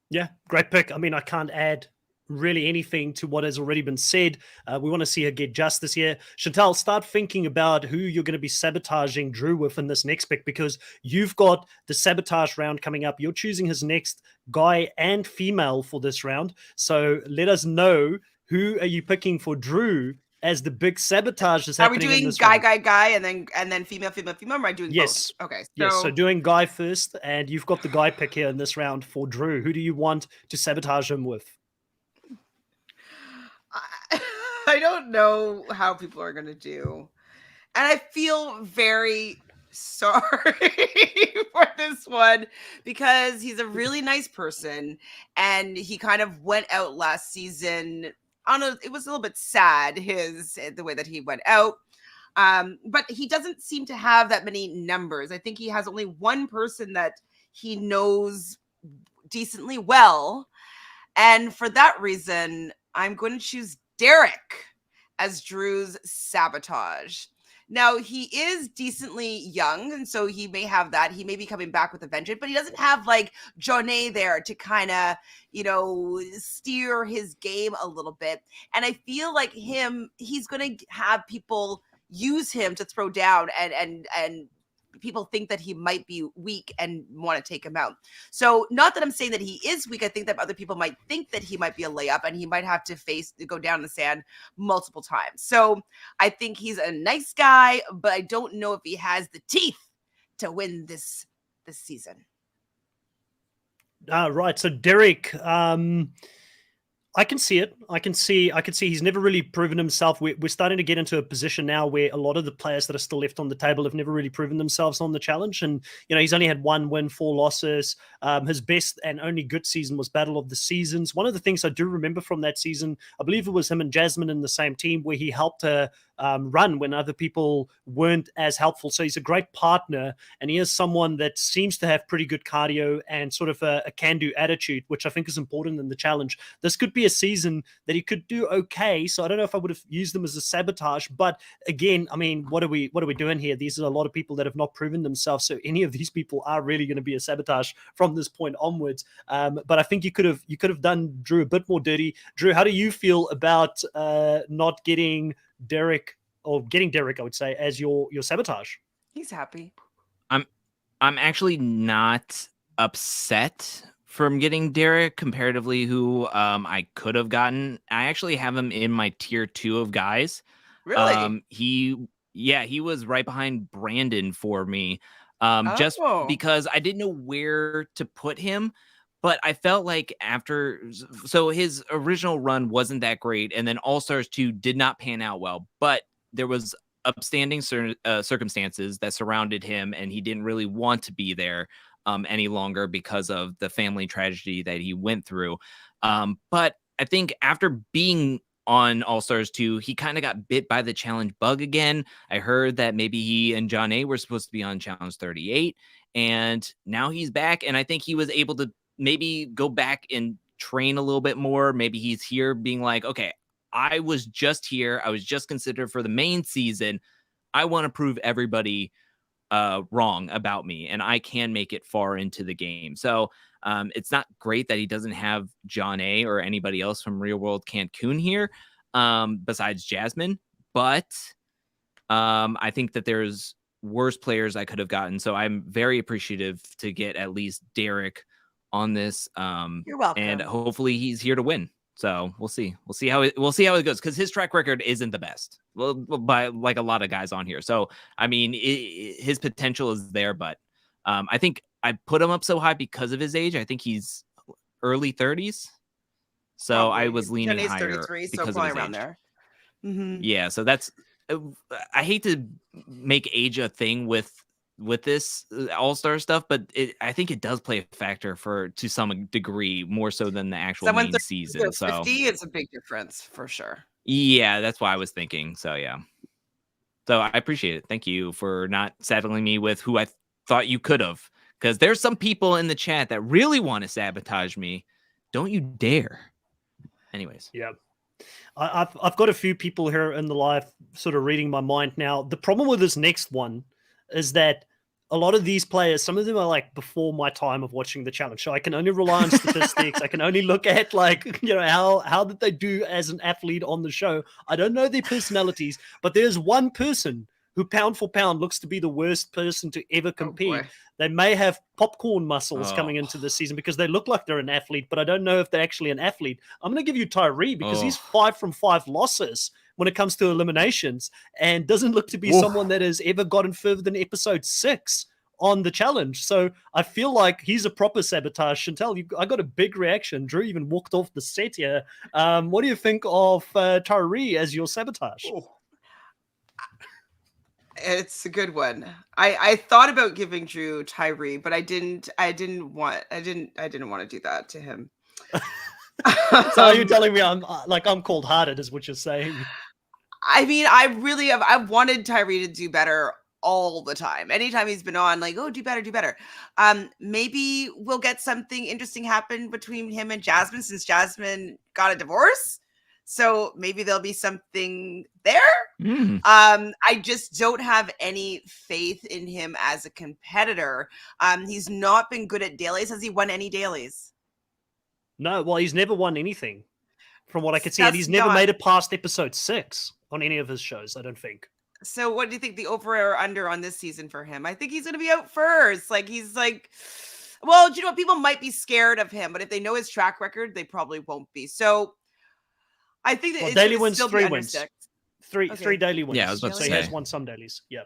Yeah, great pick. I mean, I can't add really anything to what has already been said. We want to see her get justice here. Chantal, start thinking about who you're going to be sabotaging Drew with in this next pick, because you've got the sabotage round coming up. You're choosing his next guy and female for this round. So let us know, who are you picking for Drew as the big sabotage is happening? Are we doing guy, and then female? Or am I doing yes. both? Okay. Yes, so doing guy first, and you've got the guy pick here in this round for Drew. Who do you want to sabotage him with? I don't know how people are going to do. And I feel very sorry for this one, because he's a really nice person, and he kind of went out last season it was a little bit sad, the way that he went out. But he doesn't seem to have that many numbers. I think he has only one person that he knows decently well. And for that reason, I'm going to choose Derek as Drew's sabotage. Now, he is decently young, and so he may have that. He may be coming back with a vengeance, but he doesn't have like Johnny there to kind of, steer his game a little bit. And I feel like he's going to have people use him to throw down, and people think that he might be weak and want to take him out. So not that I'm saying that he is weak. I think that other people might think that he might be a layup, and he might have to go down in the sand multiple times. So I think he's a nice guy, but I don't know if he has the teeth to win this season. Right. So Derek, I can see it. I can see he's never really proven himself. We're starting to get into a position now where a lot of the players that are still left on the table have never really proven themselves on the challenge. And, he's only had 1 win, 4 losses. His best and only good season was Battle of the Seasons. One of the things I do remember from that season, I believe it was him and Jasmine in the same team, where he helped her run when other people weren't as helpful. So he's a great partner, and he is someone that seems to have pretty good cardio and sort of a can-do attitude, which I think is important in the challenge. This could be a season that he could do okay. So I don't know if I would have used them as a sabotage, but again, I mean, what are we doing here? These are a lot of people that have not proven themselves. So any of these people are really going to be a sabotage from this point onwards. But I think you could have done Drew a bit more dirty. Drew, how do you feel about not getting Derek, I would say, as your sabotage? He's happy. I'm actually not upset from getting Derek comparatively who I could have gotten. I actually have him in my tier 2 of guys. Really? He was right behind Brandon for me. Just because I didn't know where to put him. But I felt like so his original run wasn't that great, and then All-Stars 2 did not pan out well, but there was upstanding circumstances that surrounded him, and he didn't really want to be there any longer because of the family tragedy that he went through. But I think after being on All-Stars 2, he kind of got bit by the challenge bug again. I heard that maybe he and John A were supposed to be on Challenge 38, and now he's back, and I think he was able to maybe go back and train a little bit more. Maybe he's here being like, okay, I was just here. I was just considered for the main season. I want to prove everybody wrong about me, and I can make it far into the game. So it's not great that he doesn't have John A or anybody else from Real World Cancun here besides Jasmine. But I think that there's worse players I could have gotten. So I'm very appreciative to get at least Derek on this. You're welcome. And hopefully he's here to win. So we'll see. We'll see how it goes, because his track record isn't the best. Well, by like a lot of guys on here. So I mean, his potential is there, but I think I put him up so high because of his age. I think he's early 30s. So Probably. I was leaning Jenny's higher 33, so because of probably his around age. there. Mm-hmm. Yeah, so that's I hate to make age a thing with this all-star stuff, but I think it does play a factor to some degree, more so than the actual main season. So 50 is a big difference for sure. Yeah, that's why I was thinking. So yeah. So I appreciate it. Thank you for not saddling me with who I thought you could have. Because there's some people in the chat that really want to sabotage me. Don't you dare. Anyways. Yeah. I've got a few people here in the live sort of reading my mind now. The problem with this next one is that a lot of these players, some of them are like before my time of watching the challenge. So I can only rely on statistics. I can only look at like, you know, how did they do as an athlete on the show? I don't know their personalities, but there's one person who pound for pound looks to be the worst person to ever compete. They may have popcorn muscles coming into the season because they look like they're an athlete, but I don't know if they're actually an athlete. I'm going to give you Tyree because he's 5 from 5 losses when it comes to eliminations and doesn't look to be someone that has ever gotten further than episode 6 on the challenge. So I feel like he's a proper sabotage. Chantel, I got a big reaction. Drew even walked off the set here. What do you think of Tyree as your sabotage? It's a good one. I thought about giving Drew Tyree, but I didn't want to do that to him. So are you telling me I'm cold-hearted is what you're saying? I mean, I've wanted Tyree to do better all the time. Anytime he's been on, like, oh, do better. Maybe we'll get something interesting happen between him and Jasmine, since Jasmine got a divorce. So maybe there'll be something there. I just don't have any faith in him as a competitor. He's not been good at dailies. Has he won any dailies? No, well, he's never won anything from what I can see. And he's never made it past episode 6 on any of his shows, I don't think. So what do you think the over or under on this season for him? I think he's going to be out first. Like, he's like, well, you know what? People might be scared of him, but if they know his track record, they probably won't be. So I think that daily wins, 3 wins. 6. Three daily wins. Yeah, I was about to say. He has won some dailies. Yeah.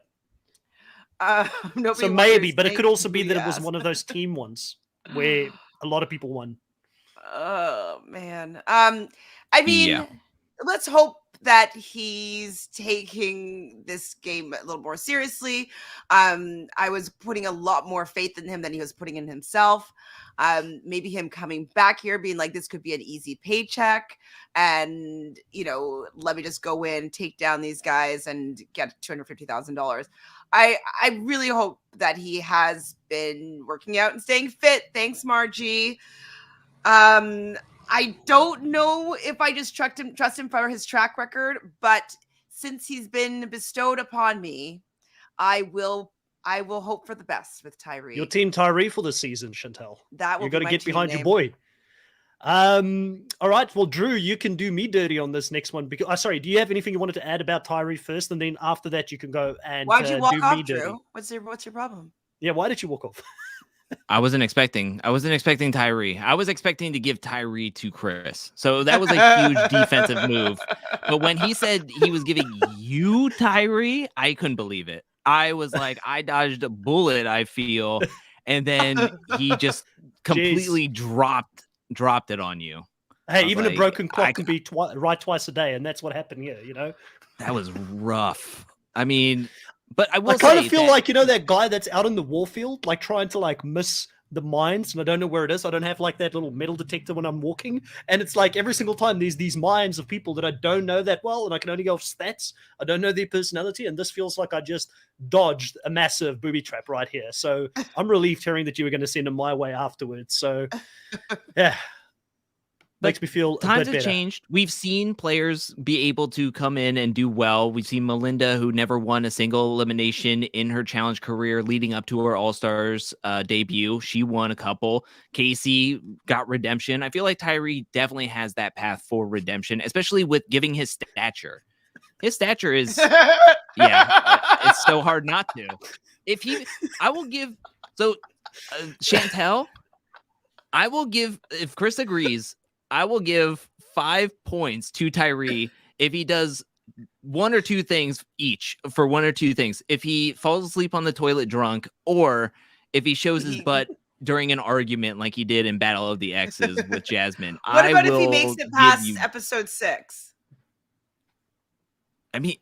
So maybe, but it could also be that it was one of those team ones where a lot of people won. Oh man. I mean, let's hope that he's taking this game a little more seriously. I was putting a lot more faith in him than he was putting in himself. Maybe him coming back here being like, this could be an easy paycheck, and you know, let me just go in, take down these guys and get $250,000. I really hope that he has been working out and staying fit. Thanks, Margie. I don't know if I just trust him for his track record, but since he's been bestowed upon me, I will hope for the best with Tyree. Your team Tyree for the season, Chantel. That will you got to get behind name. your boy. All right. Well, Drew, you can do me dirty on this next one. Because sorry, do you have anything you wanted to add about Tyree first, and then after that you can go and why'd you walk do off, me dirty? Drew? What's your problem? Yeah, why did you walk off? I wasn't expecting Tyree. I was expecting to give Tyree to Chris. So that was a huge defensive move. But when he said he was giving you Tyree, I couldn't believe it. I was like, I dodged a bullet, I feel. And then he just completely dropped it on you. Hey, even a broken clock can be right twice a day, and that's what happened here, you know? That was rough. I mean, but I will kind of feel like, you know, that guy that's out in the warfield, like trying to like miss the mines, and I don't know where it is. I don't have like that little metal detector when I'm walking, and it's like every single time there's these mines of people that I don't know that well, and I can only go off stats. I don't know their personality, and this feels like I just dodged a massive booby trap right here. So I'm relieved hearing that you were going to send him my way afterwards. So yeah. Makes me feel a times bit have better. changed. We've seen players be able to come in and do well. We've seen Melinda, who never won a single elimination in her challenge career leading up to her All-Stars debut. She won a couple. Casey got redemption. I feel like Tyree definitely has that path for redemption, especially with giving his stature. His stature is, it's so hard not to. I will give, Chantel, if Chris agrees, I will give 5 points to Tyree if he does one or two things each for one or two things. If he falls asleep on the toilet drunk, or if he shows his butt during an argument like he did in Battle of the Exes with Jasmine. What about if he makes it past episode 6? I mean,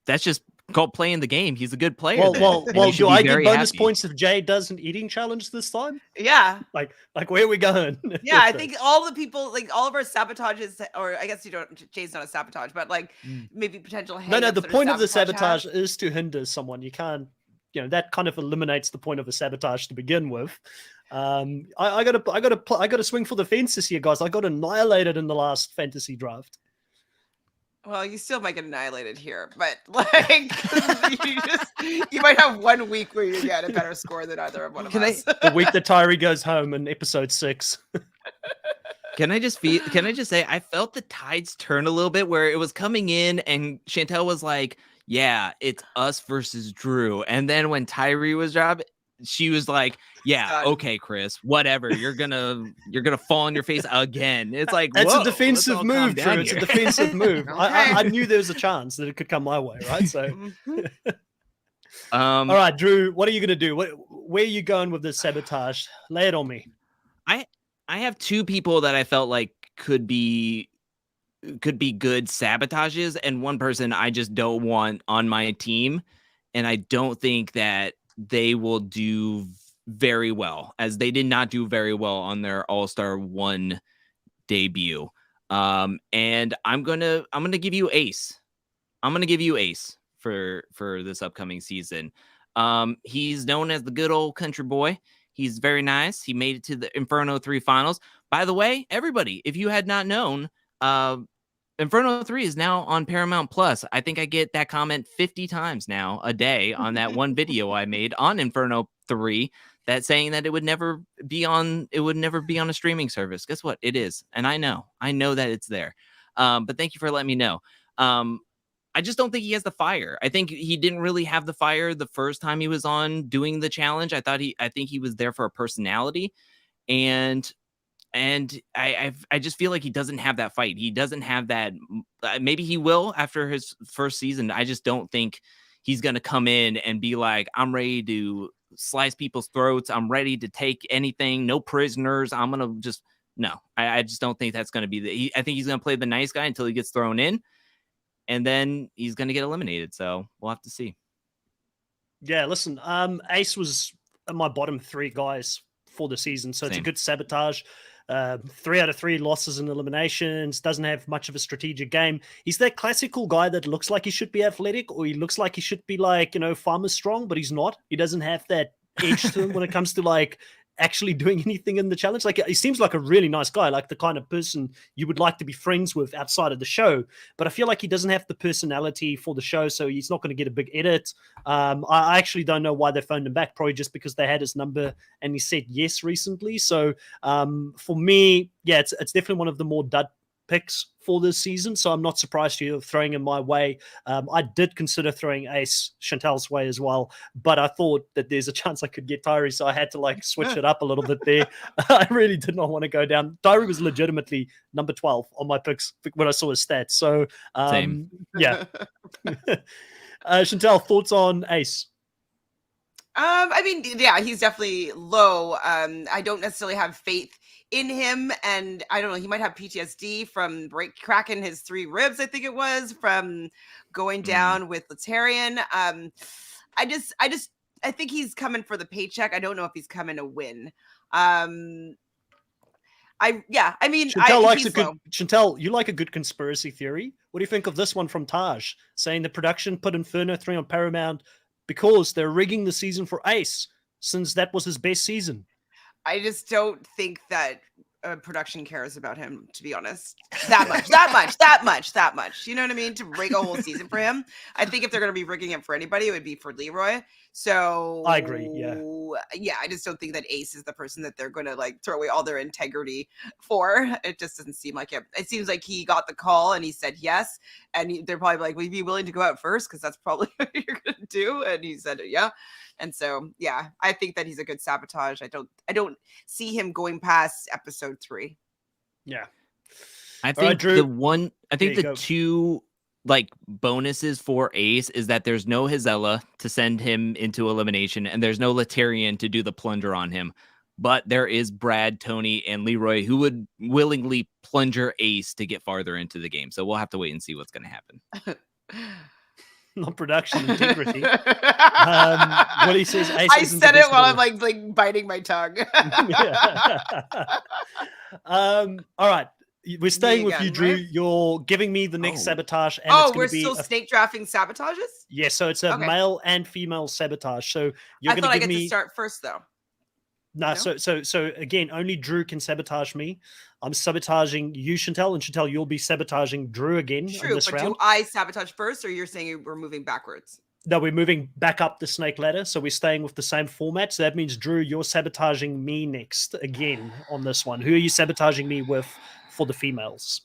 that's just called playing the game. He's a good player. Well, do I get bonus points if Jay does an eating challenge this time? Yeah. Like where are we going? Yeah, I think all the people, like all of our sabotages, or I guess Jay's not a sabotage, but like maybe potential. No. The point of the sabotage is to hinder someone. You can't, that kind of eliminates the point of a sabotage to begin with. I gotta swing for the fences here, guys. I got annihilated in the last fantasy draft. Well, you still might get annihilated here, but like you might have 1 week where you get a better score than either of one of us. The week that Tyree goes home in episode 6. Can I just say I felt the tides turn a little bit where it was coming in and Chantel was like, yeah, it's us versus Drew. And then when Tyree was dropped, she was like, yeah, okay, Chris, whatever. You're gonna fall on your face again. It's like, that's a defensive move, Drew. It's a defensive move. Okay. I knew there was a chance that it could come my way, right? So all right, Drew, what are you gonna do? Where are you going with this sabotage? Lay it on me. I have 2 people that I felt like could be good sabotages, and one person I just don't want on my team, and I don't think that they will do very well, as they did not do very well on their All-Star 1 debut. And I'm gonna give you Ace. I'm gonna give you Ace for this upcoming season. He's known as the good old country boy. He's very nice. He made it to the Inferno 3 finals. By the way, everybody, if you had not known, Inferno 3 is now on Paramount Plus. I think I get that comment 50 times now a day on that one video I made on Inferno 3 that saying that it would never be on a streaming service. Guess what? It is. And I know that it's there. But thank you for letting me know. I just don't think he has the fire. I think he didn't really have the fire the first time he was on doing the challenge. I think he was there for a personality, and I just feel like he doesn't have that fight. He doesn't have that. Maybe he will after his first season. I just don't think he's going to come in and be like, I'm ready to slice people's throats. I'm ready to take anything. No prisoners. I'm going to just, no, I just don't think that's going to be I think he's going to play the nice guy until he gets thrown in, and then he's going to get eliminated. So we'll have to see. Yeah, listen, Ace was my bottom 3 guys for the season. So It's a good sabotage. 3 out of 3 losses and eliminations, doesn't have much of a strategic game. He's that classical guy that looks like he should be athletic, or he looks like he should be like, farmer strong, but he's not. He doesn't have that edge to him when it comes to like actually doing anything in the challenge. Like, he seems like a really nice guy, like the kind of person you would like to be friends with outside of the show, but I feel like he doesn't have the personality for the show, so he's not going to get a big edit. I actually don't know why they phoned him back, probably just because they had his number and he said yes recently. So for me, yeah, it's definitely one of the more dud picks for this season, so I'm not surprised you're throwing him my way. I did consider throwing Ace Chantel's way as well, but I thought that there's a chance I could get Tyree, so I had to like switch it up a little bit there. I really did not want to go down. Tyree was legitimately number 12 on my picks when I saw his stats. So Same. Yeah. Chantel, thoughts on Ace? I mean, yeah, he's definitely low. I don't necessarily have faith in him, and I don't know, he might have PTSD from cracking his 3 ribs, I think it was, from going down with Letarian. I think he's coming for the paycheck. I don't know if he's coming to win. Chantel, Chantel, you like a good conspiracy theory. What do you think of this one from Taj, saying the production put Inferno 3 on Paramount because they're rigging the season for Ace, since that was his best season? I just don't think that production cares about him, to be honest. That much. You know what I mean? To rig a whole season for him. I think if they're going to be rigging it for anybody, it would be for Leroy. So I agree. Yeah. Yeah, I just don't think that Ace is the person that they're going to like throw away all their integrity for. It just doesn't seem like it. It seems like he got the call and he said yes. And they're probably like, "Would you be willing to go out first? Because that's probably what you're going to do." And he said, "Yeah." And so, yeah, I think that he's a good Sabotage. I don't see him going past episode 3. Yeah. I All think right, Drew. the two like bonuses for Ace is that there's no Hazella to send him into elimination, and there's no Latarian to do the plunger on him. But there is Brad, Tony, and Leroy who would willingly plunger Ace to get farther into the game. So we'll have to wait and see what's going to happen. Not production integrity. What he says, Ace I said it while I'm like biting my tongue. All right. We're staying with you, Drew. Right? You're giving me the next Sabotage. And it's we're be still snake drafting Sabotages? Yeah, so it's a male and female Sabotage. So you're going to give me... to start first, though. No, so again, only Drew can sabotage me. I'm sabotaging you, Chantel, and Chantel, you'll be sabotaging Drew again in this round. Do I sabotage first, or you're saying we're moving backwards? No, we're moving back up the snake ladder, so we're staying with the same format. So that means, Drew, you're sabotaging me next again on this one. Who are you sabotaging me with for the females?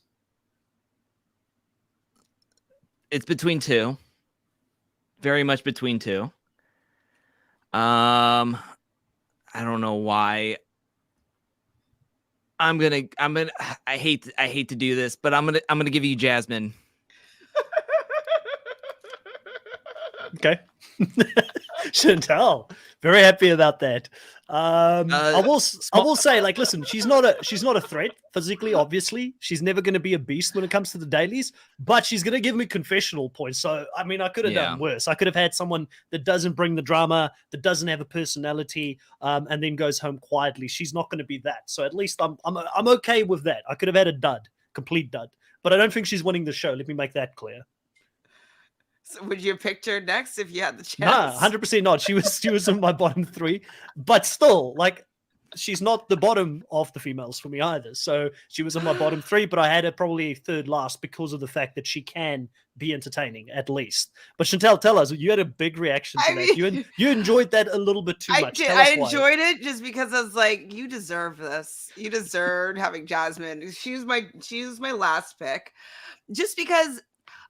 It's between two. Very much between two. I don't know why. I hate to do this, but I'm gonna give you Jasmine. Okay. Chantel, very happy about that. I will say, like, listen, she's not a threat physically, obviously. She's never going to be a beast when it comes to the dailies, but she's going to give me confessional points. So, I mean, I could have done worse. I could have had someone that doesn't bring the drama, that doesn't have a personality, and then goes home quietly. She's not going to be that. So at least I'm okay with that. I could have had a complete dud, but I don't think she's winning the show. Let me make that clear. So would you have picked her next if you had the chance? Nah, 100% not. She was in my bottom 3, but still, like, she's not the bottom of the females for me either. So she was in my bottom 3, but I had her probably third last because of the fact that she can be entertaining at least. But Chantel, tell us, you had a big reaction to that. You enjoyed that a little bit too much. I enjoyed it just because I was like, you deserve this. You deserved having Jasmine. She was my last pick, just because.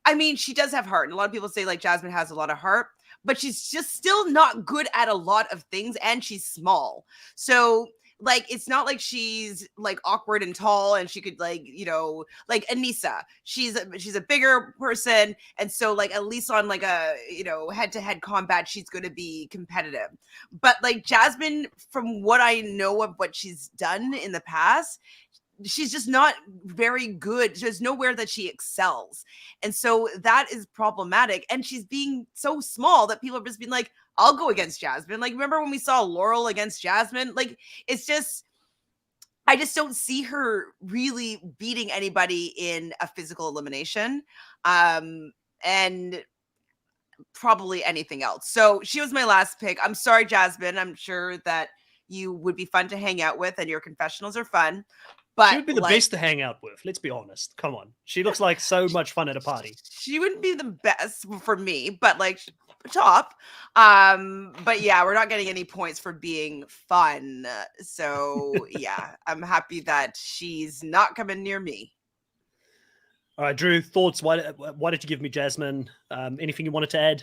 I mean, she does have heart. And a lot of people say like Jasmine has a lot of heart, but she's just still not good at a lot of things. And she's small. So like, it's not like she's like awkward and tall and she could like, you know, like Anissa, she's a bigger person. And so like, at least on like a, you know, head-to-head combat, she's going to be competitive. But like Jasmine, from what I know of what she's done in the past, she's just not very good. There's nowhere that she excels. And so that is problematic. And she's being so small that people have just been like, I'll go against Jasmine. Like, remember when we saw Laurel against Jasmine? Like, it's just, I just don't see her really beating anybody in a physical elimination. And probably anything else. So she was my last pick. I'm sorry, Jasmine. I'm sure that you would be fun to hang out with and your confessionals are fun. But she would be the best to hang out with. Let's be honest. Come on. She looks like so much fun at a party. She wouldn't be the best for me, but like top. But yeah, we're not getting any points for being fun. So yeah, I'm happy that she's not coming near me. All right, Drew, thoughts? Why did you give me Jasmine? Anything you wanted to add?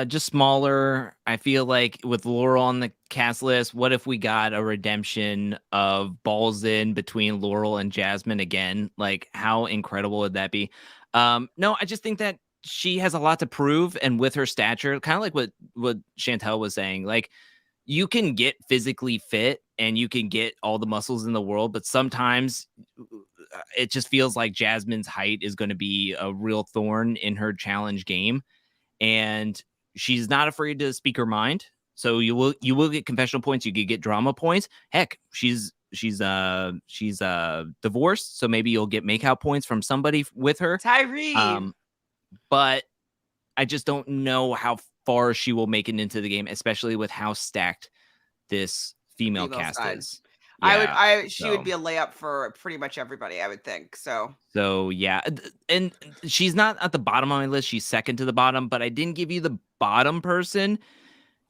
Just smaller. I feel like with Laurel on the cast list, what if we got a redemption of balls in between Laurel and Jasmine again? Like, how incredible would that be? No, I just think that she has a lot to prove, and with her stature, kind of like what Chantel was saying, like, you can get physically fit and you can get all the muscles in the world, but sometimes it just feels like Jasmine's height is going to be a real thorn in her challenge game. And she's not afraid to speak her mind. So you will get confessional points. You could get drama points. Heck, she's divorced. So maybe you'll get make out points from somebody with her. Tyree. But I just don't know how far she will make it into the game, especially with how stacked this female cast is. She would be a layup for pretty much everybody, I would think. So yeah, and she's not at the bottom of my list. She's second to the bottom, but I didn't give you the bottom person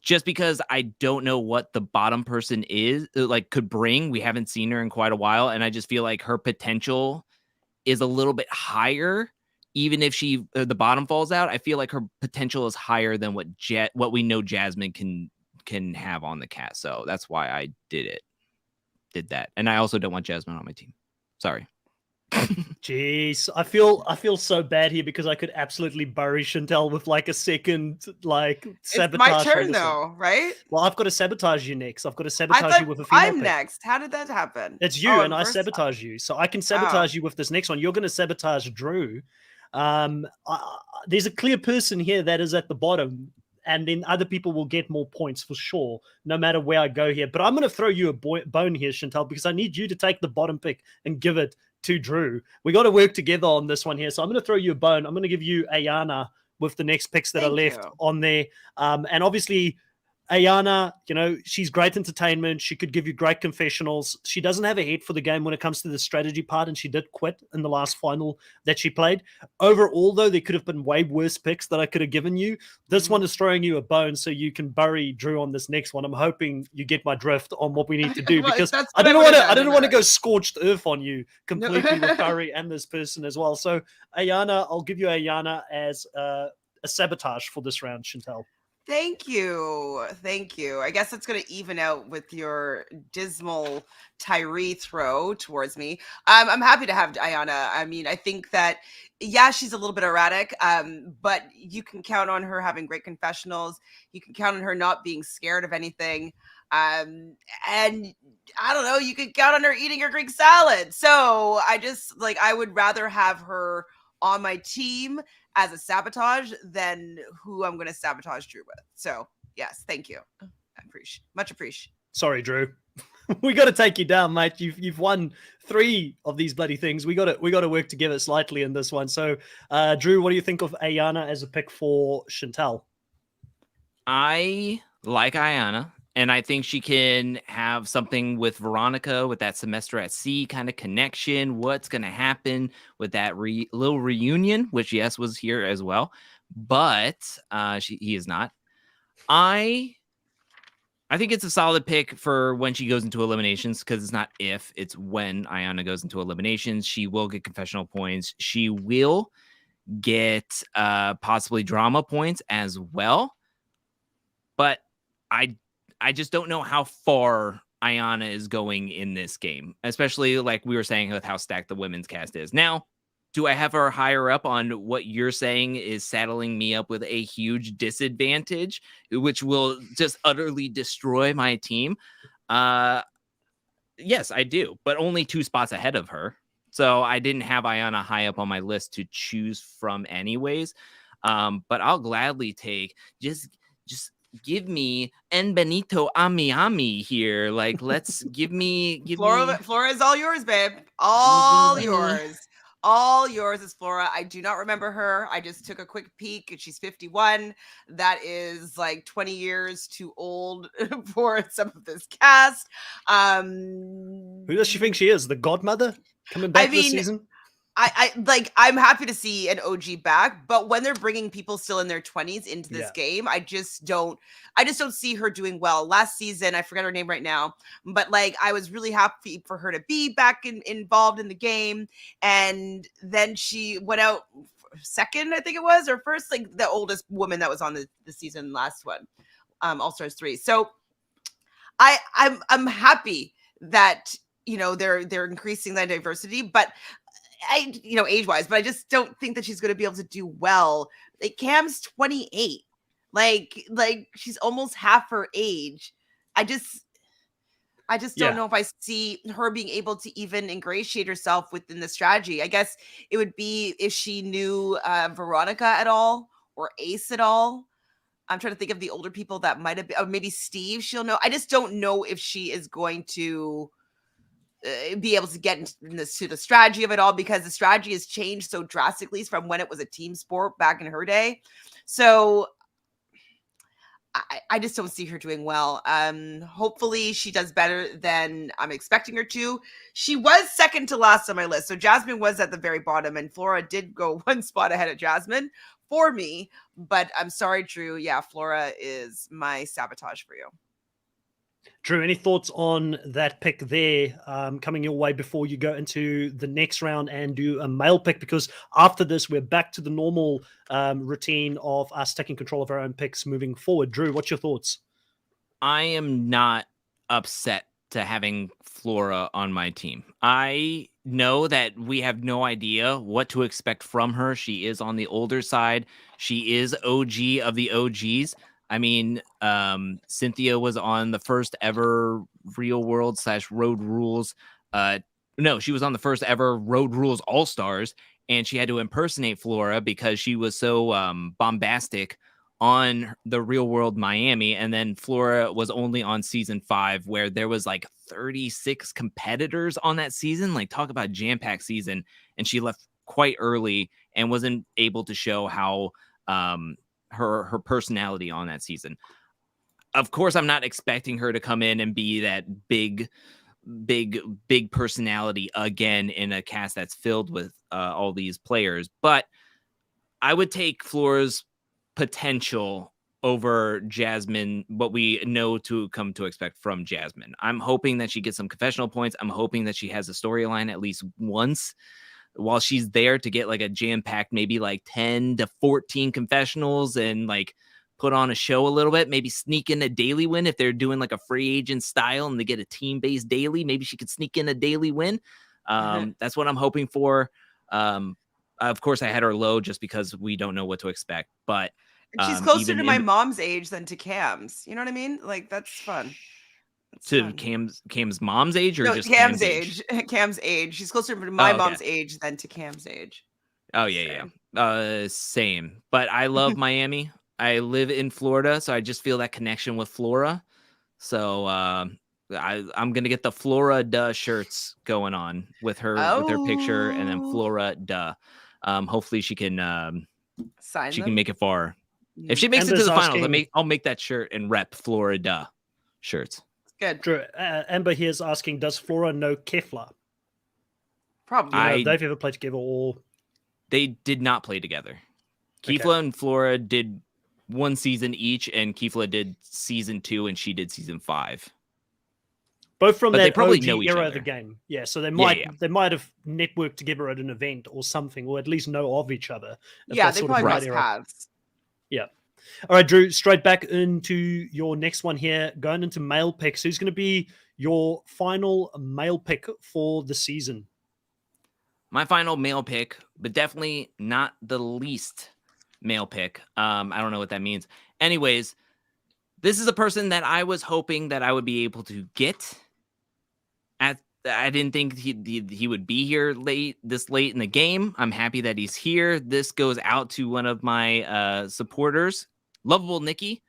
just because I don't know what the bottom person is could bring. We haven't seen her in quite a while, and I just feel like her potential is a little bit higher. Even if the bottom falls out, I feel like her potential is higher than what we know Jasmine can have on the cast. So that's why I did that. And I also don't want Jasmine on my team. Sorry. Jeez, I feel so bad here because I could absolutely bury Chantel with like a second sabotage. It's my turn though, right? Well, I've got to sabotage you next. I've got to sabotage you with a female I'm pick. Next. How did that happen? It's you, and I sabotage you, so I can sabotage you with this next one. You're going to sabotage Drew. There's a clear person here that is at the bottom, and then other people will get more points for sure, no matter where I go here. But I'm going to throw you a bone here, Chantal, because I need you to take the bottom pick and give it to Drew. We got to work together on this one here. So I'm going to throw you a bone. I'm going to give you Ayana with the next picks that are left on there. And obviously, Ayana, she's great entertainment. She could give you great confessionals. She doesn't have a head for the game when it comes to the strategy part, and she did quit in the last final that she played. Overall, though, there could have been way worse picks that I could have given you. This one is throwing you a bone so you can bury Drew on this next one. I'm hoping you get my drift on what we need to do because I didn't want to go scorched earth on you completely with Curry and this person as well. So Ayana, I'll give you Ayana as a sabotage for this round, Chantal. Thank you. I guess it's going to even out with your dismal Tyree throw towards me. I'm happy to have Ayana. I mean, I think that, yeah, she's a little bit erratic, but you can count on her having great confessionals. You can count on her not being scared of anything. And I don't know, you can count on her eating her Greek salad. So I would rather have her on my team as a sabotage than who I'm going to sabotage Drew with. So yes, thank you. Much appreciate. Sorry, Drew. We got to take you down, mate. You've won 3 of these bloody things. We got to work together slightly in this one. So, Drew, what do you think of Ayana as a pick for Chantal? I like Ayana. And I think she can have something with Veronica, with that semester at sea kind of connection. What's going to happen with that little reunion, which, yes, was here as well. But he is not. I think it's a solid pick for when she goes into eliminations because it's not if, it's when Ayana goes into eliminations. She will get confessional points. She will get possibly drama points as well. But I just don't know how far Ayana is going in this game, especially like we were saying with how stacked the women's cast is. Now, do I have her higher up on what you're saying is saddling me up with a huge disadvantage, which will just utterly destroy my team? Yes, I do, but only 2 spots ahead of her. So I didn't have Ayana high up on my list to choose from anyways. But I'll gladly take just give me En Benito Ami here. Like, let's give me Flora is all yours, babe. All yours. All yours is Flora. I do not remember her. I just took a quick peek and she's 51. That is like 20 years too old for some of this cast. Who does she think she is? The godmother coming back this season? I'm happy to see an OG back, but when they're bringing people still in their 20s into this game, I just don't see her doing well. Last season, I forget her name right now, but like I was really happy for her to be back involved in the game, and then she went out second, I think it was, or first, like the oldest woman that was on the season last one, All Stars 3. So I'm happy that they're increasing that diversity, but age-wise, but I just don't think that she's going to be able to do well. Like Cam's 28, like she's almost half her age. I just don't know if I see her being able to even ingratiate herself within the strategy. I guess it would be if she knew Veronica at all or Ace at all. I'm trying to think of the older people that might have been, or maybe Steve. She'll know. I just don't know if she is going to be able to get into the strategy of it all, because the strategy has changed so drastically from when it was a team sport back in her day. So I just don't see her doing well. Hopefully she does better than I'm expecting her to. She was second to last on my list. So Jasmine was at the very bottom, and Flora did go one spot ahead of Jasmine for me. But I'm sorry, Drew. Yeah, Flora is my sabotage for you. Drew, any thoughts on that pick there coming your way before you go into the next round and do a male pick? Because after this, we're back to the normal routine of us taking control of our own picks moving forward. Drew, what's your thoughts? I am not upset to having Flora on my team. I know that we have no idea what to expect from her. She is on the older side. She is OG of the OGs. I mean, Cynthia was on the first ever Real World / Road Rules. No, she was on the first ever Road Rules All Stars, and she had to impersonate Flora because she was so bombastic on the Real World Miami. And then Flora was only on season 5, where there was like 36 competitors on that season. Like, talk about jam-packed season. And she left quite early and wasn't able to show how her personality on that season. Of course, I'm not expecting her to come in and be that big personality again in a cast that's filled with all these players, but I would take Flora's potential over Jasmine, what we know to come to expect from Jasmine. I'm hoping that she gets some confessional points. I'm hoping that she has a storyline at least once while she's there to get like a jam-packed, maybe like 10 to 14 confessionals and like put on a show a little bit, maybe sneak in a daily win if they're doing like a free agent style and they get a team-based daily. Maybe she could sneak in a daily win. That's what I'm hoping for. Of course, I had her low just because we don't know what to expect, but she's closer to my mom's age than to Cam's. You know what I mean? Like, that's fun. Cam's mom's age, or no, just Cam's age? Cam's age. She's closer to my mom's age than to Cam's age. Oh yeah, same. But I love Miami. I live in Florida, so I just feel that connection with Flora. So I'm gonna get the Flora Duh shirts going on with her with her picture, and then Flora Duh. Hopefully she can sign. She can make it far. If she makes it to the finals, I'll make that shirt and rep Flora Duh shirts. Good. Drew, Amber here's asking, does Flora know Kefla? Probably. They've ever played together, or they did not play together. Kefla and Flora did one season each, and Kefla did season 2 and she did season 5. Both from that probably OG know each era other. of the game. Yeah, so they might have networked together at an event or something, or at least know of each other. Yeah, they probably crossed paths. Yeah. All right, Drew, straight back into your next one here, going into male picks. Who's going to be your final male pick for the season? My final male pick, but definitely not the least male pick. I don't know what that means. Anyways, this is a person that I was hoping that I would be able to get. I didn't think he would be here this late in the game. I'm happy that he's here. This goes out to one of my supporters, Lovable Nikki,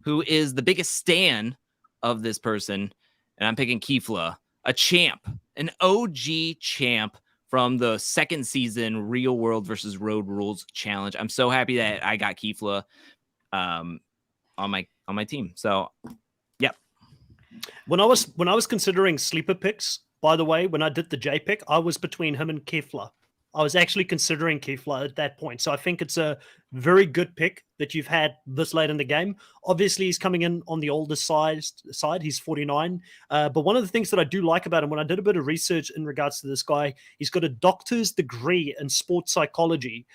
who is the biggest stan of this person. And I'm picking Kefla, a champ, an OG champ from the second season Real World versus Road Rules Challenge. I'm so happy that I got Kefla on my team. So, yep. When I was considering sleeper picks, by the way, when I did the J pick, I was between him and Kefla. I was actually considering Kefla at that point. So I think it's a very good pick that you've had this late in the game. Obviously, he's coming in on the older side. He's 49. But one of the things that I do like about him, when I did a bit of research in regards to this guy, he's got a doctor's degree in sports psychology,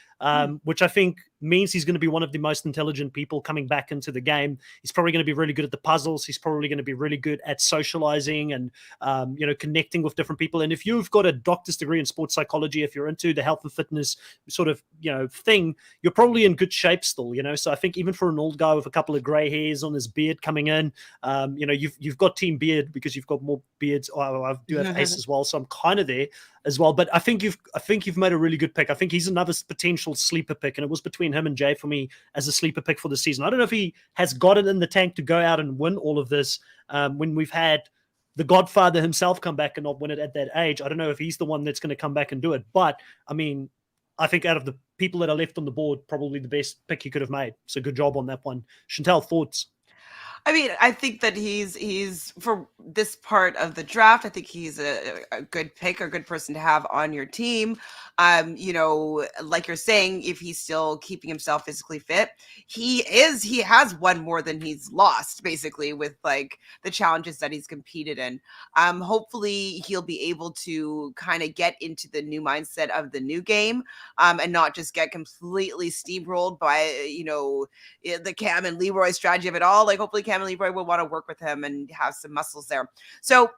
which I think means he's going to be one of the most intelligent people coming back into the game. He's probably going to be really good at the puzzles. He's probably going to be really good at socializing and, connecting with different people. And if you've got a doctor's degree in sports psychology, if you're into the health and fitness sort of, thing, you're probably in good shape still, So I think even for an old guy with a couple of gray hairs on his beard coming in, you've got team beard because you've got more beards. I do have Ace as well, so I'm kind of there as well. But I think you've made a really good pick. I think he's another potential sleeper pick, and it was between him and Jay for me as a sleeper pick for the season. I don't know if he has got it in the tank to go out and win all of this when we've had the Godfather himself come back and not win it at that age. I don't know if he's the one that's going to come back and do it. But, I mean, I think out of the people that are left on the board, probably the best pick he could have made. So good job on that one. Chantel, thoughts? I mean, I think that he's for this part of the draft. I think he's a good pick, a good person to have on your team. You know, like you're saying, if he's still keeping himself physically fit, he has won more than he's lost, basically, with like the challenges that he's competed in. Hopefully he'll be able to kind of get into the new mindset of the new game, and not just get completely steamrolled by, you know, the Cam and Leroy strategy of it all. Like, hopefully Cam and Leroy will want to work with him and have some muscles there. So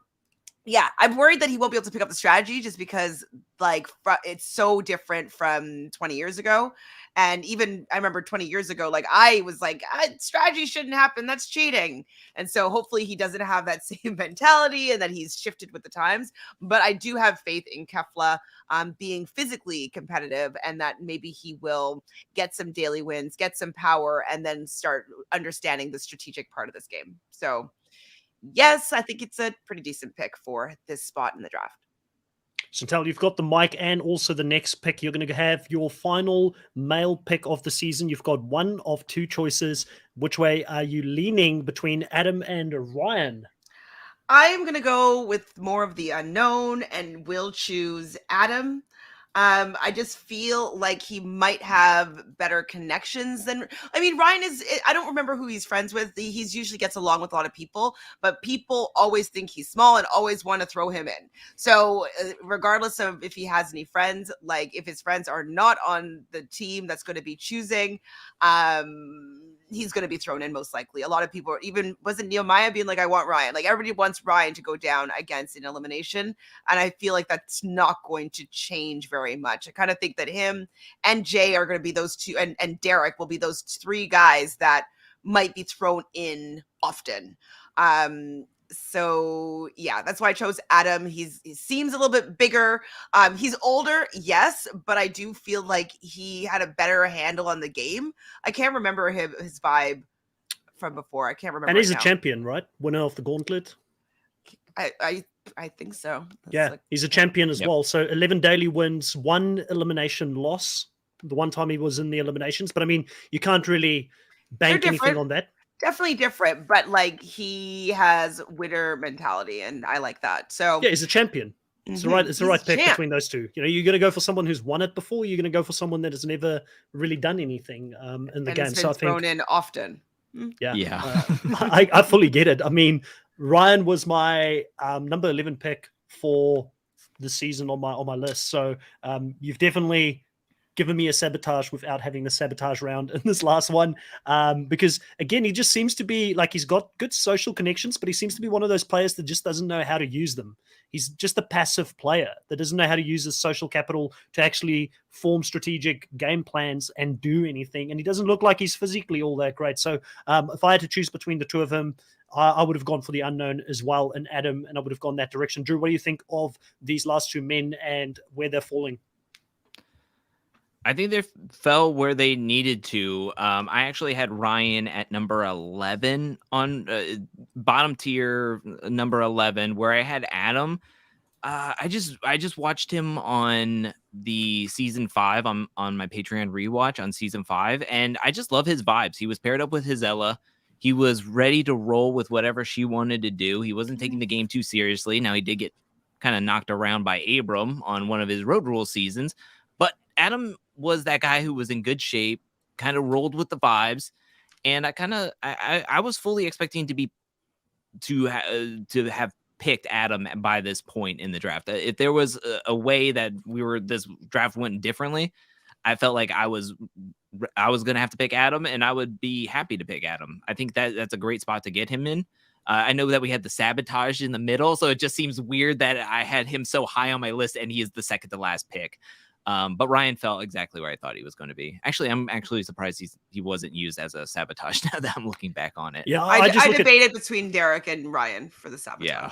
yeah, I'm worried that he won't be able to pick up the strategy just because like it's so different from 20 years ago. And even I remember 20 years ago, like I was like, strategy shouldn't happen. That's cheating. And so hopefully he doesn't have that same mentality and that he's shifted with the times. But I do have faith in Kefla being physically competitive, and that maybe he will get some daily wins, get some power, and then start understanding the strategic part of this game. So yes, I think it's a pretty decent pick for this spot in the draft. Chantal, you've got the mic and also the next pick. You're going to have your final male pick of the season. You've got one of two choices. Which way are you leaning between Adam and Ryan? I'm going to go with more of the unknown and will choose Adam. I just feel like he might have better connections than, I mean, Ryan is, I don't remember who he's friends with. He's usually gets along with a lot of people, but people always think he's small and always want to throw him in. So regardless of if he has any friends, like if his friends are not on the team that's going to be choosing, he's going to be thrown in most likely. A lot of people, even wasn't Nehemiah being like, I want Ryan. Like everybody wants Ryan to go down against an elimination. And I feel like that's not going to change very much. I kind of think that him and Jay are going to be those two, and Derek will be those three guys that might be thrown in often. So yeah, that's why I chose Adam. He seems a little bit bigger. He's older, yes, but I do feel like he had a better handle on the game. I can't remember his vibe from before. I can't remember. And he's a champion, right? Winner of the gauntlet. I think so. That's he's a champion as well. So 11 daily wins, 1 elimination loss. The one time he was in the eliminations, but I mean, you can't really bank anything on that. Definitely different, but like he has winner mentality, and I like that. So yeah, he's a champion. It's the right pick between those two. You know, you're going to go for someone who's won it before. You're going to go for someone that has never really done anything in the game. So I think thrown in often. Yeah. I fully get it. I mean, Ryan was my number 11 pick for the season on my list. So you've definitely given me a sabotage without having the sabotage round in this last one, because again, he just seems to be like, he's got good social connections, but he seems to be one of those players that just doesn't know how to use them. He's just a passive player that doesn't know how to use his social capital to actually form strategic game plans and do anything. And he doesn't look like he's physically all that great. So if I had to choose between the two of them, I would have gone for the unknown as well, and Adam, and I would have gone that direction. Drew, what do you think of these last two men and where they're falling? I think they fell where they needed to. I actually had Ryan at number 11 on bottom tier, number 11, where I had Adam. I just watched him on the season 5 on my Patreon rewatch on season 5, and I just love his vibes. He was paired up with Hizella. He was ready to roll with whatever she wanted to do. He wasn't taking the game too seriously. Now, he did get kind of knocked around by Abram on one of his road rule seasons, but Adam was that guy who was in good shape, kind of rolled with the vibes, and I was fully expecting to have picked Adam by this point in the draft. If there was a way that this draft went differently, I felt like I was going to have to pick Adam, and I would be happy to pick Adam. I think that's a great spot to get him in. I know that we had the sabotage in the middle, so it just seems weird that I had him so high on my list and he is the second to last pick. But Ryan fell exactly where I thought he was going to be. Actually, I'm actually surprised he wasn't used as a sabotage now that I'm looking back on it. Yeah, I debated between Derek and Ryan for the sabotage. Yeah.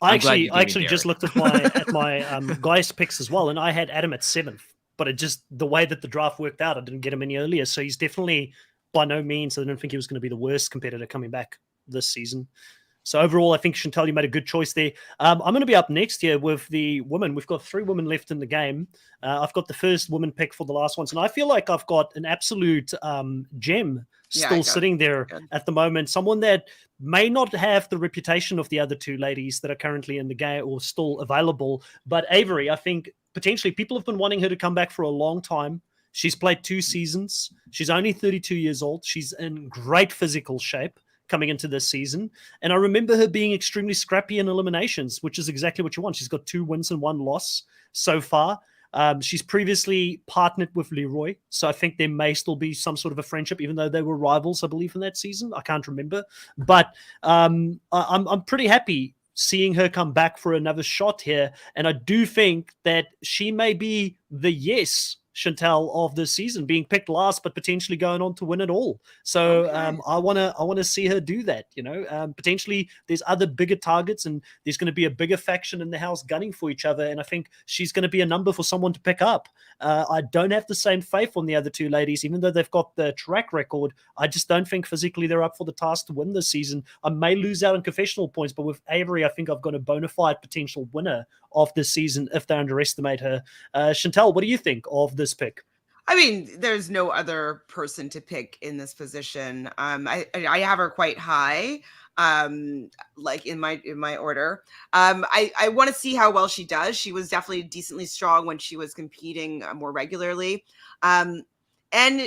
I actually just looked at my guys picks as well, and I had Adam at 7th. But it just, the way that the draft worked out, I didn't get him any earlier. So he's definitely, by no means, I don't think he was going to be the worst competitor coming back this season. So overall, I think Chantal, you made a good choice there. I'm going to be up next here with the women. We've got 3 women left in the game. I've got the first woman pick for the last ones, and I feel like I've got an absolute gem still sitting there at the moment. Someone that may not have the reputation of the other 2 ladies that are currently in the game or still available, but Avery, I think potentially people have been wanting her to come back for a long time. She's played 2 seasons. She's only 32 years old. She's in great physical shape coming into this season. And I remember her being extremely scrappy in eliminations, which is exactly what you want. She's got 2 wins and 1 loss so far. She's previously partnered with Leroy, so I think there may still be some sort of a friendship, even though they were rivals, I believe, in that season. I can't remember. But I'm pretty happy seeing her come back for another shot here. And I do think that she may be the Chantal of this season, being picked last, but potentially going on to win it all. So I want to see her do that. Potentially there's other bigger targets, and there's going to be a bigger faction in the house gunning for each other. And I think she's going to be a number for someone to pick up. I don't have the same faith on the other 2 ladies, even though they've got the track record. I just don't think physically they're up for the task to win this season. I may lose out in confessional points, but with Avery, I think I've got a bona fide potential winner of this season if they underestimate her. Chantal, what do you think of this pick? I mean, there's no other person to pick in this position. I have her quite high, like in my order. I want to see how well she does. She was definitely decently strong when she was competing more regularly. And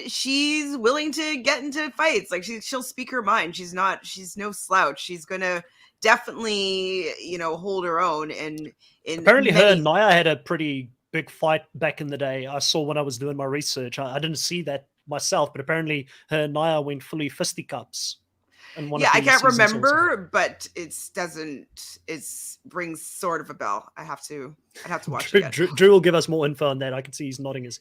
she's willing to get into fights. Like she'll speak her mind. She's no slouch. She's gonna definitely, hold her own. And apparently her and Naya had a pretty big fight back in the day. I saw when I was doing my research. I didn't see that myself, but apparently her and Naya went fully fisticuffs. I can't remember, but it rings sort of a bell. I'd have to watch it. Drew will give us more info on that. I can see he's nodding his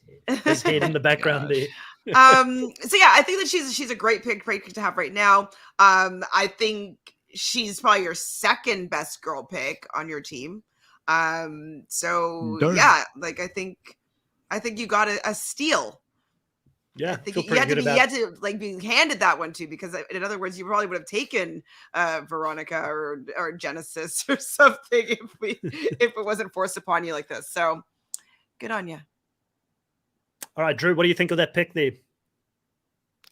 head in the background there. So yeah, I think that she's a great pick to have right now. I think she's probably your second best girl pick on your team. So Darn. Yeah, like I think you got a steal. Yeah, I think you had to like be handed that one too, because in other words, you probably would have taken Veronica or Genesis or something if it wasn't forced upon you like this. So good on you. All right, Drew, what do you think of that pick there?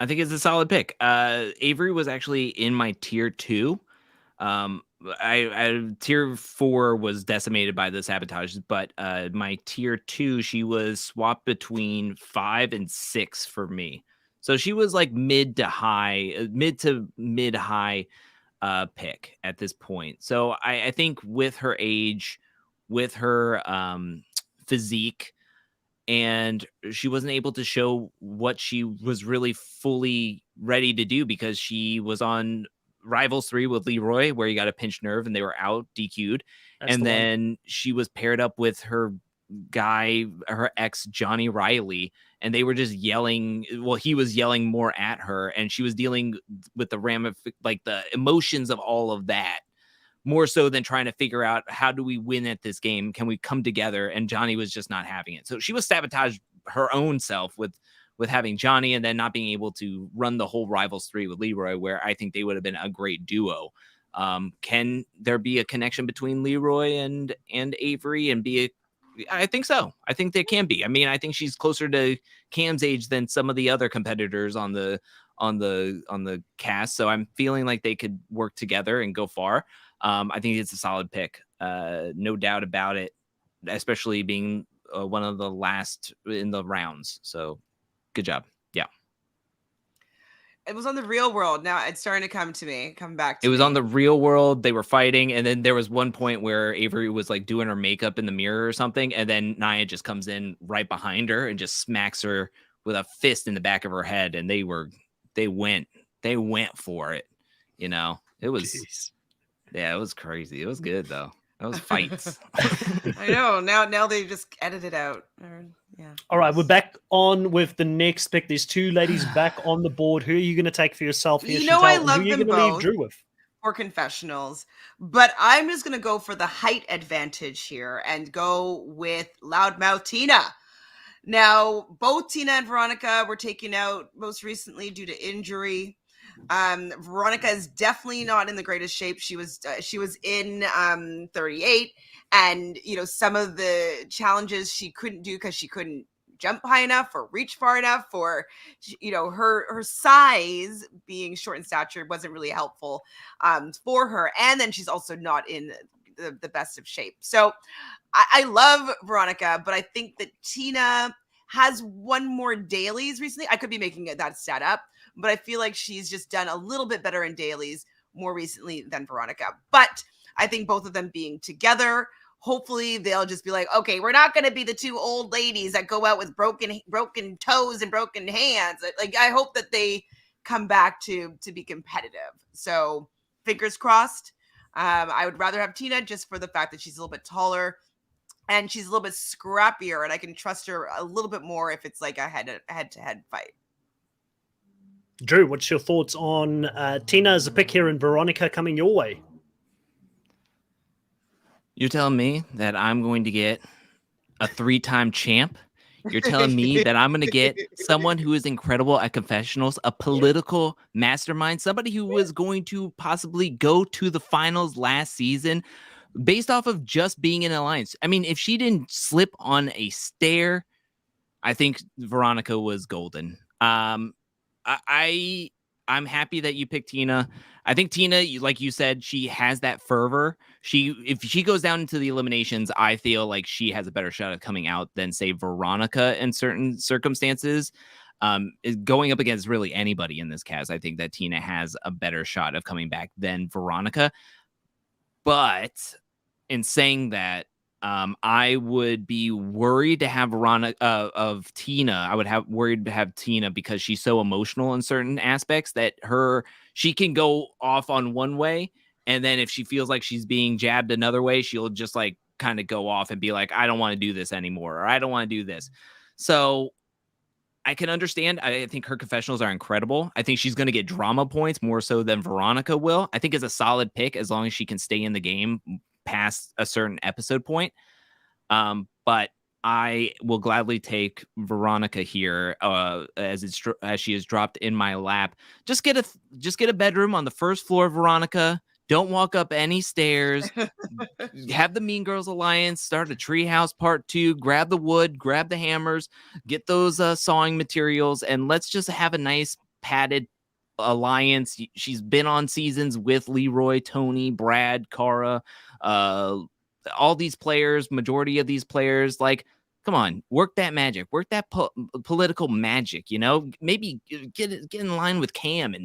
I think it's a solid pick. Avery was actually in my tier 2. I tier 4 was decimated by the sabotage, but my tier 2, she was swapped between 5 and 6 for me. So she was like mid to mid high pick at this point. So I think with her age, with her physique, and she wasn't able to show what she was really fully ready to do, because she was on Rivals 3 with Leroy, where he got a pinched nerve and they were out, DQ'd. And then she was paired up with her ex Johnny Riley, and they were just yelling. Well, he was yelling more at her, and she was dealing with the emotions of all of that, more so than trying to figure out, how do we win at this game? Can we come together? And Johnny was just not having it. So she was sabotaged her own self with having Johnny, and then not being able to run the whole Rivals 3 with Leroy, where I think they would have been a great duo. Can there be a connection between Leroy and Avery I think so. I think there can be. I mean, I think she's closer to Cam's age than some of the other competitors on the cast. So I'm feeling like they could work together and go far. I think it's a solid pick. No doubt about it, especially being one of the last in the rounds. So good job. Yeah. It was on the Real World. Now it's starting to come back to me. It was on the Real World. They were fighting. And then there was one point where Avery was like doing her makeup in the mirror or something. And then Nia just comes in right behind her and just smacks her with a fist in the back of her head. And they went for it. It was, it was crazy. It was good though. That was fights. I know. Now they just edit it out. Yeah. All right, we're back on with the next pick. There's 2 ladies back on the board. Who are you going to take for yourself here? I love who are you them going to leave both Drew with? for confessionals, but I'm just going to go for the height advantage here and go with Loudmouth Tina. Now, both Tina and Veronica were taken out most recently due to injury. Veronica is definitely not in the greatest shape. She was in 38, and some of the challenges she couldn't do because she couldn't jump high enough or reach far enough, or her size, being short in stature, wasn't really helpful for her. And then she's also not in the best of shape. So I love Veronica, but I think that Tina has won more dailies recently. I could be making that stat up, but I feel like she's just done a little bit better in dailies more recently than Veronica. But I think both of them being together, hopefully they'll just be like, okay, we're not going to be the two old ladies that go out with broken toes and broken hands. Like, I hope that they come back to be competitive. So fingers crossed. I would rather have Tina just for the fact that she's a little bit taller and she's a little bit scrappier, and I can trust her a little bit more if it's like a head-to-head fight. Drew, what's your thoughts on Tina as a pick here and Veronica coming your way? You're telling me that I'm going to get a 3-time champ? You're telling me that I'm going to get someone who is incredible at confessionals, a political mastermind, somebody who was going to possibly go to the finals last season based off of just being in an alliance. I mean, if she didn't slip on a stair, I think Veronica was golden. I'm happy that you picked Tina. I think Tina, like you said, she has that fervor. If she goes down into the eliminations, I feel like she has a better shot of coming out than, say, Veronica in certain circumstances. Going up against really anybody in this cast, I think that Tina has a better shot of coming back than Veronica. But in saying that, I would be worried to have Tina. I would have worried to have Tina because she's so emotional in certain aspects that she can go off on one way, and then if she feels like she's being jabbed another way, she'll just like kind of go off and be like, I don't want to do this anymore, or I don't want to do this. So I can understand. I think her confessionals are incredible. I think she's going to get drama points more so than Veronica will. I think it's a solid pick as long as she can stay in the game past a certain episode point. But I will gladly take Veronica here as she is dropped in my lap. Just get a bedroom on the first floor, Veronica. Don't walk up any stairs. Have the Mean Girls Alliance start a Treehouse Part 2. Grab the wood, grab the hammers, get those sawing materials, and let's just have a nice padded alliance. She's been on seasons with Leroy, Tony, Brad, Cara, all these players, majority of these players. Like, come on, work that magic, work that political magic, maybe get in line with Cam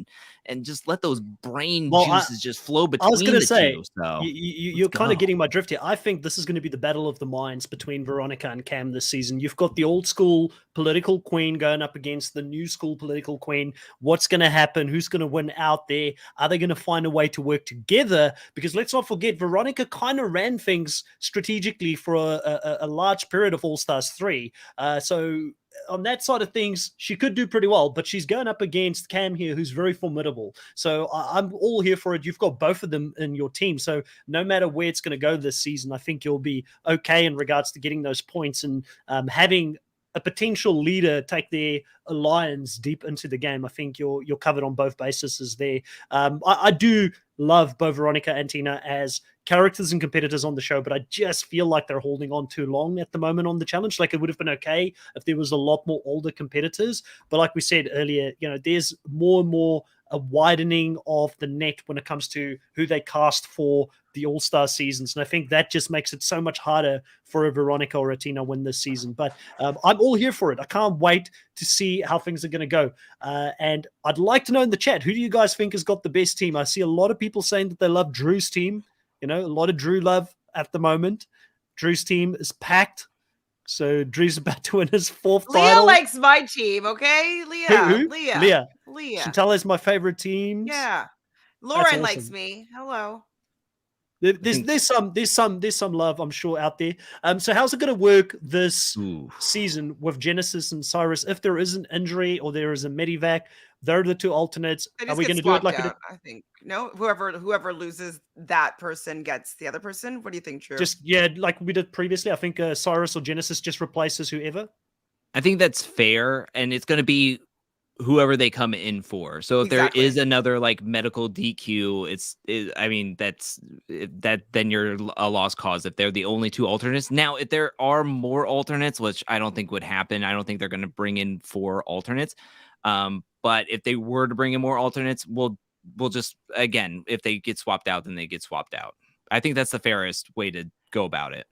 and just let those brain juices just flow between the two. So you're kind of getting my drift here. I think this is going to be the battle of the minds between Veronica and Cam this season. You've got the old school political queen going up against the new school political queen. What's going to happen? Who's going to win out there? Are they going to find a way to work together? Because let's not forget, Veronica kind of ran things strategically for a large period of All-Stars 3. So on that side of things, she could do pretty well, but she's going up against Cam here, who's very formidable. So I'm all here for it. You've got both of them in your team. So no matter where it's going to go this season, I think you'll be okay in regards to getting those points and having a potential leader take their alliance deep into the game. I think you're covered on both bases there. I do love both Veronica and Tina as characters and competitors on the show, but I just feel like they're holding on too long at the moment on the challenge. Like, it would have been okay if there was a lot more older competitors, but like we said earlier, there's more and more a widening of the net when it comes to who they cast for the All-Star seasons. And I think that just makes it so much harder for a Veronica or a Tina win this season. But I'm all here for it. I can't wait to see how things are going to go. And I'd like to know in the chat, who do you guys think has got the best team? I see a lot of people saying that they love Drew's team. A lot of Drew love at the moment. Drew's team is packed. So Drew's about to win his 4th title. Leah likes my team, okay? Leah. Leah. Chantal is my favorite team. Yeah. Lauren awesome. likes me. Hello. There's some love, I'm sure, out there. So how's it going to work this season with Genesis and Cyrus? If there is an injury or there is a medivac, they're the two alternates. Are we going to do it like I think no? Whoever loses that person gets the other person. What do you think, Drew? Like we did previously. I think Cyrus or Genesis just replaces whoever. I think that's fair, and it's going to be whoever they come in for. So if Exactly. there is another like medical DQ, I mean, then you're a lost cause if they're the only two alternates. Now, if there are more alternates, which I don't think would happen, I don't think they're going to bring in 4 alternates. But if they were to bring in more alternates, we'll just, again, if they get swapped out, then they get swapped out. I think that's the fairest way to go about it.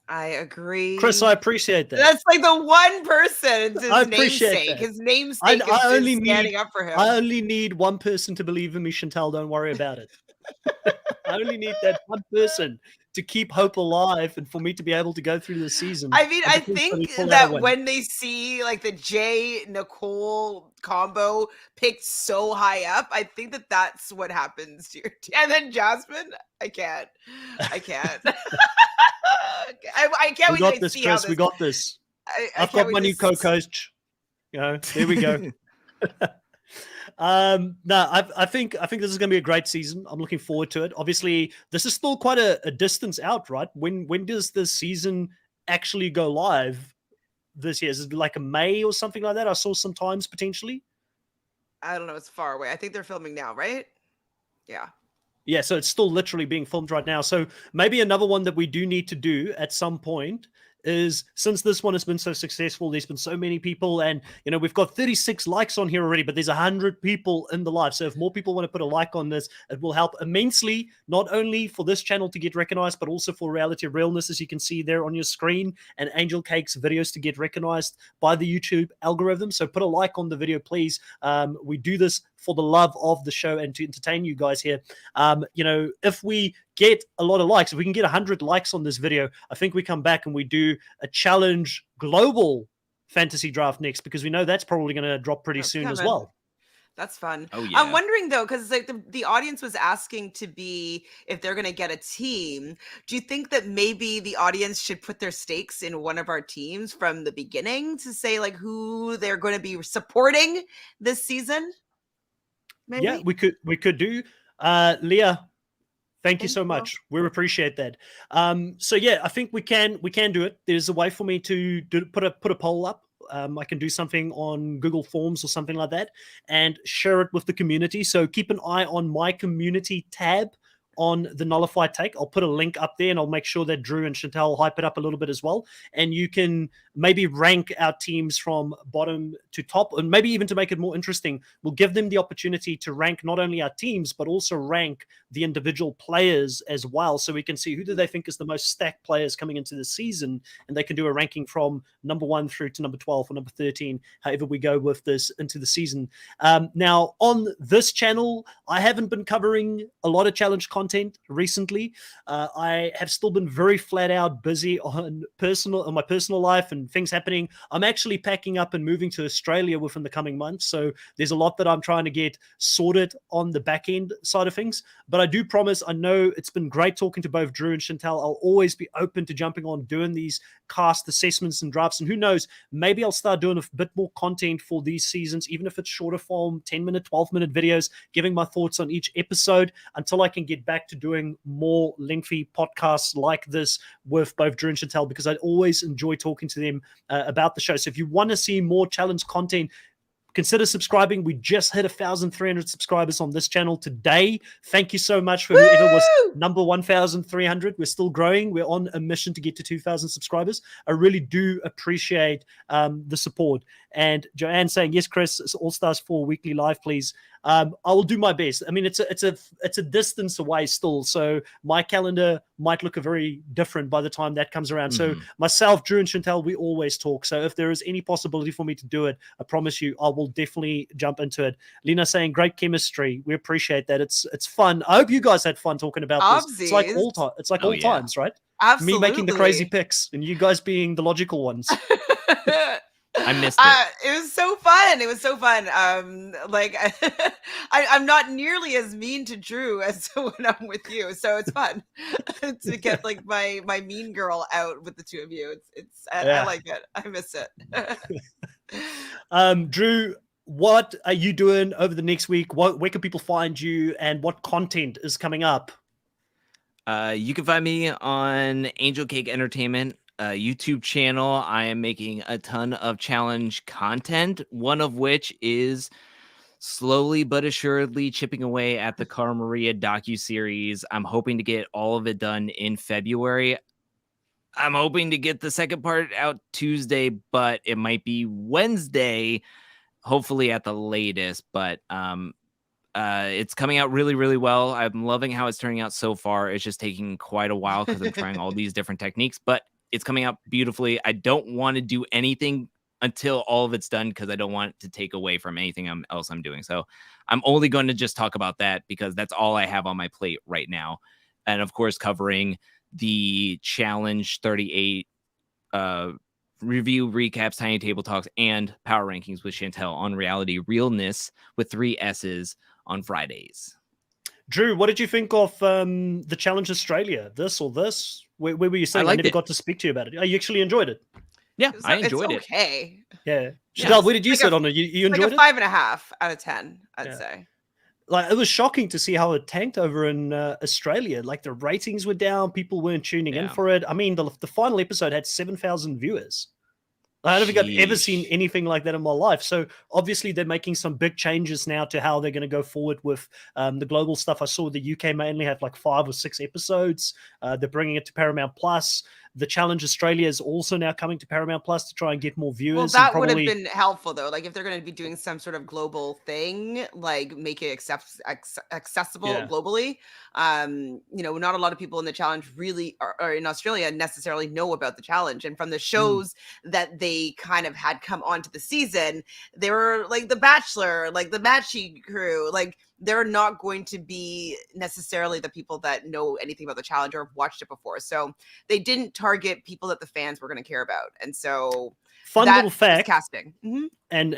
I agree. Chris, I appreciate that. That's like the one person. It's his I appreciate namesake. that. His namesake is standing up for him. I only need one person to believe in me, Chantal. Don't worry about it. I only need that one person to keep hope alive and for me to be able to go through the season. I mean, I think that when they see like the Jay Nicole combo picked so high up, I think that that's what happens to your team. And then Jasmine, I can't. I can't We got this, Chris. We got this. I've got my new co-coach. You know, there we go. No, I think this is going to be a great season. I'm looking forward to it. Obviously, this is still quite a distance out, right? When does this season actually go live this year? Is it like a May or something like that? I saw sometimes potentially. I don't know. It's far away. I think they're filming now, right? Yeah. Yeah, so it's still literally being filmed right now. So maybe another one that we do need to do at some point is, since this one has been so successful, there's been so many people, and we've got 36 likes on here already, but there's 100 people in the live. So if more people want to put a like on this, it will help immensely, not only for this channel to get recognized, but also for Reality Realness, as you can see there on your screen, and Angelcake's videos to get recognized by the YouTube algorithm. So put a like on the video, please. We do this for the love of the show and to entertain you guys here. If we get a lot of likes, if we can get 100 likes on this video, I think we come back and we do a challenge global fantasy draft next, because we know that's probably going to drop pretty soon as well. That's fun. Oh, yeah. I'm wondering though, because like the audience was asking to be, if they're going to get a team, do you think that maybe the audience should put their stakes in one of our teams from the beginning to say like who they're going to be supporting this season? Maybe? Yeah, we could do. Leah, thank you so much. We appreciate that. So yeah, I think we can do it. There's a way for me to put a poll up. I can do something on Google Forms or something like that and share it with the community. So keep an eye on my community tab on the Nullified Take. I'll put a link up there, and I'll make sure that Drew and Chantal hype it up a little bit as well. And you can maybe rank our teams from bottom to top, and maybe even to make it more interesting, we'll give them the opportunity to rank not only our teams, but also rank the individual players as well. So we can see who do they think is the most stacked players coming into the season, and they can do a ranking from number 1 through to number 12 or number 13, however we go with this into the season. Now, on this channel, I haven't been covering a lot of challenge content recently. I have still been very flat out busy on my personal life and things happening. I'm actually packing up and moving to Australia within the coming months, so there's a lot that I'm trying to get sorted on the back end side of things. But I do promise, I know it's been great talking to both Drew and Chantal. I'll always be open to jumping on doing these cast assessments and drafts, and who knows, maybe I'll start doing a bit more content for these seasons, even if it's shorter form, 10-minute, 12-minute videos, giving my thoughts on each episode, until I can get back to doing more lengthy podcasts like this with both Drew and Chantal, because I always enjoy talking to them about the show. So if you want to see more challenge content, consider subscribing. We just hit 1,300 subscribers on this channel today. Thank you so much for whoever was number 1,300. We're still growing. We're on a mission to get to 2,000 subscribers. I really do appreciate the support. And Joanne saying, yes, Chris, it's All Stars 4 weekly live, please. I will do my best. I mean, it's a distance away still, so my calendar might look very different by the time that comes around. So myself, Drew, and Chantal, we always talk. So if there is any possibility for me to do it, I promise you, I will definitely jump into it. Lena saying, great chemistry. We appreciate that. It's fun. I hope you guys had fun talking about this. It's like all time. It's like all times, right? Absolutely. Me making the crazy picks and you guys being the logical ones. I missed it. It was so fun. It was so fun. Like I'm not nearly as mean to Drew as when I'm with you, so it's fun to get like my mean girl out with the two of you. I like it. I miss it. Drew, what are you doing over the next week? Where can people find you, and what content is coming up? You can find me on Angelcake Entertainment. YouTube channel, I am making a ton of challenge content, one of which is slowly but assuredly chipping away at the Cara Maria docuseries. I'm hoping to get all of it done in February. I'm hoping to get the second part out Tuesday, but it might be Wednesday, hopefully at the latest. But it's coming out really, really well. I'm loving how it's turning out so far. It's just taking quite a while because I'm trying all these different techniques, but it's coming out beautifully. I don't want to do anything until all of it's done because I don't want it to take away from anything else I'm doing. So I'm only going to just talk about that because that's all I have on my plate right now. And of course, covering the Challenge 38 review, recaps, Tiny Table Talks, and Power Rankings with Chantel on Reality Realness with 3 S's on Fridays. Drew, what did you think of the Challenge Australia? This or this? Where were you saying? I never got to speak to you about it. Oh, you actually enjoyed it? Yeah, I enjoyed it. Okay. Yeah. Chantel, where did you sit on it? You enjoyed it? Like a 5.5 out of 10, I'd say. Like, it was shocking to see how it tanked over in Australia. Like, the ratings were down. People weren't tuning in for it. I mean, the final episode had 7,000 viewers. I don't think I've ever seen anything like that in my life. So obviously they're making some big changes now to how they're going to go forward with the global stuff. I saw the UK mainly have like 5 or 6 episodes. They're bringing it to Paramount Plus. The Challenge Australia is also now coming to Paramount Plus to try and get more viewers. Well, that would have been helpful, though. Like, if they're going to be doing some sort of global thing, like make it accessible globally. You know, not a lot of people in the Challenge really, or in Australia, necessarily know about the Challenge. And from the shows that they kind of had come onto the season, they were like The Bachelor, like the Matchy crew, like they're not going to be necessarily the people that know anything about the Challenge or have watched it before. So they didn't target people that the fans were going to care about. And so fun little fact, casting. And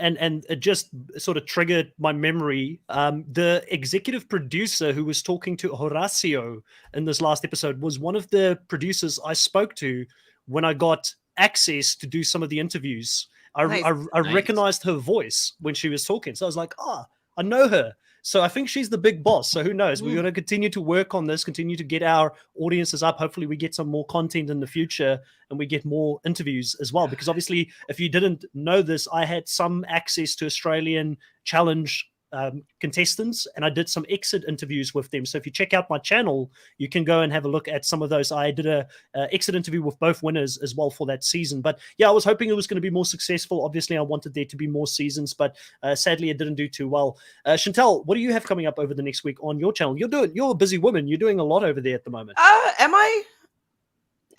it just sort of triggered my memory. The executive producer who was talking to Horacio in this last episode was one of the producers I spoke to when I got access to do some of the interviews. I recognized her voice when she was talking. So I was like, I know her. So I think she's the big boss. So who knows? We're going to continue to work on this, continue to get our audiences up. Hopefully we get some more content in the future and we get more interviews as well. Because obviously, if you didn't know this, I had some access to Australian Challenge contestants, and I did some exit interviews with them. So if you check out my channel, you can go and have a look at some of those. I did a exit interview with both winners as well for that season. But yeah, I was hoping it was going to be more successful. Obviously, I wanted there to be more seasons, but sadly, it didn't do too well. Chantel, what do you have coming up over the next week on your channel? You're a busy woman. You're doing a lot over there at the moment. Am I?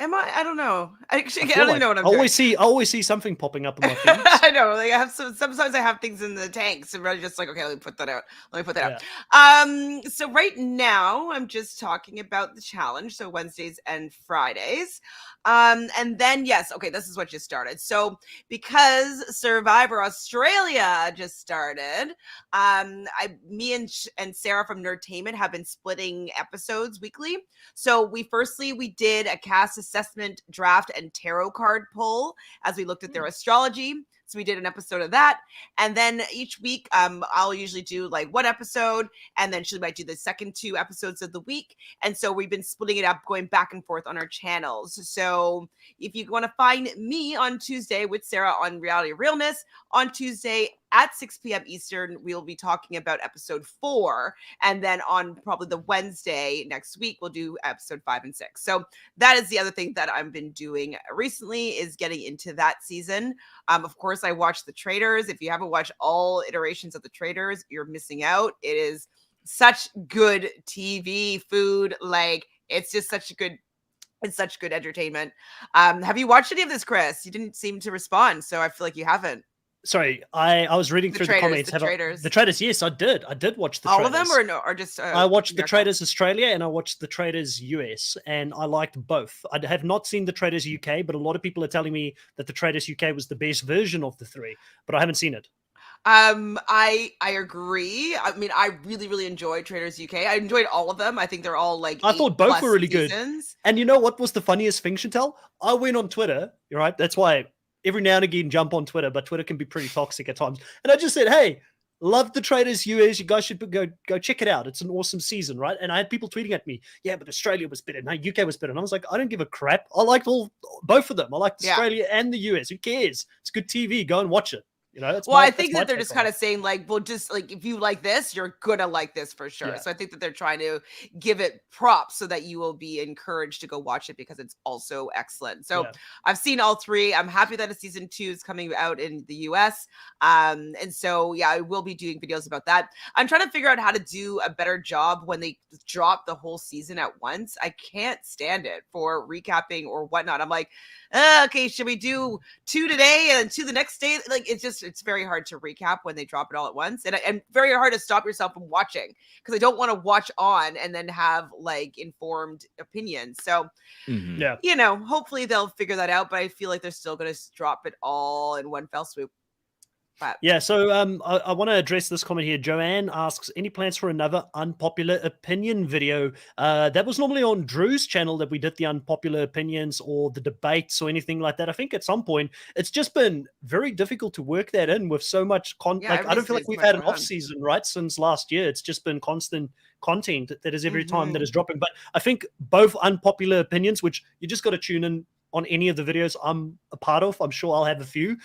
I don't know. I don't even know what I'm doing. I always see something popping up in my feeds. I know. Like, I have sometimes I have things in the tanks and I'm just like, okay, let me put that out. So right now I'm just talking about the Challenge. So Wednesdays and Fridays. And then, yes, okay, this is what just started. So because Survivor Australia just started, me and Sarah from Nerdtainment have been splitting episodes weekly. So we did a cast assessment, draft, and tarot card pull as we looked at their astrology. So we did an episode of that. And then each week, I'll usually do like one episode, and then she might do the second 2 episodes of the week. And so we've been splitting it up, going back and forth on our channels. So if you want to find me on Tuesday with Sarah on Reality Realness, on Tuesday at 6 p.m. Eastern, we'll be talking about episode 4. And then on probably the Wednesday next week, we'll do episode 5 and 6. So that is the other thing that I've been doing recently, is getting into that season. Of course, I watched The Traitors. If you haven't watched all iterations of The Traitors, you're missing out. It is such good TV, food. Like, it's just such good entertainment. Have you watched any of this, Chris? You didn't seem to respond, so I feel like you haven't. Sorry, I was reading through the comments. The Traitors, yes, I did. I did watch the all Traitors. of them, or no, or just I watched the Traitors Australia and I watched the Traitors US, and I liked both. I have not seen the Traitors UK, but a lot of people are telling me that the Traitors UK was the best version of the 3, but I haven't seen it. I agree. I mean, I really enjoyed Traitors UK. I enjoyed all of them. I think they're all like, I thought both were really good. Seasons. And you know what was the funniest thing, Chantel? I went on Twitter, right? That's why every now and again jump on Twitter, but Twitter can be pretty toxic at times. And I just said, hey, Love the Traders US. You guys should go check it out. It's an awesome season, right? And I had people tweeting at me, yeah, but Australia was better. No, UK was better. And I was like, I don't give a crap. I liked both of them. I liked Australia and the US. Who cares? It's good TV. Go and watch it. You know, I think that they're just kind of saying like, well, just like if you like this, you're gonna like this for sure. So I think that they're trying to give it props so that you will be encouraged to go watch it because it's also excellent. So I've seen all three. I'm happy that a season 2 is coming out in the US. And so I will be doing videos about that. I'm trying to figure out how to do a better job when they drop the whole season at once. I can't stand it for recapping or whatnot. I'm like, okay, should we do 2 today and 2 the next day? Like it's very hard to recap when they drop it all at once, and very hard to stop yourself from watching because I don't want to watch on and then have like informed opinions. So you know, hopefully they'll figure that out, but I feel like they're still going to drop it all in one fell swoop. Yeah, so I want to address this comment here. Joanne asks, any plans for another unpopular opinion video? That was normally on Drew's channel that we did the unpopular opinions or the debates or anything like that. I think at some point it's just been very difficult to work that in with so much content. I don't feel like we've had an off season, right, since last year. It's just been constant content that is every time that is dropping. But I think both unpopular opinions, which you just got to tune in on any of the videos I'm a part of. I'm sure I'll have a few.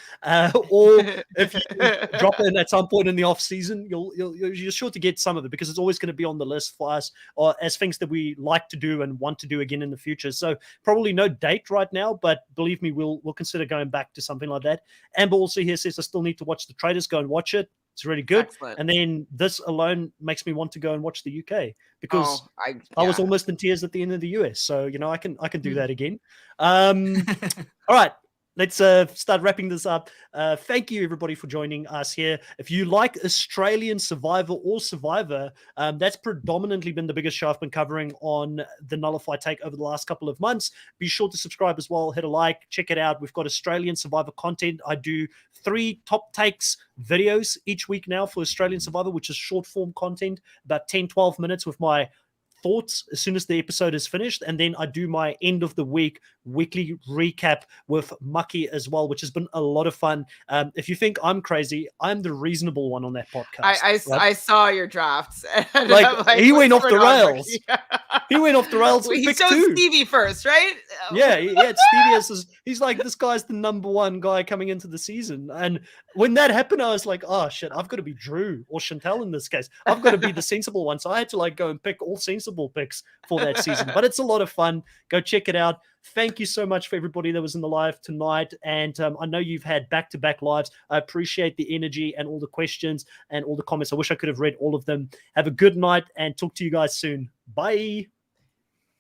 Or if you drop in at some point in the off season, you're sure to get some of it because it's always going to be on the list for us or as things that we like to do and want to do again in the future. So probably no date right now, but believe me, we'll consider going back to something like that. Amber also here says I still need to watch The Traders. Go and watch it. It's really good. Excellent. And then this alone makes me want to go and watch the UK because I was almost in tears at the end of the US. So, you know, I can do that again. All right. Let's start wrapping this up. Thank you, everybody, for joining us here. If you like Australian Survivor or Survivor, that's predominantly been the biggest show I've been covering on the Nullified Take over the last couple of months. Be sure to subscribe as well. Hit a like. Check it out. We've got Australian Survivor content. I do 3 top takes videos each week now for Australian Survivor, which is short form content, about 10-12 minutes with my thoughts as soon as the episode is finished, and then I do my end of the week weekly recap with Mucky as well, which has been a lot of fun. If you think I'm crazy, I'm the reasonable one on that podcast. I saw your drafts. Like he went off the rails. He went off the rails. He chose Stevie first, right? Yeah. Stevie he's like, this guy's the #1 guy coming into the season. And when that happened, I was like, oh shit, I've got to be Drew or Chantel in this case. I've got to be the sensible one. So I had to like go and pick all sensible picks for that season. But it's a lot of fun. Go check it out. Thank you so much for everybody that was in the live tonight. And I know you've had back-to-back lives. I appreciate the energy and all the questions and all the comments. I wish I could have read all of them. Have a good night and talk to you guys soon. Bye.